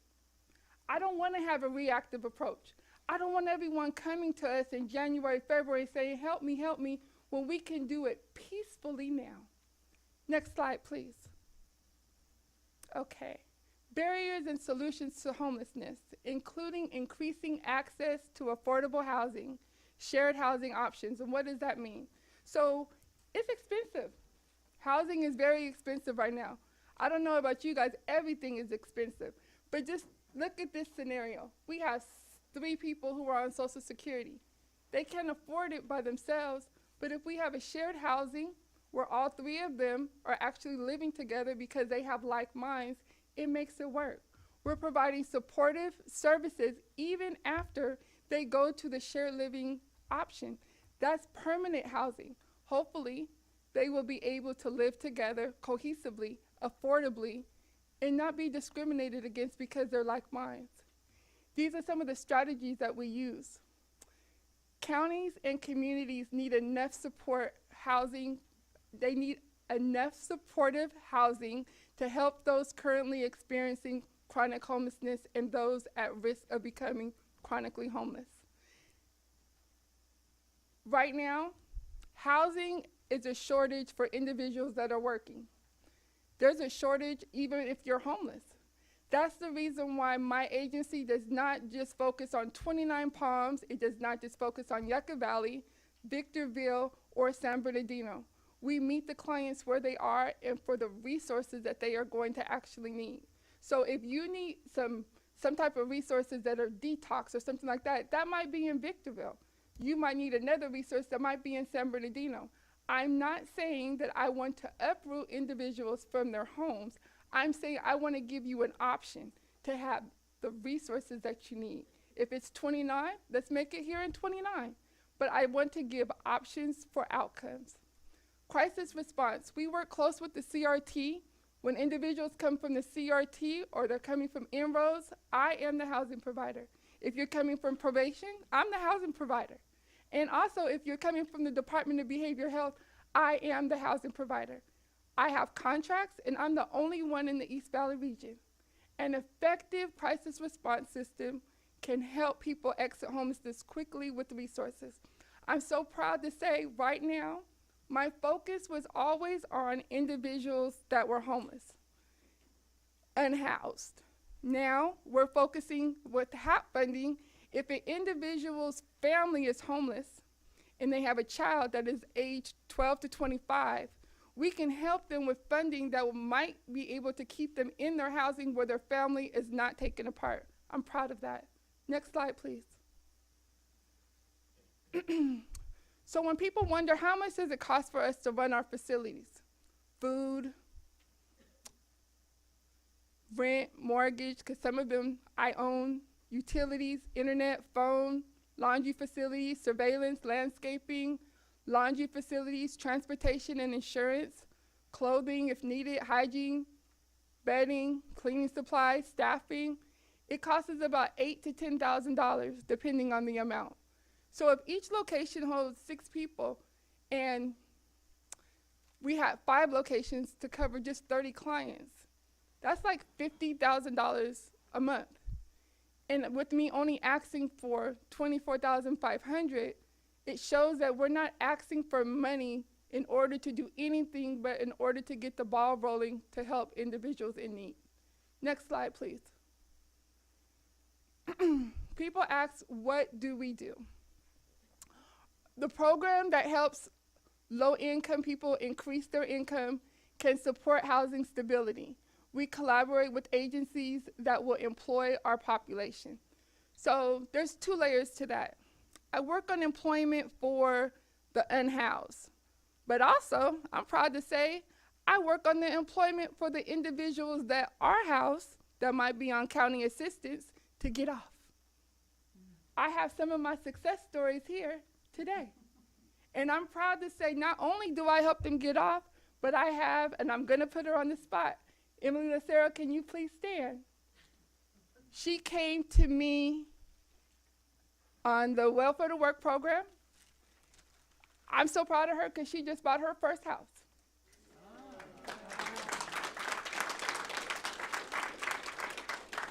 Speaker 4: I don't want to have a reactive approach. I don't want everyone coming to us in January, February saying, help me, when we can do it peacefully now. Next slide, please. Okay. Barriers and solutions to homelessness, including increasing access to affordable housing, shared housing options. And what does that mean? So it's expensive. Housing is very expensive right now. I don't know about you guys, everything is expensive. But just look at this scenario. We have 3 people who are on Social Security. They can't afford it by themselves, but if we have a shared housing where all 3 of them are actually living together because they have like minds, it makes it work. We're providing supportive services even after they go to the shared living option. That's permanent housing. Hopefully, they will be able to live together cohesively, affordably, and not be discriminated against because they're like minds. These are some of the strategies that we use. Counties and communities need enough support housing. They need enough supportive housing to help those currently experiencing chronic homelessness and those at risk of becoming chronically homeless. Right now, housing is a shortage for individuals that are working. There's a shortage even if you're homeless. That's the reason why my agency does not just focus on 29 Palms. It does not just focus on Yucca Valley, Victorville, or San Bernardino. We meet the clients where they are and for the resources that they are going to actually need. So if you need some type of resources that are detox or something like that, that might be in Victorville. You might need another resource that might be in San Bernardino. I'm not saying that I want to uproot individuals from their homes. I'm saying I want to give you an option to have the resources that you need. If it's 29, let's make it here in 29. But I want to give options for outcomes. Crisis response. We work close with the CRT. When individuals come from the CRT or they're coming from inroads, I am the housing provider. If you're coming from probation, I'm the housing provider. And also, if you're coming from the Department of Behavioral Health, I am the housing provider. I have contracts, and I'm the only one in the East Valley region. An effective crisis response system can help people exit homelessness quickly with resources. I'm so proud to say right now, my focus was always on individuals that were homeless, unhoused. Now we're focusing with HAP funding. If an individual's family is homeless and they have a child that is aged 12 to 25, we can help them with funding that might be able to keep them in their housing where their family is not taken apart. I'm proud of that. Next slide, please. So when people wonder how much does it cost for us to run our facilities? Food, rent, mortgage, because some of them I own, utilities, internet, phone, laundry facilities, surveillance, landscaping, laundry facilities, transportation and insurance, clothing if needed, hygiene, bedding, cleaning supplies, staffing. It costs us about $8,000 to $10,000 depending on the amount. So if each location holds 6 people and we have 5 locations to cover just 30 clients, that's like $50,000 a month. And with me only asking for $24,500, it shows that we're not asking for money in order to do anything but in order to get the ball rolling to help individuals in need. Next slide, please. People ask, what do we do? The program that helps low-income people increase their income can support housing stability. We collaborate with agencies that will employ our population. So there's 2 layers to that. I work on employment for the unhoused, but also, I'm proud to say, I work on the employment for the individuals that are housed that might be on county assistance to get off. I have some of my success stories here today. And I'm proud to say not only do I help them get off, but I have, and I'm gonna put her on the spot. Emily Lucero, can you please stand? She came to me on the Welfare to Work program. I'm so proud of her because she just bought her first house.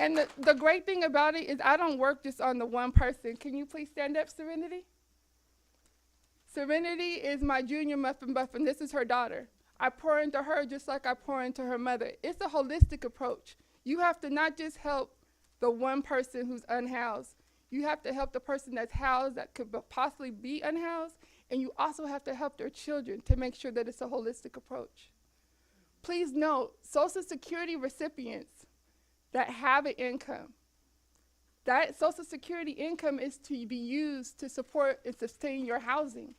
Speaker 4: And the great thing about it is I don't work just on the one person. Can you please stand up, Serenity? Serenity is my junior muffin buffin. This is her daughter. I pour into her just like I pour into her mother. It's a holistic approach. You have to not just help the one person who's unhoused. You have to help the person that's housed that could possibly be unhoused, and you also have to help their children to make sure that it's a holistic approach. Please note, Social Security recipients that have an income, that Social Security income is to be used to support and sustain your housing.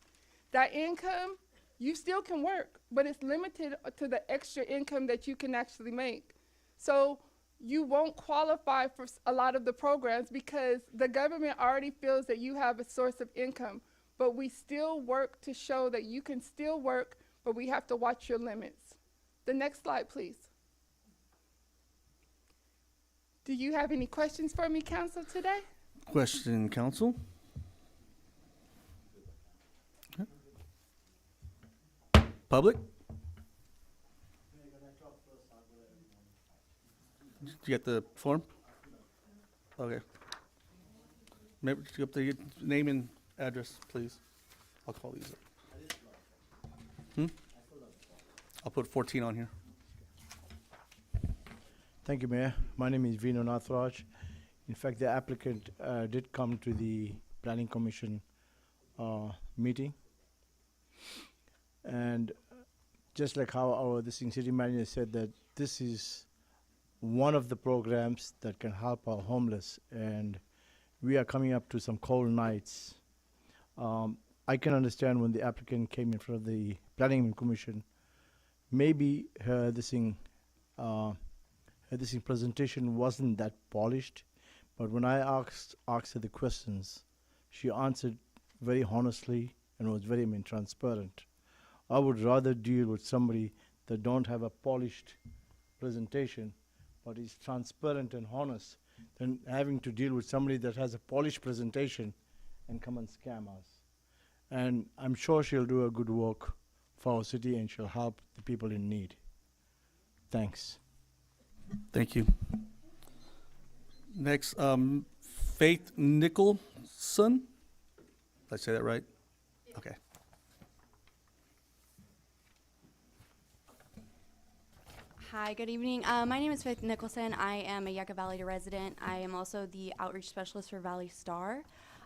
Speaker 4: That income, you still can work, but it's limited to the extra income that you can actually make. So you won't qualify for a lot of the programs because the government already feels that you have a source of income, but we still work to show that you can still work, but we have to watch your limits. The next slide, please. Do you have any questions for me, Council, today?
Speaker 2: Question, Council? Okay. Public? Did you get the form? Okay. Maybe you have to get name and address, please. I'll call these up. I'll put 14 on here.
Speaker 11: Thank you, Mayor. My name is Vino Nathraj. In fact, the applicant did come to the Planning Commission meeting. And just like how our city manager said that this is one of the programs that can help our homeless, and we are coming up to some cold nights. I can understand when the applicant came in front of the Planning Commission, maybe her presentation wasn't that polished, but when I asked her the questions, she answered very honestly and was very transparent. I would rather deal with somebody that don't have a polished presentation, but is transparent and honest, than having to deal with somebody that has a polished presentation and come and scam us. And I'm sure she'll do a good work for our city and she'll help the people in need. Thanks.
Speaker 2: Thank you. Next, Faith Nicholson. Did I say that right? Okay.
Speaker 6: Hi, good evening. My name is Faith Nicholson. I am a Yucca Valley resident. I am also the outreach specialist for Valley Star.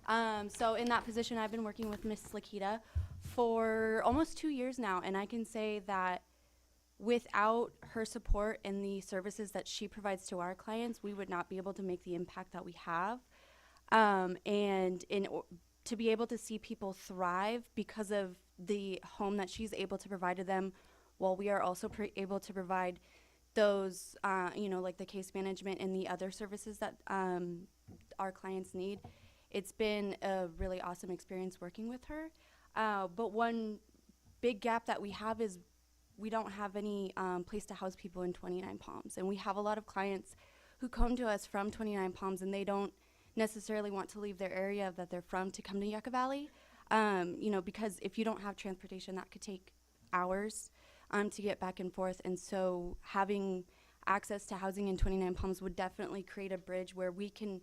Speaker 6: So in that position, I've been working with Miss Lakita for almost 2 years now, and I can say that without her support and the services that she provides to our clients, we would not be able to make the impact that we have. And to be able to see people thrive because of the home that she's able to provide to them, while we are also able to provide those, like the case management and the other services that our clients need. It's been a really awesome experience working with her. But one big gap that we have is we don't have any place to house people in 29 Palms. And we have a lot of clients who come to us from 29 Palms, and they don't necessarily want to leave their area that they're from to come to Yucca Valley. Because if you don't have transportation, that could take hours to get back and forth. And so having access to housing in 29 Palms would definitely create a bridge where we can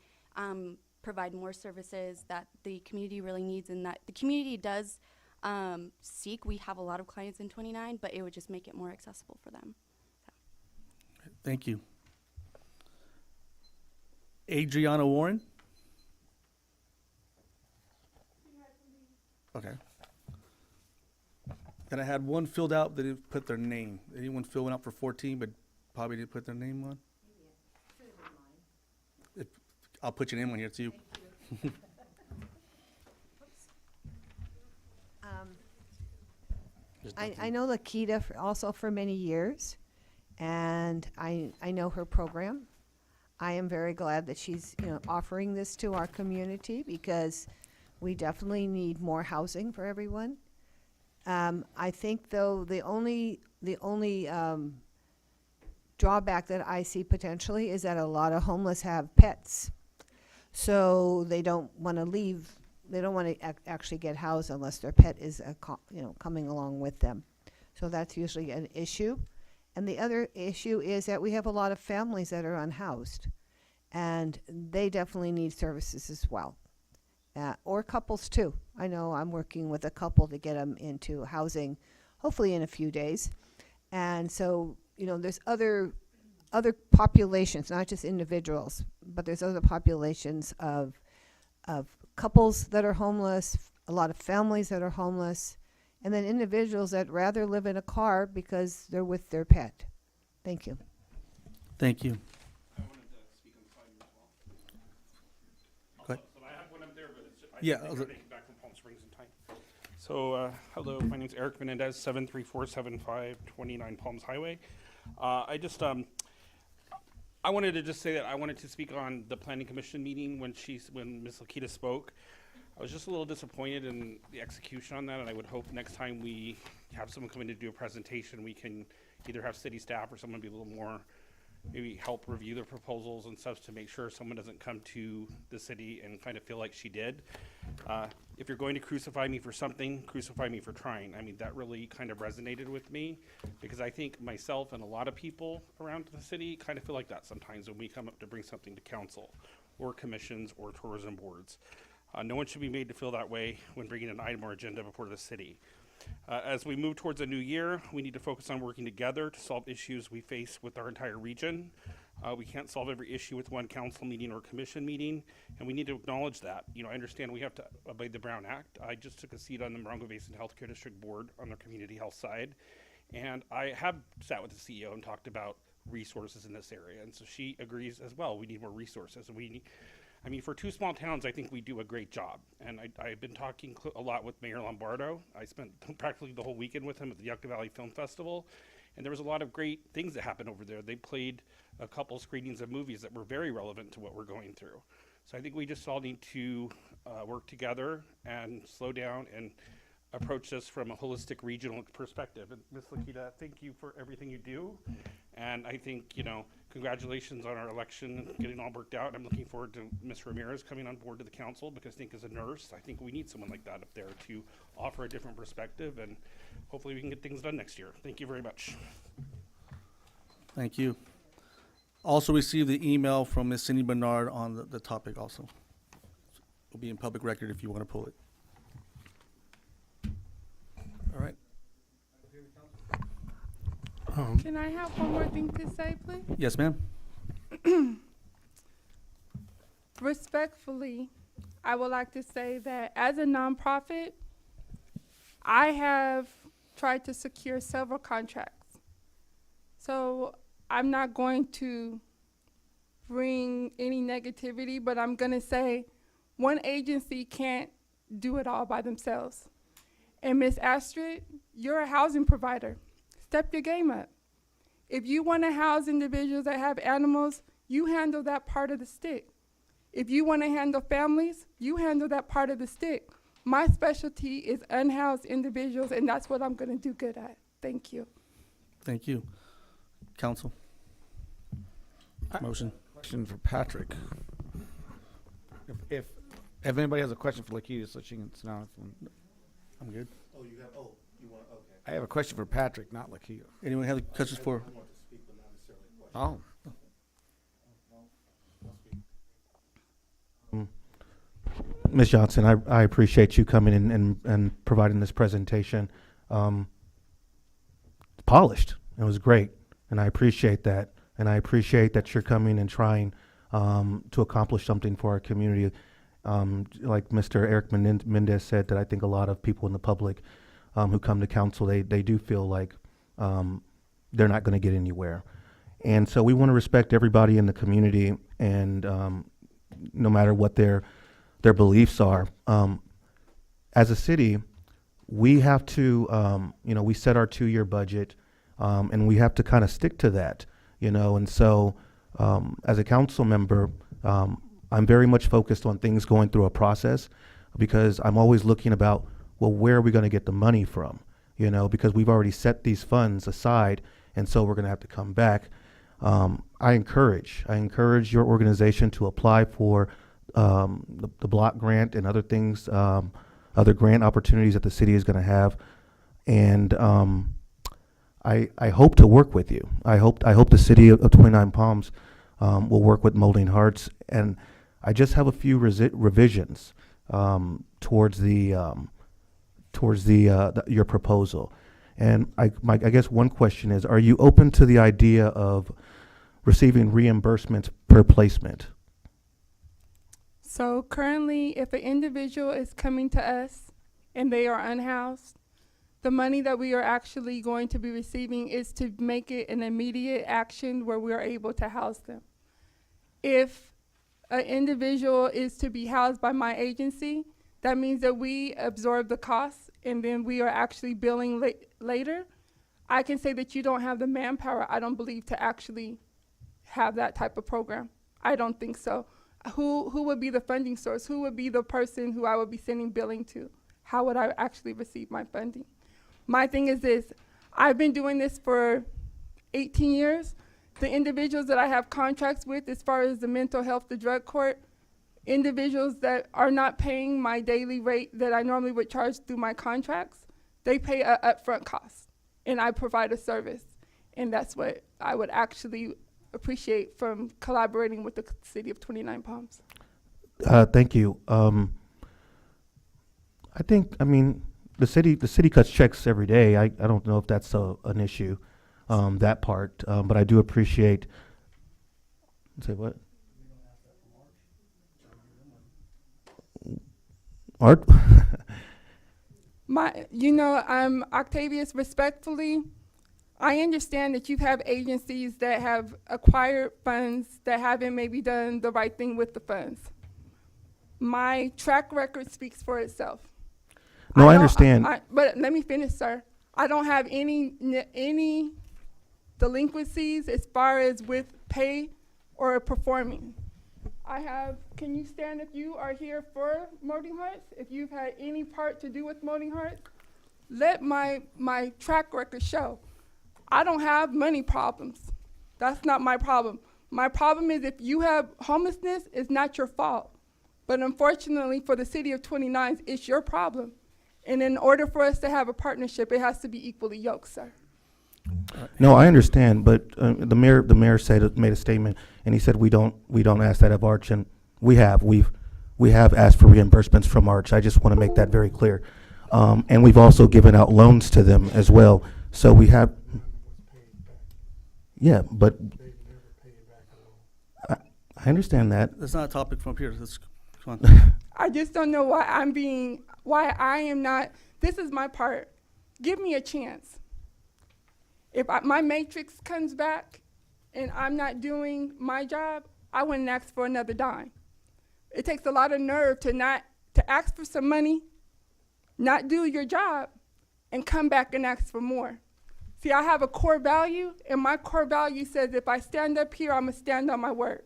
Speaker 6: provide more services that the community really needs and that the community does seek. We have a lot of clients in 29, but it would just make it more accessible for them.
Speaker 2: Thank you. Adriana Warren. Okay. And I had one filled out that didn't put their name. Anyone filling out for 14 but probably didn't put their name on? If, I'll put your name on here too.
Speaker 20: I know Lakita also for many years, and I know her program. I am very glad that she's, offering this to our community because we definitely need more housing for everyone. I think though the only drawback that I see potentially is that a lot of homeless have pets, so they don't want to leave. They don't want to actually get housed unless their pet is, coming along with them. So that's usually an issue. And the other issue is that we have a lot of families that are unhoused, and they definitely need services as well. Or couples too. I know I'm working with a couple to get them into housing, hopefully in a few days. And so, there's other populations, not just individuals, but there's other populations of couples that are homeless, a lot of families that are homeless, and then individuals that rather live in a car because they're with their pet. Thank you.
Speaker 2: Thank you. Go ahead.
Speaker 7: I have one up there, but it's,
Speaker 2: Yeah,
Speaker 7: I make it back from Palm Springs in time. So, hello, my name's Eric Menendez, 73475 29 Palms Highway. I wanted to just say that I wanted to speak on the Planning Commission meeting when Ms. Lakita spoke. I was just a little disappointed in the execution on that, and I would hope next time we have someone come in to do a presentation, we can either have city staff or someone be a little more, maybe help review the proposals and stuff to make sure someone doesn't come to the city and kind of feel like she did. If you're going to crucify me for something, crucify me for trying. I mean, that really kind of resonated with me because I think myself and a lot of people around the city kind of feel like that sometimes when we come up to bring something to council or commissions or tourism boards. No one should be made to feel that way when bringing an item or agenda before the city. As we move towards a new year, we need to focus on working together to solve issues we face with our entire region. We can't solve every issue with one council meeting or commission meeting, and we need to acknowledge that. I understand we have to obey the Brown Act. I just took a seat on the Morongo Basin Healthcare District Board on the community health side, and I have sat with the CEO and talked about resources in this area, and so she agrees as well. We need more resources. For two small towns, I think we do a great job. And I've been talking a lot with Mayor Lombardo. I spent practically the whole weekend with him at the Yucca Valley Film Festival. And there was a lot of great things that happened over there. They played a couple screenings of movies that were very relevant to what we're going through. So I think we just all need to work together and slow down and approach this from a holistic regional perspective. And Ms. Lakita, thank you for everything you do. And I think, congratulations on our election and getting all worked out. I'm looking forward to Ms. Ramirez coming on board to the council because I think as a nurse, I think we need someone like that up there to offer a different perspective, and hopefully we can get things done next year. Thank you very much.
Speaker 2: Thank you. Also received the email from Ms. Cindy Bernard on the topic also. It'll be in public record if you want to pull it. All right.
Speaker 4: Can I have one more thing to say, please?
Speaker 2: Yes, ma'am.
Speaker 4: Respectfully, I would like to say that as a nonprofit, I have tried to secure several contracts. So I'm not going to bring any negativity, but I'm going to say one agency can't do it all by themselves. And Ms. Astrid, you're a housing provider. Step your game up. If you want to house individuals that have animals, you handle that part of the stick. If you want to handle families, you handle that part of the stick. My specialty is unhoused individuals, and that's what I'm going to do good at. Thank you.
Speaker 2: Thank you. Council. Motion.
Speaker 22: Question for Patrick. If anybody has a question for Lakita, so she can sit down.
Speaker 2: I'm good.
Speaker 19: Oh, you want, okay.
Speaker 22: I have a question for Patrick, not Lakita.
Speaker 2: Anyone have questions for?
Speaker 22: Oh.
Speaker 10: Ms. Johnson, I appreciate you coming in and providing this presentation. It's polished. It was great, and I appreciate that. And I appreciate that you're coming and trying to accomplish something for our community. Like Mr. Eric Mendez said, that I think a lot of people in the public who come to council, they do feel like they're not going to get anywhere. And so we want to respect everybody in the community, and no matter what their beliefs are. As a city, we have to, we set our 2-year budget, and we have to kind of stick to that, and so as a council member, I'm very much focused on things going through a process, because I'm always looking about, well, where are we going to get the money from? Because we've already set these funds aside, and so we're going to have to come back. I encourage your organization to apply for the block grant and other things, other grant opportunities that the city is going to have, and I hope to work with you. I hope the city of 29 Palms will work with Molding Hearts, and I just have a few revisions towards your proposal. And I guess one question is, are you open to the idea of receiving reimbursements per placement?
Speaker 4: So currently, if an individual is coming to us and they are unhoused, the money that we are actually going to be receiving is to make it an immediate action where we are able to house them. If an individual is to be housed by my agency, that means that we absorb the costs and then we are actually billing later. I can say that you don't have the manpower, I don't believe, to actually have that type of program. I don't think so. Who would be the funding source? Who would be the person who I would be sending billing to? How would I actually receive my funding? My thing is this, I've been doing this for 18 years. The individuals that I have contracts with, as far as the mental health, the drug court, individuals that are not paying my daily rate that I normally would charge through my contracts, they pay an upfront cost, and I provide a service. And that's what I would actually appreciate from collaborating with the city of 29 Palms.
Speaker 10: Thank you. I mean, the city cuts checks every day. I don't know if that's an issue, that part, but I do appreciate. Say what? Art?
Speaker 4: Octavius, respectfully, I understand that you have agencies that have acquired funds that haven't maybe done the right thing with the funds. My track record speaks for itself.
Speaker 10: No, I understand.
Speaker 4: But let me finish, sir. I don't have any delinquencies as far as with pay or performing. Can you stand if you are here for Molding Hearts? If you've had any part to do with Molding Hearts, let my track record show. I don't have money problems. That's not my problem. My problem is if you have homelessness, it's not your fault. But unfortunately for the city of 29, it's your problem. And in order for us to have a partnership, it has to be equally yoked, sir.
Speaker 10: No, I understand, but the mayor made a statement, and he said we don't ask that of Arch, and we have asked for reimbursements from Arch. I just want to make that very clear, and we've also given out loans to them as well. So we have, yeah, but I understand that.
Speaker 2: That's not a topic from here. Come on.
Speaker 4: I just don't know why I am not. This is my part. Give me a chance. If my matrix comes back and I'm not doing my job, I wouldn't ask for another dime. It takes a lot of nerve to ask for some money, not do your job, and come back and ask for more. See, I have a core value, and my core value says if I stand up here, I'm gonna stand on my word.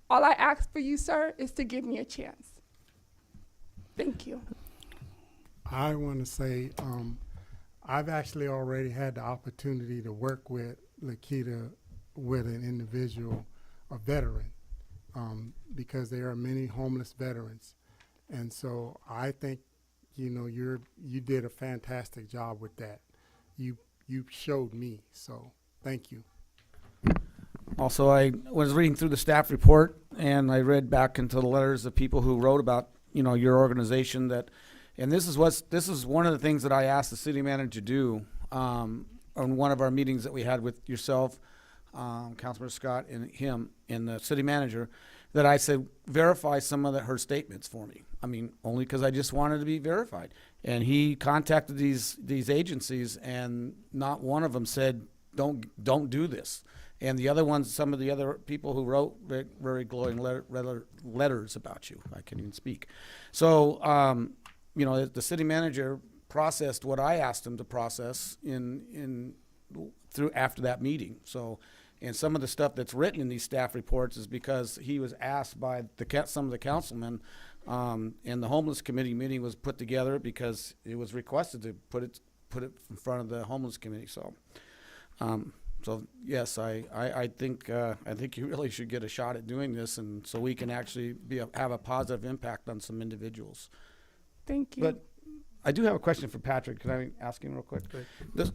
Speaker 4: All I ask for you, sir, is to give me a chance. Thank you.
Speaker 14: I want to say, I've actually already had the opportunity to work with Lakita with an individual, a veteran, because there are many homeless veterans. And so I think, you did a fantastic job with that. You showed me, so thank you.
Speaker 22: Also, I was reading through the staff report, and I read back into the letters of people who wrote about, your organization and this is one of the things that I asked the city manager to do on one of our meetings that we had with yourself, Councilman Scott, and him, and the city manager. that I said, verify some of her statements for me. I mean, only because I just wanted to be verified. And he contacted these agencies, and not one of them said, don't do this. And the other ones, some of the other people who wrote very glowing letters about you. I can't even speak. So, you know, the city manager processed what I asked him to process through after that meeting. So, and some of the stuff that's written in these staff reports is because he was asked by some of the councilmen, and the homeless committee meeting was put together because it was requested to put it in front of the homeless committee. So, so yes, I think you really should get a shot at doing this, and so we can actually have a positive impact on some individuals.
Speaker 4: Thank you.
Speaker 22: But I do have a question for Patrick. Can I ask him real quick?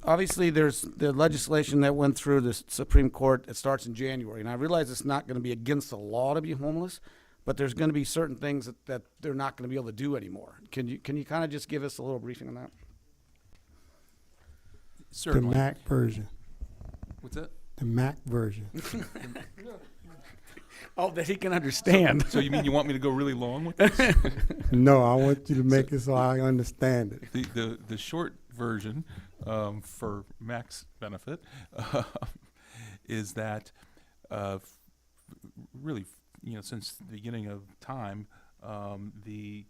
Speaker 22: Obviously, there's the legislation that went through the Supreme Court. It starts in January, and I realize it's not going to be against the law to be homeless, but there's going to be certain things that they're not going to be able to do anymore. Can you kind of just give us a little briefing on that?
Speaker 3: Certainly.
Speaker 14: The Mac version.
Speaker 3: What's that?
Speaker 14: The Mac version.
Speaker 22: Oh, that he can understand.
Speaker 3: So you mean you want me to go really long with this?
Speaker 14: No, I want you to make it so I understand it.
Speaker 3: The short version, for Mac's benefit, is that really, you know, since the beginning of time, the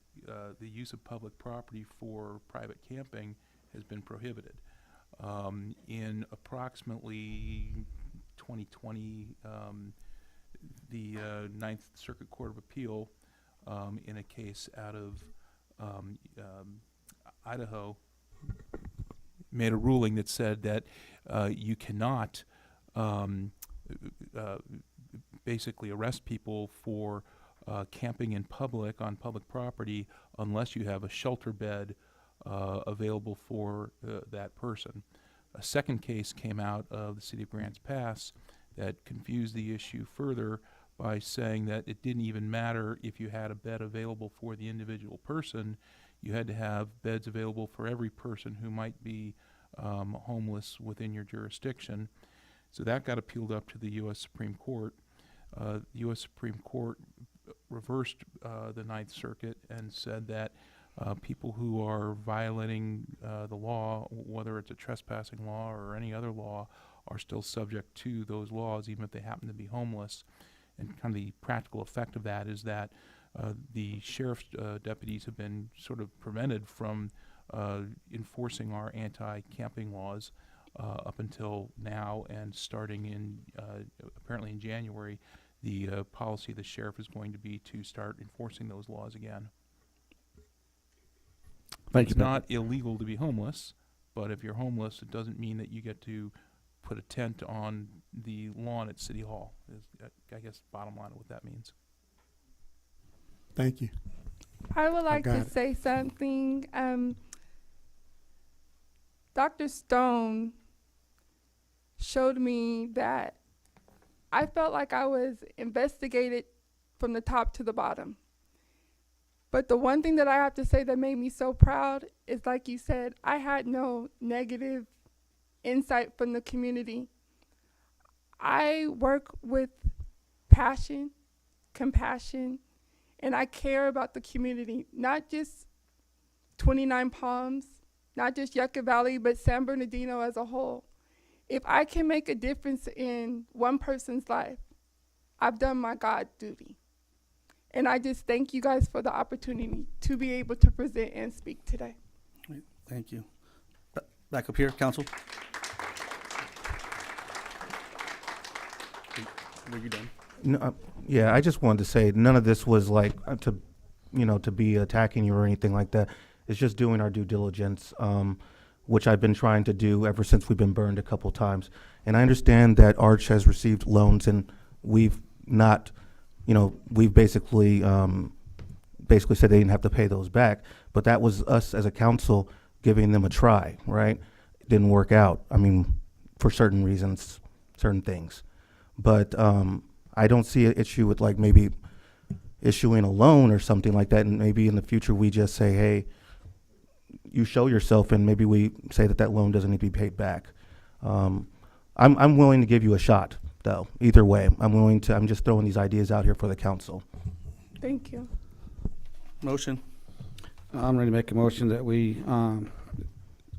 Speaker 3: use of public property for private camping has been prohibited. In approximately 2020, the Ninth Circuit Court of Appeal, in a case out of Idaho, made a ruling that said that you cannot basically arrest people for camping in public on public property unless you have a shelter bed available for that person. A second case came out of the city of Grants Pass that confused the issue further by saying that it didn't even matter if you had a bed available for the individual person. You had to have beds available for every person who might be homeless within your jurisdiction. So that got appealed up to the U.S. Supreme Court. The U.S. Supreme Court reversed the Ninth Circuit and said that people who are violating the law, whether it's a trespassing law or any other law, are still subject to those laws, even if they happen to be homeless. And kind of the practical effect of that is that the sheriff's deputies have been sort of prevented from enforcing our anti-camping laws up until now, and starting in apparently in January, the policy of the sheriff is going to be to start enforcing those laws again.
Speaker 22: Thank
Speaker 3: It's
Speaker 22: you.
Speaker 3: not illegal to be homeless, but if you're homeless, it doesn't mean that you get to put a tent on the lawn at City Hall, is, I guess, bottom line of what that means.
Speaker 14: Thank you.
Speaker 4: I would like
Speaker 14: got
Speaker 4: to
Speaker 14: it.
Speaker 4: say something. Dr. Stone showed me that I felt like I was investigated from the top to the bottom. But the one thing that I have to say that made me so proud is, like you said, I had no negative insight from the community. I work with passion, compassion, and I care about the community, not just 29 Palms, not just Yucca Valley, but San Bernardino as a whole. If I can make a difference in one person's life, I've done my God duty. And I just thank you guys for the opportunity to be able to present and speak today.
Speaker 2: Great. Thank you. Back up here, council. Were you done?
Speaker 10: No, yeah, I just wanted to say none of this was like to be attacking you or anything like that. It's just doing our due diligence, which I've been trying to do ever since we've been burned a couple times. And I understand that Arch has received loans, and we've not, we've basically said they didn't have to pay those back. But that was us as a council giving them a try, right? It didn't work out. I mean, for certain reasons, certain things. But I don't see an issue with like maybe issuing a loan or something like that, and maybe in the future we just say, hey, you show yourself, and maybe we say that loan doesn't need to be paid back. I'm willing to give you a shot though. Either way, I'm just throwing these ideas out here for the council.
Speaker 4: Thank you.
Speaker 2: Motion.
Speaker 22: I'm ready to make a motion that we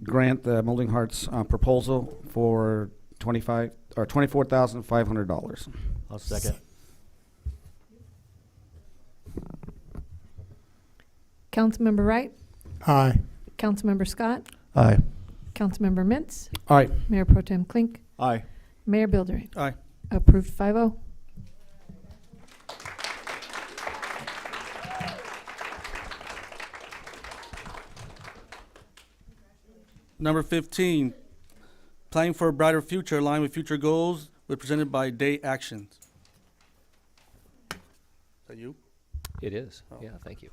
Speaker 22: grant the Molding Hearts proposal for $24,500.
Speaker 19: I'll second.
Speaker 5: Councilmember Wright,
Speaker 14: Aye.
Speaker 5: Councilmember Scott,
Speaker 10: Aye.
Speaker 5: Councilmember Mintz,
Speaker 22: Aye.
Speaker 5: Mayor Pro Tem Klink,
Speaker 19: Aye.
Speaker 5: Mayor Buildering.
Speaker 2: Aye.
Speaker 5: Approved 5-0.
Speaker 2: Number 15, planning for a brighter future aligned with future goals, represented by Day Actions. Is that you?
Speaker 15: It is.
Speaker 2: Oh.
Speaker 15: Yeah, thank you.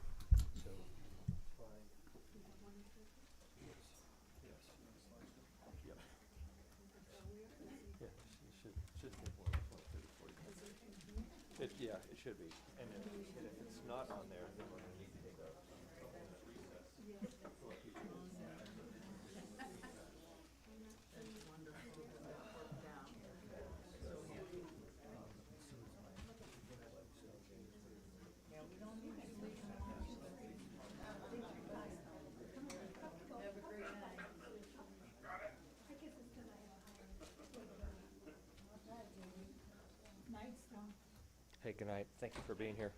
Speaker 15: Yeah, it should be. And if it's not on there, then we're going to need to take a Hey, good night. Thank you for being here.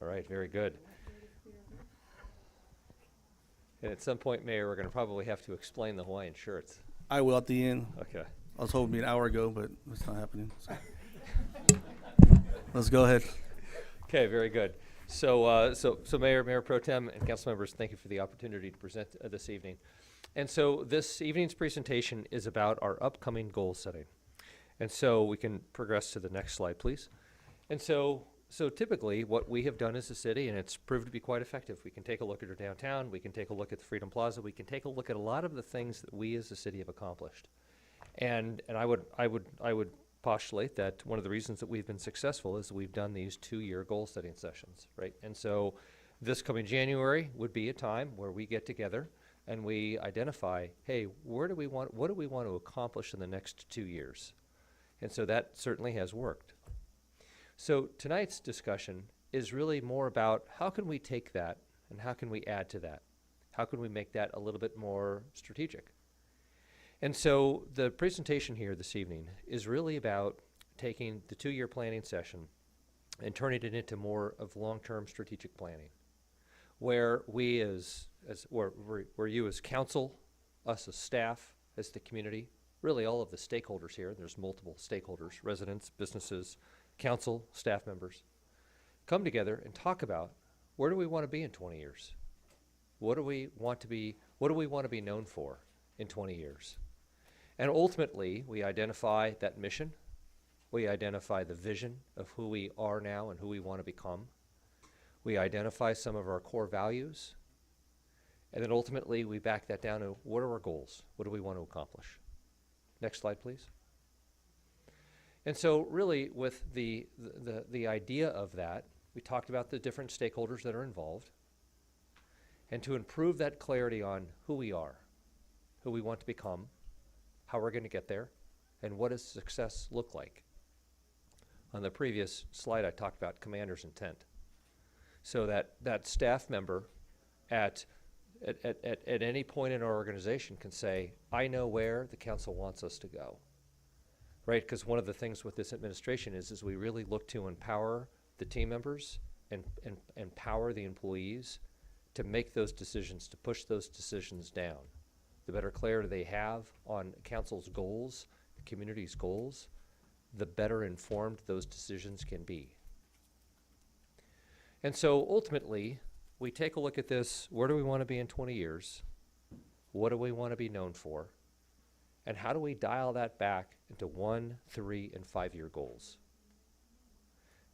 Speaker 15: All right, very good. And at some point, Mayor, we're going to probably have to explain the Hawaiian shirts.
Speaker 2: I will at the end.
Speaker 15: Okay.
Speaker 2: I was hoping to be an hour ago, but it's not happening. So. Let's go ahead.
Speaker 15: Okay, very good. So, Mayor Pro Tem and council members, thank you for the opportunity to present this evening. And so this evening's presentation is about our upcoming goal setting. And so we can progress to the next slide, please. And so typically what we have done as a city, and it's proved to be quite effective, we can take a look at our downtown, we can take a look at the Freedom Plaza, we can take a look at a lot of the things that we as a city have accomplished. And I would postulate that one of the reasons that we've been successful is that we've done these 2-year goal setting sessions, right? And so this coming January would be a time where we get together and we identify, hey, what do we want to accomplish in the next 2 years? And so that certainly has worked. So tonight's discussion is really more about how can we take that and how can we add to that? How can we make that a little bit more strategic? And so the presentation here this evening is really about taking the 2-year planning session and turning it into more of long-term strategic planning, where we where you as council, us as staff, as the community, really all of the stakeholders here, there's multiple stakeholders, residents, businesses, council, staff members, come together and talk about where do we want to be in 20 years? What do we want to be known for in 20 years? And ultimately, we identify that mission. We identify the vision of who we are now and who we want to become. We identify some of our core values. And then ultimately, we back that down to what are our goals? What do we want to accomplish? Next slide, please. And so really with the idea of that, we talked about the different stakeholders that are involved. And to improve that clarity on who we are, who we want to become, how we're going to get there, and what does success look like. On the previous slide, I talked about commander's intent. So that staff member at any point in our organization can say, I know where the council wants us to go. Right, because one of the things with this administration is we really look to empower the team members and empower the employees to make those decisions, to push those decisions down. The better clarity they have on council's goals, the community's goals, the better informed those decisions can be. And so ultimately, we take a look at this, where do we want to be in 20 years? What do we want to be known for? And how do we dial that back into 1, 3, and 5-year goals?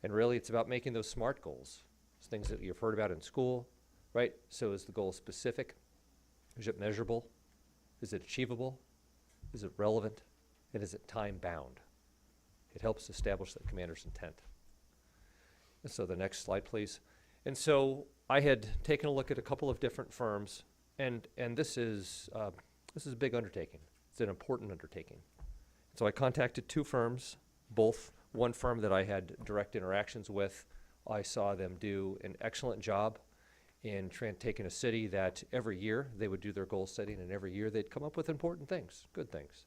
Speaker 15: And really, it's about making those SMART goals. It's things that you've heard about in school, right? So is the goal specific? Is it measurable? Is it achievable? Is it relevant? And is it time bound? It helps establish the commander's intent. And so the next slide, please. And so I had taken a look at a couple of different firms, and this is a big undertaking. It's an important undertaking. So I contacted two firms, both one firm that I had direct interactions with. I saw them do an excellent job in taking a city that every year they would do their goal setting, and every year they'd come up with important things, good things.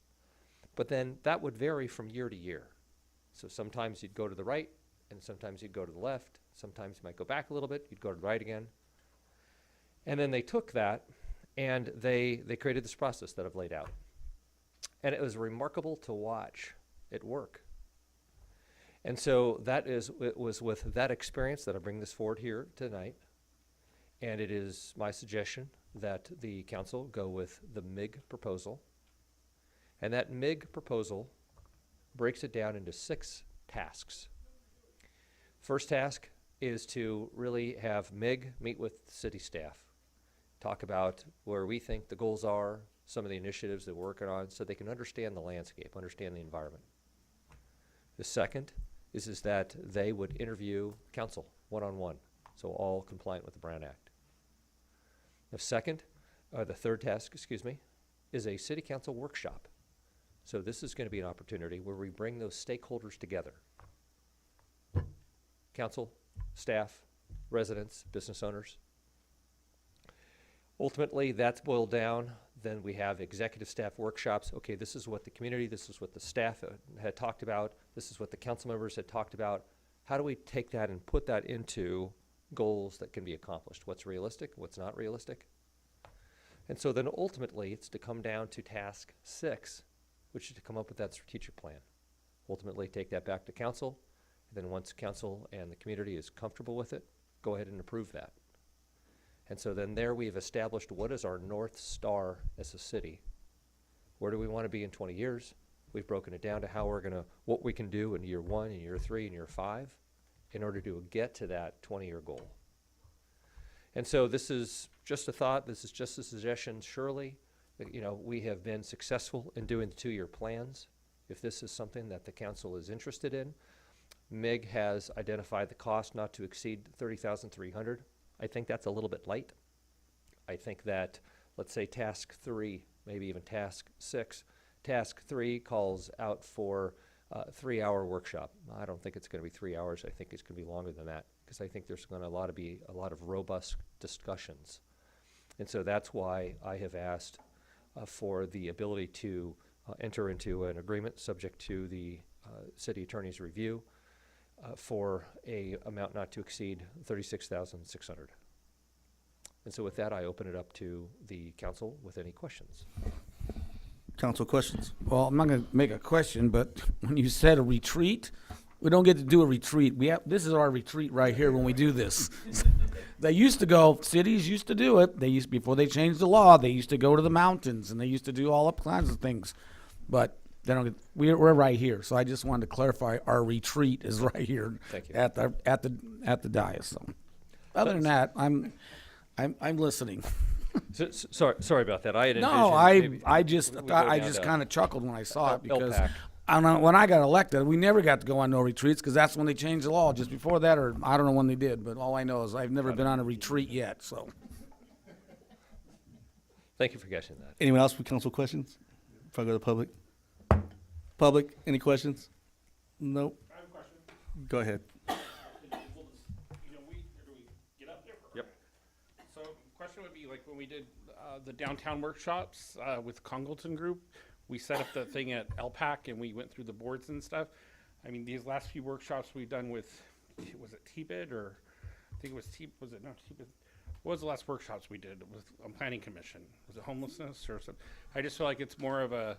Speaker 15: But then that would vary from year to year. So sometimes you'd go to the right, and sometimes you'd go to the left. Sometimes you might go back a little bit, you'd go to the right again. And then they took that, and they created this process that I've laid out. And it was remarkable to watch it work. And so it was with that experience that I bring this forward here tonight. And it is my suggestion that the council go with the MIG proposal. And that MIG proposal breaks it down into 6 tasks. First task is to really have MIG meet with city staff, talk about where we think the goals are, some of the initiatives that we're working on, so they can understand the landscape, understand the environment. The second is that they would interview council one-on-one, so all compliant with the Brown Act. The third task, is a city council workshop. So this is going to be an opportunity where we bring those stakeholders together. Council, staff, residents, business owners. Ultimately, that's boiled down. Then we have executive staff workshops. Okay, this is what the community, this is what the staff had talked about. This is what the council members had talked about. How do we take that and put that into goals that can be accomplished? What's realistic? What's not realistic? And so then ultimately, it's to come down to task 6, which is to come up with that strategic plan. Ultimately, take that back to council. And then once council and the community is comfortable with it, go ahead and approve that. And so then there we've established what is our North Star as a city. Where do we want to be in 20 years? We've broken it down to how what we can do in year 1, in year 3, in year 5 in order to get to that 20-year goal. And so this is just a thought, this is just a suggestion. Surely, we have been successful in doing the 2-year plans. If this is something that the council is interested in, MIG has identified the cost not to exceed $30,300. I think that's a little bit light. I think that, let's say task 3, maybe even task 6. Task 3 calls out for a 3-hour workshop. I don't think it's going to be 3 hours. I think it's going to be longer than that, because I think there's going to be a lot of robust discussions. And so that's why I have asked for the ability to enter into an agreement subject to the city attorney's review for a amount not to exceed $36,600. And so with that, I open it up to the council with any questions.
Speaker 2: Council questions?
Speaker 22: Well, I'm not going to make a question, but when you said a retreat, we don't get to do a retreat. This is our retreat right here when we do this. They used to go, cities used to do it. Before they changed the law, they used to go to the mountains and they used to do all kinds of things. But they don't we're right here. So I just wanted to clarify our retreat is right here.
Speaker 15: Thank you.
Speaker 22: at the dais. So other than that, I'm listening.
Speaker 15: Sorry about that. I had
Speaker 22: No,
Speaker 15: envisioned
Speaker 22: I just
Speaker 15: we go
Speaker 22: I
Speaker 15: down
Speaker 22: just
Speaker 15: to
Speaker 22: kind of chuckled when I saw it because
Speaker 15: LPAC.
Speaker 22: I don't know, when I got elected, we never got to go on no retreats because that's when they changed the law. Just before that, or I don't know when they did, but all I know is I've never been on a retreat yet. So,
Speaker 15: Thank you for catching that.
Speaker 2: Anyone else with council questions? Before I go to the public. Public, any questions? Nope.
Speaker 7: I have a question.
Speaker 2: Go ahead.
Speaker 15: Yep.
Speaker 7: So question would be, like, when we did the downtown workshops with Congleton Group, we set up the thing at LPAC and we went through the boards and stuff. I mean, these last few workshops we've done with, was it TBID or I think it was TBID? What was the last workshops we did with Planning Commission? Was it homelessness or something? I just feel like it's more of a,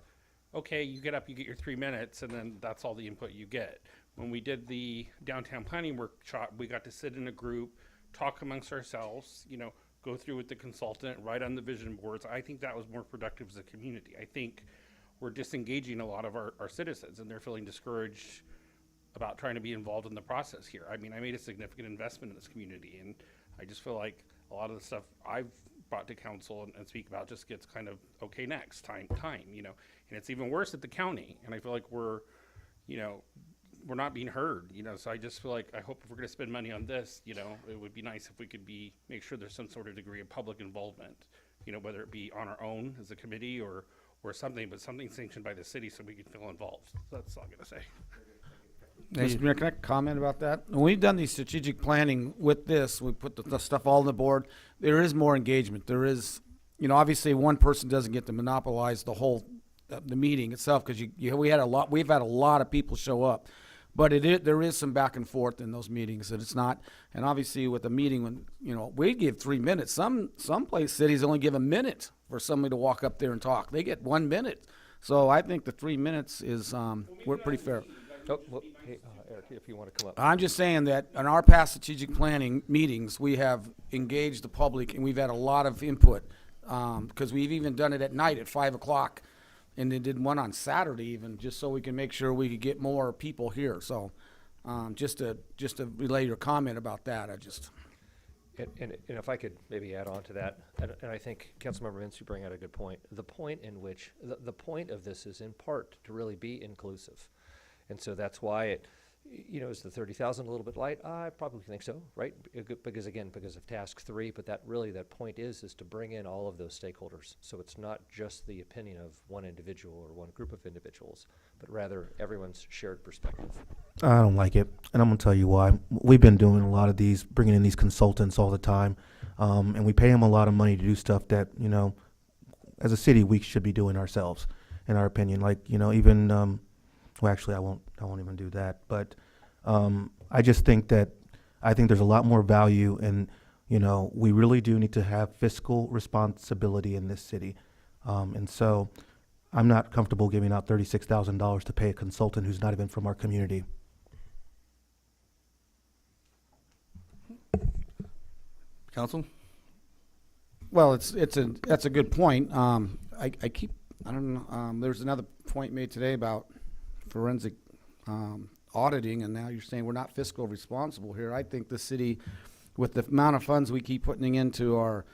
Speaker 7: okay, you get up, you get your 3 minutes, and then that's all the input you get. When we did the downtown planning workshop, we got to sit in a group, talk amongst ourselves, go through with the consultant, write on the vision boards. I think that was more productive as a community. I think we're disengaging a lot of our citizens, and they're feeling discouraged about trying to be involved in the process here. I mean, I made a significant investment in this community, and I just feel like a lot of the stuff I've brought to council and speak about just gets kind of, okay, next, time, you know, and it's even worse at the county, and I feel like we're not being heard, you know, so I just feel like, I hope if we're gonna spend money on this, you know, it would be nice if we could make sure there's some sort of degree of public involvement, you know, whether it be on our own as a committee or something, but something sanctioned by the city so we can feel involved. So that's all I'm gonna say.
Speaker 22: Mr. Mayor, can I comment about that? When we've done the strategic planning with this, we put the stuff all on the board, there is more engagement. There is, you know, obviously one person doesn't get to monopolize the whole, the meeting itself, because we've had a lot of people show up. But there is some back and forth in those meetings, and it's not, and obviously with the meeting, when, you know, we give 3 minutes. Some cities only give a minute for somebody to walk up there and talk. They get 1 minute. So I think the 3 minutes is, we're pretty fair.
Speaker 15: Oh, well, hey, Eric, if you want to come up.
Speaker 22: I'm just saying that in our past strategic planning meetings, we have engaged the public, and we've had a lot of input, because we've even done it at night at 5 o'clock, and they did one on Saturday even, just so we can make sure we could get more people here. So, just to relay your comment about that,
Speaker 15: And if I could maybe add on to that, and I think Councilmember Mintz, you bring out a good point. The point in which, the point of this is in part to really be inclusive. And so that's why it, you know, is the 30,000 a little bit light? I probably think so, right? Because of task 3, but that point is to bring in all of those stakeholders. So it's not just the opinion of one individual or one group of individuals, but rather everyone's shared perspective.
Speaker 10: I don't like it, and I'm gonna tell you why. We've been doing a lot of these, bringing in these consultants all the time, and we pay them a lot of money to do stuff that, you know, as a city we should be doing ourselves, in our opinion. Like, you know, even well, actually, I won't even do that. But I just think there's a lot more value, and, you know, we really do need to have fiscal responsibility in this city, and so I'm not comfortable giving out $36,000 to pay a consultant who's not even from our community.
Speaker 2: Council?
Speaker 22: Well, that's a good point. I don't know, there's another point made today about forensic auditing, and now you're saying we're not fiscal responsible here. I think the city, with the amount of funds we keep putting into our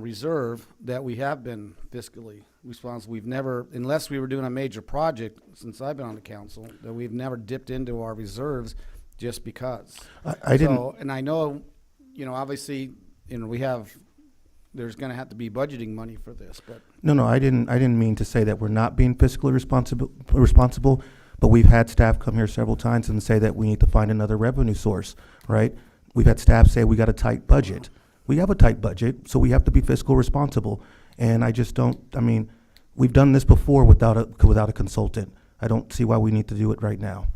Speaker 22: reserve, that we have been fiscally responsible. We've never, unless we were doing a major project since I've been on the council, that we've never dipped into our reserves just because.
Speaker 10: I didn't.
Speaker 22: And I know, you know, obviously, you know, there's going to have to be budgeting money for this, but.
Speaker 10: No, I didn't mean to say that we're not being fiscally responsible, but we've had staff come here several times and say that we need to find another revenue source, right? We've had staff say we got a tight budget. We have a tight budget, so we have to be fiscal responsible. And I just don't, I mean, we've done this before without a consultant. I don't see why we need to do it right now.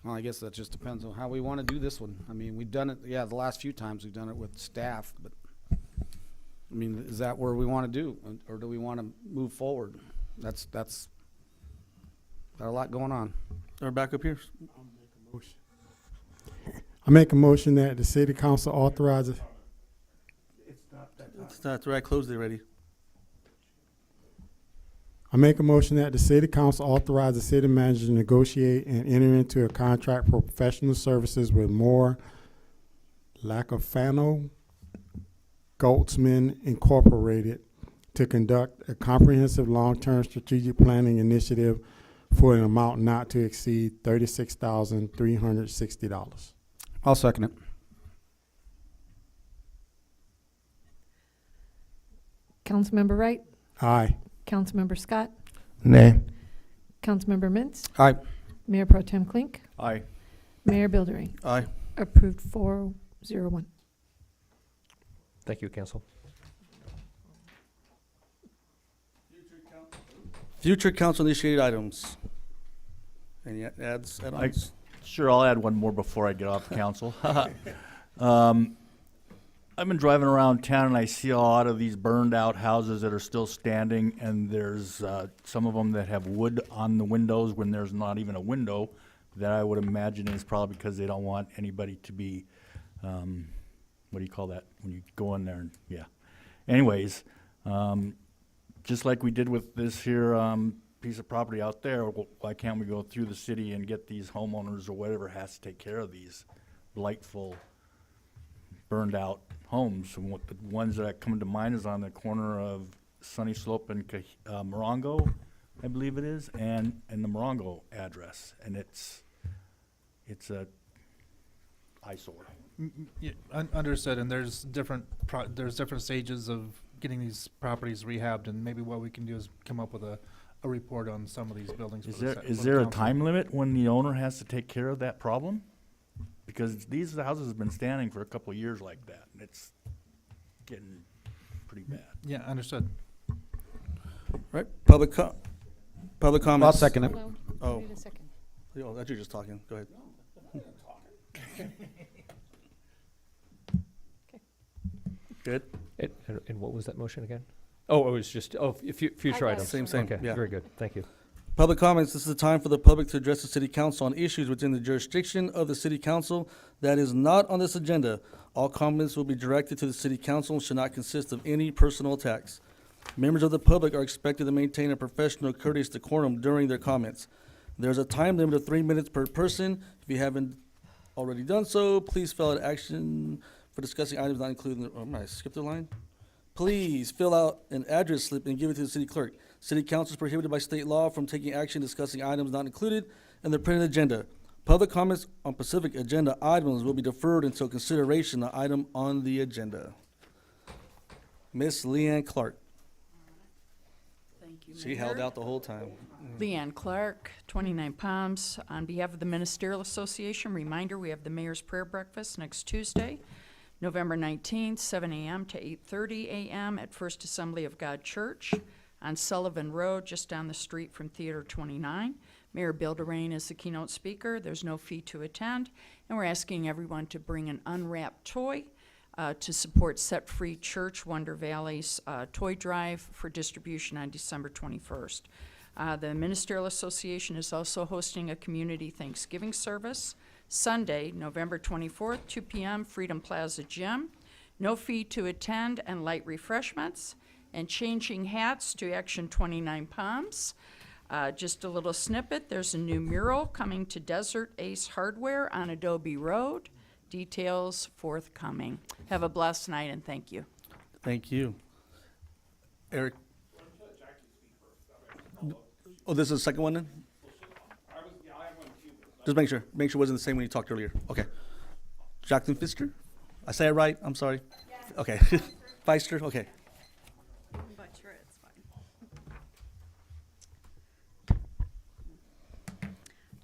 Speaker 22: Well, I guess that just depends on how we want to do this one. I mean, we've done it, the last few times we've done it with staff, but, I mean, is that where we want to do, or do we want to move forward? That's got a lot going on.
Speaker 2: Our backup here.
Speaker 14: I make a motion that the city council authorizes.
Speaker 2: It's not right. Closed it already.
Speaker 14: I make a motion that the city council authorize the city manager to negotiate and enter into a contract for professional services with Moore Lacafano Goldsman Incorporated to conduct a comprehensive long-term strategic planning initiative for an amount not to exceed $36,360.
Speaker 22: I'll second it.
Speaker 5: Councilmember Wright?
Speaker 14: Aye.
Speaker 5: Councilmember Scott?
Speaker 10: Nay.
Speaker 5: Councilmember Mintz?
Speaker 22: Aye.
Speaker 5: Mayor Pro Tem Klink?
Speaker 19: Aye.
Speaker 5: Mayor Buildering?
Speaker 2: Aye.
Speaker 5: Approved 401.
Speaker 15: Thank you, Council.
Speaker 2: Future council initiated items. Any add-ons?
Speaker 19: Sure, I'll add one more before I get off council. I've been driving around town and I see a lot of these burned out houses that are still standing, and there's some of them that have wood on the windows when there's not even a window. That I would imagine is probably because they don't want anybody to be, what do you call that, when you go in there and, yeah. Anyways, just like we did with this here piece of property out there, why can't we go through the city and get these homeowners or whatever has to take care of these blightful, burned out homes? And what the ones that come to mind is on the corner of Sunny Slope and Morongo, I believe it is, and the Morongo address, and it's a eyesore.
Speaker 1: Yeah, understood, and there's different stages of getting these properties rehabbed, and maybe what we can do is come up with a report on some of these buildings.
Speaker 19: Is there a time limit when the owner has to take care of that problem? Because these houses have been standing for a couple of years like that, and it's getting pretty bad.
Speaker 1: Yeah, understood.
Speaker 2: Right, public comments.
Speaker 22: I'll second it.
Speaker 2: Oh.
Speaker 5: Need a second.
Speaker 2: Oh, that's you just talking. Go ahead. Good.
Speaker 15: And what was that motion again? Oh, it was just, future items.
Speaker 2: Same,
Speaker 15: Okay,
Speaker 2: yeah.
Speaker 15: very good, thank you.
Speaker 2: Public comments. This is the time for the public to address the city council on issues within the jurisdiction of the city council that is not on this agenda. All comments will be directed to the city council and should not consist of any personal attacks. Members of the public are expected to maintain a professional, courteous decorum during their comments. There's a time limit of 3 minutes per person. If you haven't already done so, please fill out action for discussing items not included in the, I skipped a line? Please fill out an address slip and give it to the city clerk. City council is prohibited by state law from taking action discussing items not included in the printed agenda. Public comments on specific agenda items will be deferred until consideration of the item on the agenda. Miss Leanne Clark.
Speaker 8: Thank you,
Speaker 2: She held out the whole time.
Speaker 8: Leanne Clark, 29 Palms. On behalf of the Ministerial Association, reminder, we have the Mayor's Prayer Breakfast next Tuesday, November 19th, 7 a.m. to 8:30 a.m. at First Assembly of God Church on Sullivan Road, just down the street from Theater 29. Mayor Bill Durain is the keynote speaker. There's no fee to attend, and we're asking everyone to bring an unwrapped toy to support Set Free Church Wonder Valley's toy drive for distribution on December 21st. The Ministerial Association is also hosting a community Thanksgiving service Sunday, November 24th, 2 p.m., Freedom Plaza Gym. No fee to attend and light refreshments. And changing hats to Action 29 Palms. Just a little snippet, there's a new mural coming to Desert Ace Hardware on Adobe Road. Details forthcoming. Have a blessed night and thank you.
Speaker 2: Thank you. Eric? Oh, this is the second one then? Just make sure it wasn't the same when you talked earlier. Okay. Jacqueline Pfister? I say it right? I'm sorry. Yeah. Okay. Pfister? Okay.
Speaker 21: Butcher it, it's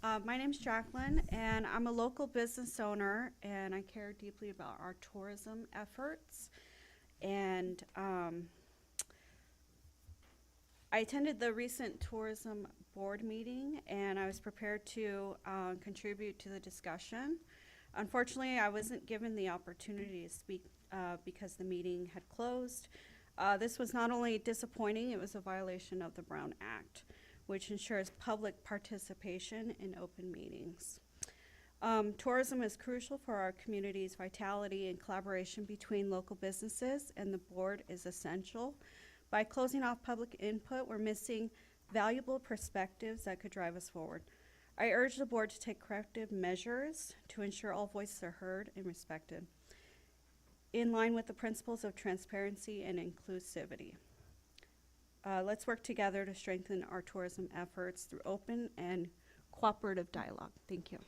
Speaker 21: fine. My name's Jacqueline, and I'm a local business owner, and I care deeply about our tourism efforts. And I attended the recent tourism board meeting, and I was prepared to contribute to the discussion. Unfortunately, I wasn't given the opportunity to speak because the meeting had closed. This was not only disappointing, it was a violation of the Brown Act, which ensures public participation in open meetings. Tourism is crucial for our community's vitality, and collaboration between local businesses and the board is essential. By closing off public input, we're missing valuable perspectives that could drive us forward. I urge the board to take corrective measures to ensure all voices are heard and respected, in line with the principles of transparency and inclusivity. Let's work together to strengthen our tourism efforts through open and cooperative dialogue. Thank you.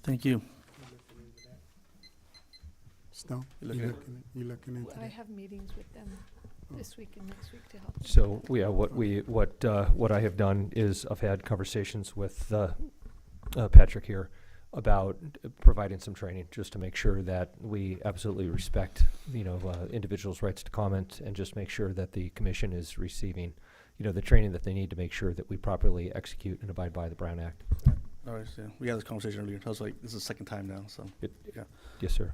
Speaker 2: Thank you.
Speaker 14: Stone, you looking into
Speaker 5: I
Speaker 14: that?
Speaker 5: have meetings with them this week and next week to help.
Speaker 15: So, yeah, what I have done is I've had conversations with Patrick here about providing some training, just to make sure that we absolutely respect, individuals' rights to comment, and just make sure that the commission is receiving, the training that they need to make sure that we properly execute and abide by the Brown Act.
Speaker 2: All right, yeah. We had this conversation earlier. I was like, this is the second time now, so, yeah.
Speaker 15: Yes, sir.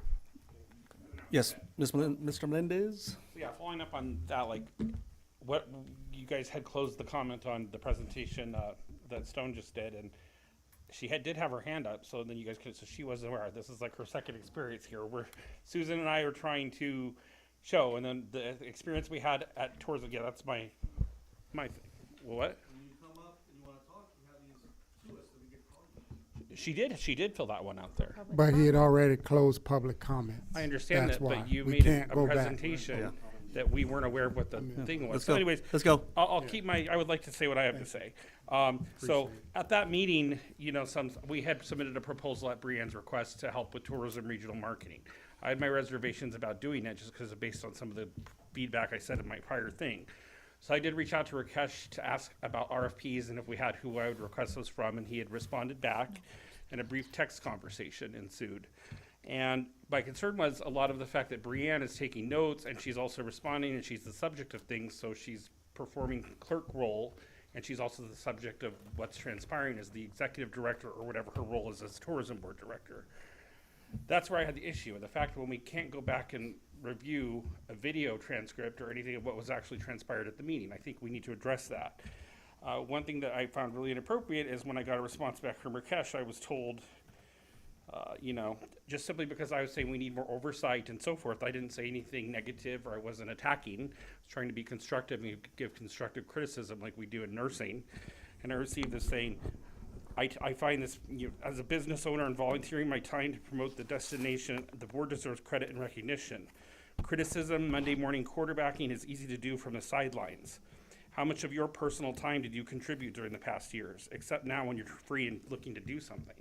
Speaker 2: Yes, Mr. Melendez?
Speaker 7: Yeah, following up on that, what you guys had closed the comment on the presentation that Stone just did, and she did have her hand up, so then you guys could, so she wasn't aware. This is like her second experience here, where Susan and I are trying to show, and then the experience we had at tourism. Yeah, that's my thing. What? She did fill that one out there.
Speaker 14: But he had already closed public comments.
Speaker 7: I understand
Speaker 14: That's
Speaker 7: that,
Speaker 14: why.
Speaker 7: but you
Speaker 14: We
Speaker 7: made
Speaker 14: can't
Speaker 7: a
Speaker 14: go back.
Speaker 7: presentation that we weren't aware of what the thing was.
Speaker 2: Let's
Speaker 7: So
Speaker 2: go.
Speaker 7: anyways,
Speaker 2: Let's go.
Speaker 7: I'll keep my, I would like to say what I have to say. So at that meeting, you know, we had submitted a proposal at Brianne's request to help with tourism regional marketing. I had my reservations about doing that just because based on some of the feedback I said in my prior thing. So I did reach out to Creche to ask about RFPs and if we had who I would request those from, and he had responded back, and a brief text conversation ensued. And my concern was a lot of the fact that Brianne is taking notes and she's also responding and she's the subject of things, so she's performing clerk role, and she's also the subject of what's transpiring as the executive director or whatever her role is as tourism board director. That's where I had the issue, and the fact when we can't go back and review a video transcript or anything of what was actually transpired at the meeting. I think we need to address that. One thing that I found really inappropriate is when I got a response back from Creche, I was told, you know, just simply because I was saying we need more oversight and so forth, I didn't say anything negative or I wasn't attacking. I was trying to be constructive and give constructive criticism like we do in nursing. And I received this saying, I find this, you know, as a business owner and volunteering my time to promote the destination, the board deserves credit and recognition. Criticism, Monday morning quarterbacking is easy to do from the sidelines. How much of your personal time did you contribute during the past years, except now when you're free and looking to do something?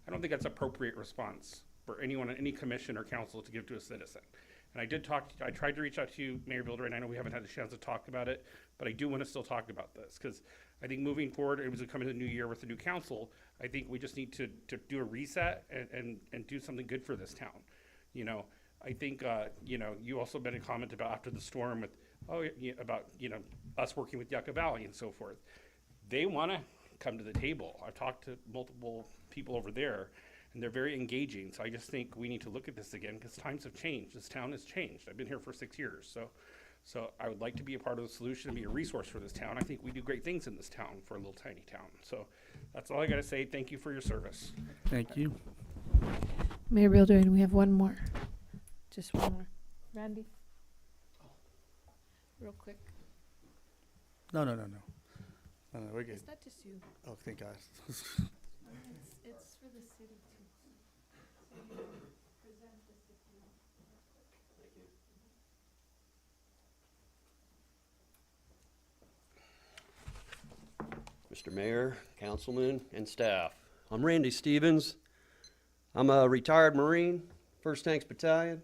Speaker 7: I don't think that's appropriate response for anyone on any commission or council to give to a citizen. And I tried to reach out to you, Mayor Builder, and I know we haven't had a chance to talk about it, but I do want to still talk about this, because I think moving forward, it was coming to the new year with the new council, I think we just need to do a reset and do something good for this town. You know, I think, you know, you also made a comment about after the storm with, about, you know, us working with Yucca Valley and so forth. They want to come to the table. I've talked to multiple people over there, and they're very engaging. So I just think we need to look at this again, because times have changed. This town has changed. I've been here for 6 years. So I would like to be a part of the solution and be a resource for this town. I think we do great things in this town for a little tiny town. So that's all I got to say. Thank you for your service.
Speaker 2: Thank you.
Speaker 5: Mayor Builder, and we have one more. Just one more. Randy? Real quick.
Speaker 2: No, we're good.
Speaker 5: It's not just you.
Speaker 2: Oh, thank God.
Speaker 5: It's for the city too. So you present this if you want.
Speaker 9: Mr. Mayor, councilman, and staff. I'm Randy Stevens. I'm a retired Marine, 1st Tanks Battalion.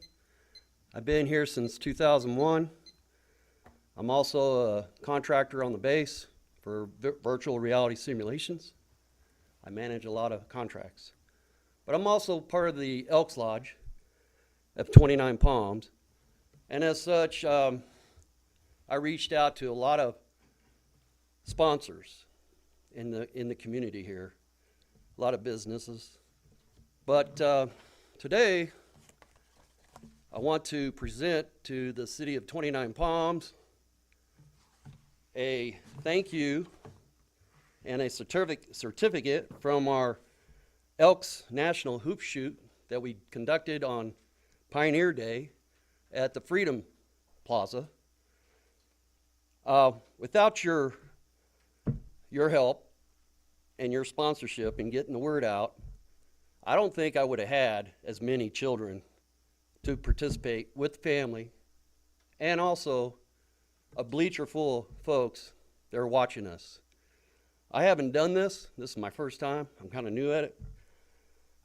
Speaker 9: I've been here since 2001. I'm also a contractor on the base for virtual reality simulations. I manage a lot of contracts. But I'm also part of the Elks Lodge of 29 Palms. And as such, I reached out to a lot of sponsors in the community here, a lot of businesses. But today, I want to present to the city of 29 Palms a thank you and a certificate from our Elks National Hoop Shoot that we conducted on Pioneer Day at the Freedom Plaza. Without your help and your sponsorship in getting the word out, I don't think I would have had as many children to participate with family, and also a bleacher full of folks that are watching us. I haven't done this. This is my first time. I'm kind of new at it.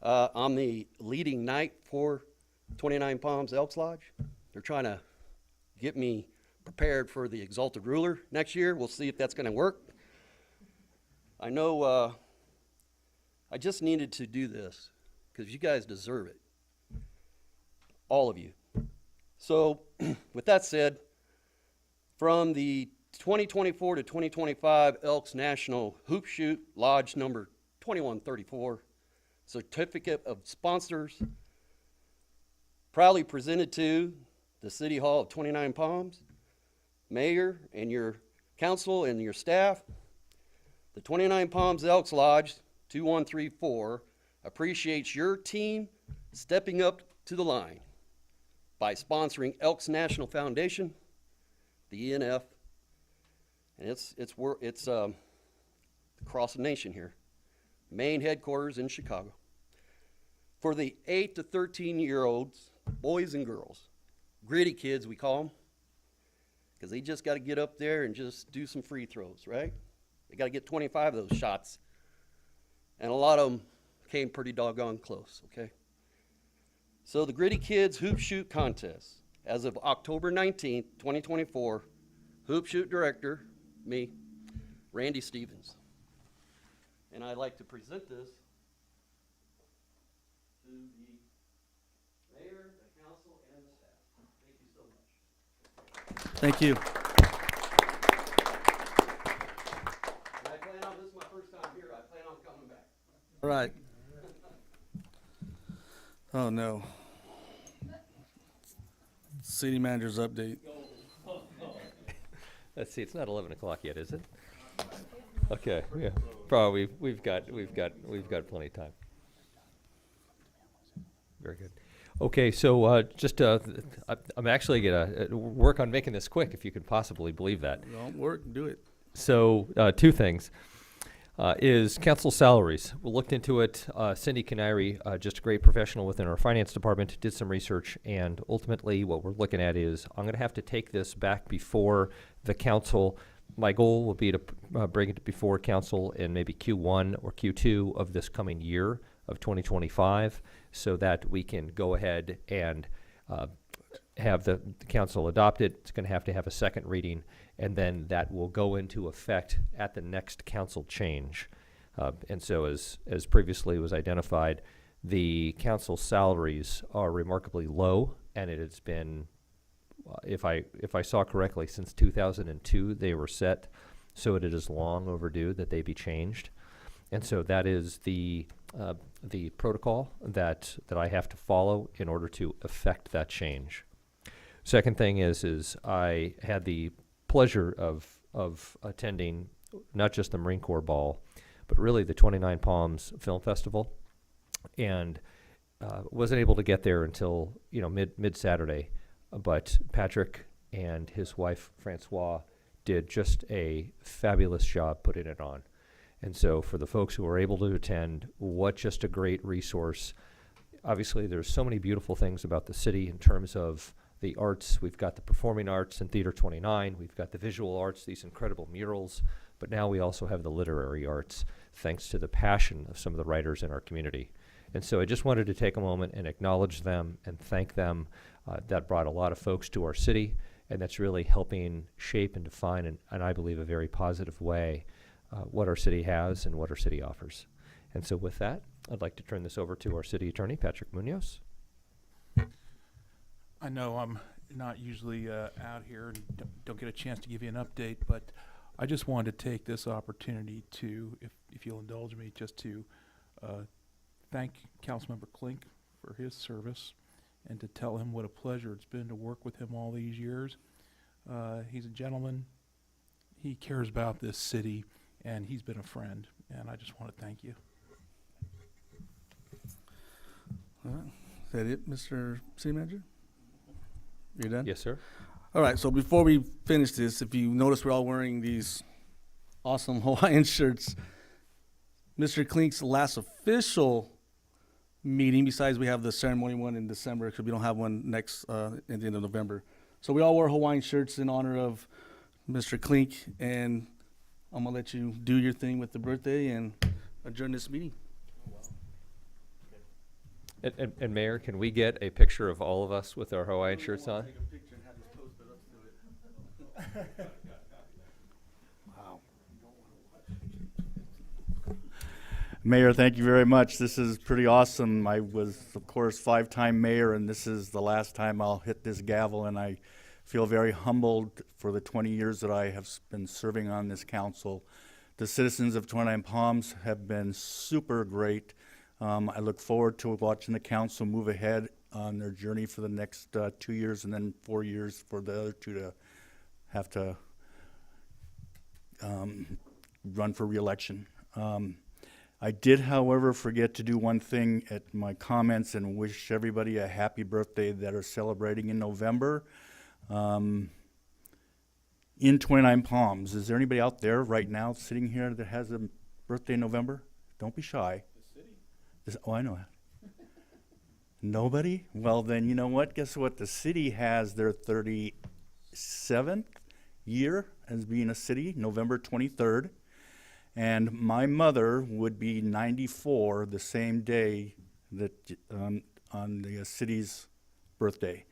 Speaker 9: I'm the leading knight for 29 Palms Elks Lodge. They're trying to get me prepared for the Exalted Ruler next year. We'll see if that's going to work. I know I just needed to do this because you guys deserve it. All of you. So with that said, from the 2024 to 2025 Elks National Hoop Shoot, Lodge number 2134, certificate of sponsors, proudly presented to the City Hall of 29 Palms, Mayor and your council and your staff. The 29 Palms Elks Lodge 2134 appreciates your team stepping up to the line by sponsoring Elks National Foundation, the ENF, and it's across the nation here. main headquarters in Chicago, for the 8 to 13-year-olds, boys and girls, gritty kids we call them, because they just got to get up there and just do some free throws, right? They got to get 25 of those shots, and a lot of them came pretty doggone close, okay? So the Gritty Kids Hoop Shoot Contest, as of October 19th, 2024, Hoop Shoot Director, me, Randy Stevens. And I'd like to present this to the mayor, the council, and the staff. Thank you so much.
Speaker 2: Thank you.
Speaker 9: And I plan on, this is my first time here, I plan on coming back.
Speaker 2: All right. Oh, no. City manager's update.
Speaker 15: Let's see, it's not 11 o'clock yet, is it? Okay, yeah, probably, we've got plenty of time. Very good. Okay, so, I'm actually gonna work on making this quick, if you could possibly believe that.
Speaker 2: Don't work, do it.
Speaker 15: So, two things. Is council salaries. We looked into it. Cindy Canary, just a great professional within our finance department, did some research, and ultimately what we're looking at is I'm going to have to take this back before the council. My goal will be to bring it before council in maybe Q1 or Q2 of this coming year of 2025 so that we can go ahead and have the council adopt it. It's going to have a second reading, and then that will go into effect at the next council change. And so as previously was identified, the council salaries are remarkably low, and it has been, if I saw correctly, since 2002 they were set, so it is long overdue that they be changed. And so that is the protocol that I have to follow in order to effect that change. Second thing is I had the pleasure of attending not just the Marine Corps Ball, but really the 29 Palms Film Festival, and wasn't able to get there until mid Saturday. But Patrick and his wife Francois did just a fabulous job putting it on. And so for the folks who were able to attend, what just a great resource. Obviously, there's so many beautiful things about the city in terms of the arts. We've got the performing arts in Theater 29. We've got the visual arts, these incredible murals. But now we also have the literary arts, thanks to the passion of some of the writers in our community. And so I just wanted to take a moment and acknowledge them and thank them. That brought a lot of folks to our city, and that's really helping shape and define, and I believe a very positive way, what our city has and what our city offers. And so with that, I'd like to turn this over to our city attorney, Patrick Munoz.
Speaker 3: I know I'm not usually out here and don't get a chance to give you an update, but I just wanted to take this opportunity to, if you'll indulge me, just to thank Councilmember Klink for his service and to tell him what a pleasure it's been to work with him all these years. He's a gentleman. He cares about this city, and he's been a friend, and I just want to thank you.
Speaker 2: All right. Is that it, Mr. City Manager? You're done?
Speaker 15: Yes, sir.
Speaker 2: All right, so before we finish this, if you notice we're all wearing these awesome Hawaiian shirts. Mr. Klink's last official meeting, besides we have the ceremony one in December, because we don't have one next at the end of November. So we all wore Hawaiian shirts in honor of Mr. Klink, and I'm gonna let you do your thing with the birthday and adjourn this meeting.
Speaker 15: And Mayor, can we get a picture of all of us with our Hawaiian shirts on?
Speaker 2: Take a picture and have this posted up to it.
Speaker 19: Wow. Mayor, thank you very much. This is pretty awesome. I was, of course, 5-time mayor, and this is the last time I'll hit this gavel, and I feel very humbled for the 20 years that I have been serving on this council. The citizens of 29 Palms have been super great. I look forward to watching the council move ahead on their journey for the next 2 years and then 4 years for the other two to have to run for re-election. I did, however, forget to do one thing at my comments and wish everybody a happy birthday that are celebrating in November. In 29 Palms, is there anybody out there right now sitting here that has a birthday in November? Don't be shy. Oh, I know. Nobody? Well, then you know what? Guess what? The city has their 37th year as being a city, November 23rd. And my mother would be 94 the same day that on the city's birthday.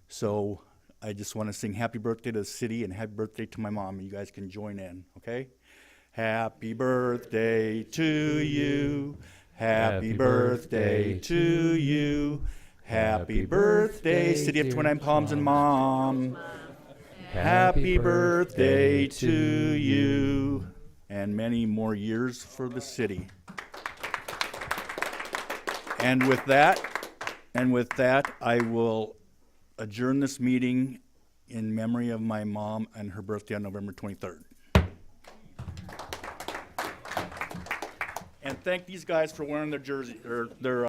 Speaker 19: So I just want to sing happy birthday to the city and happy birthday to my mom. You guys can join in, okay? Happy birthday to you. Happy birthday to you. Happy birthday, City of 29 Palms and Mom. Happy birthday to you. And many more years for the city. And with that, I will adjourn this meeting in memory of my mom and her birthday on November 23rd. And thank these guys for wearing their jersey, or their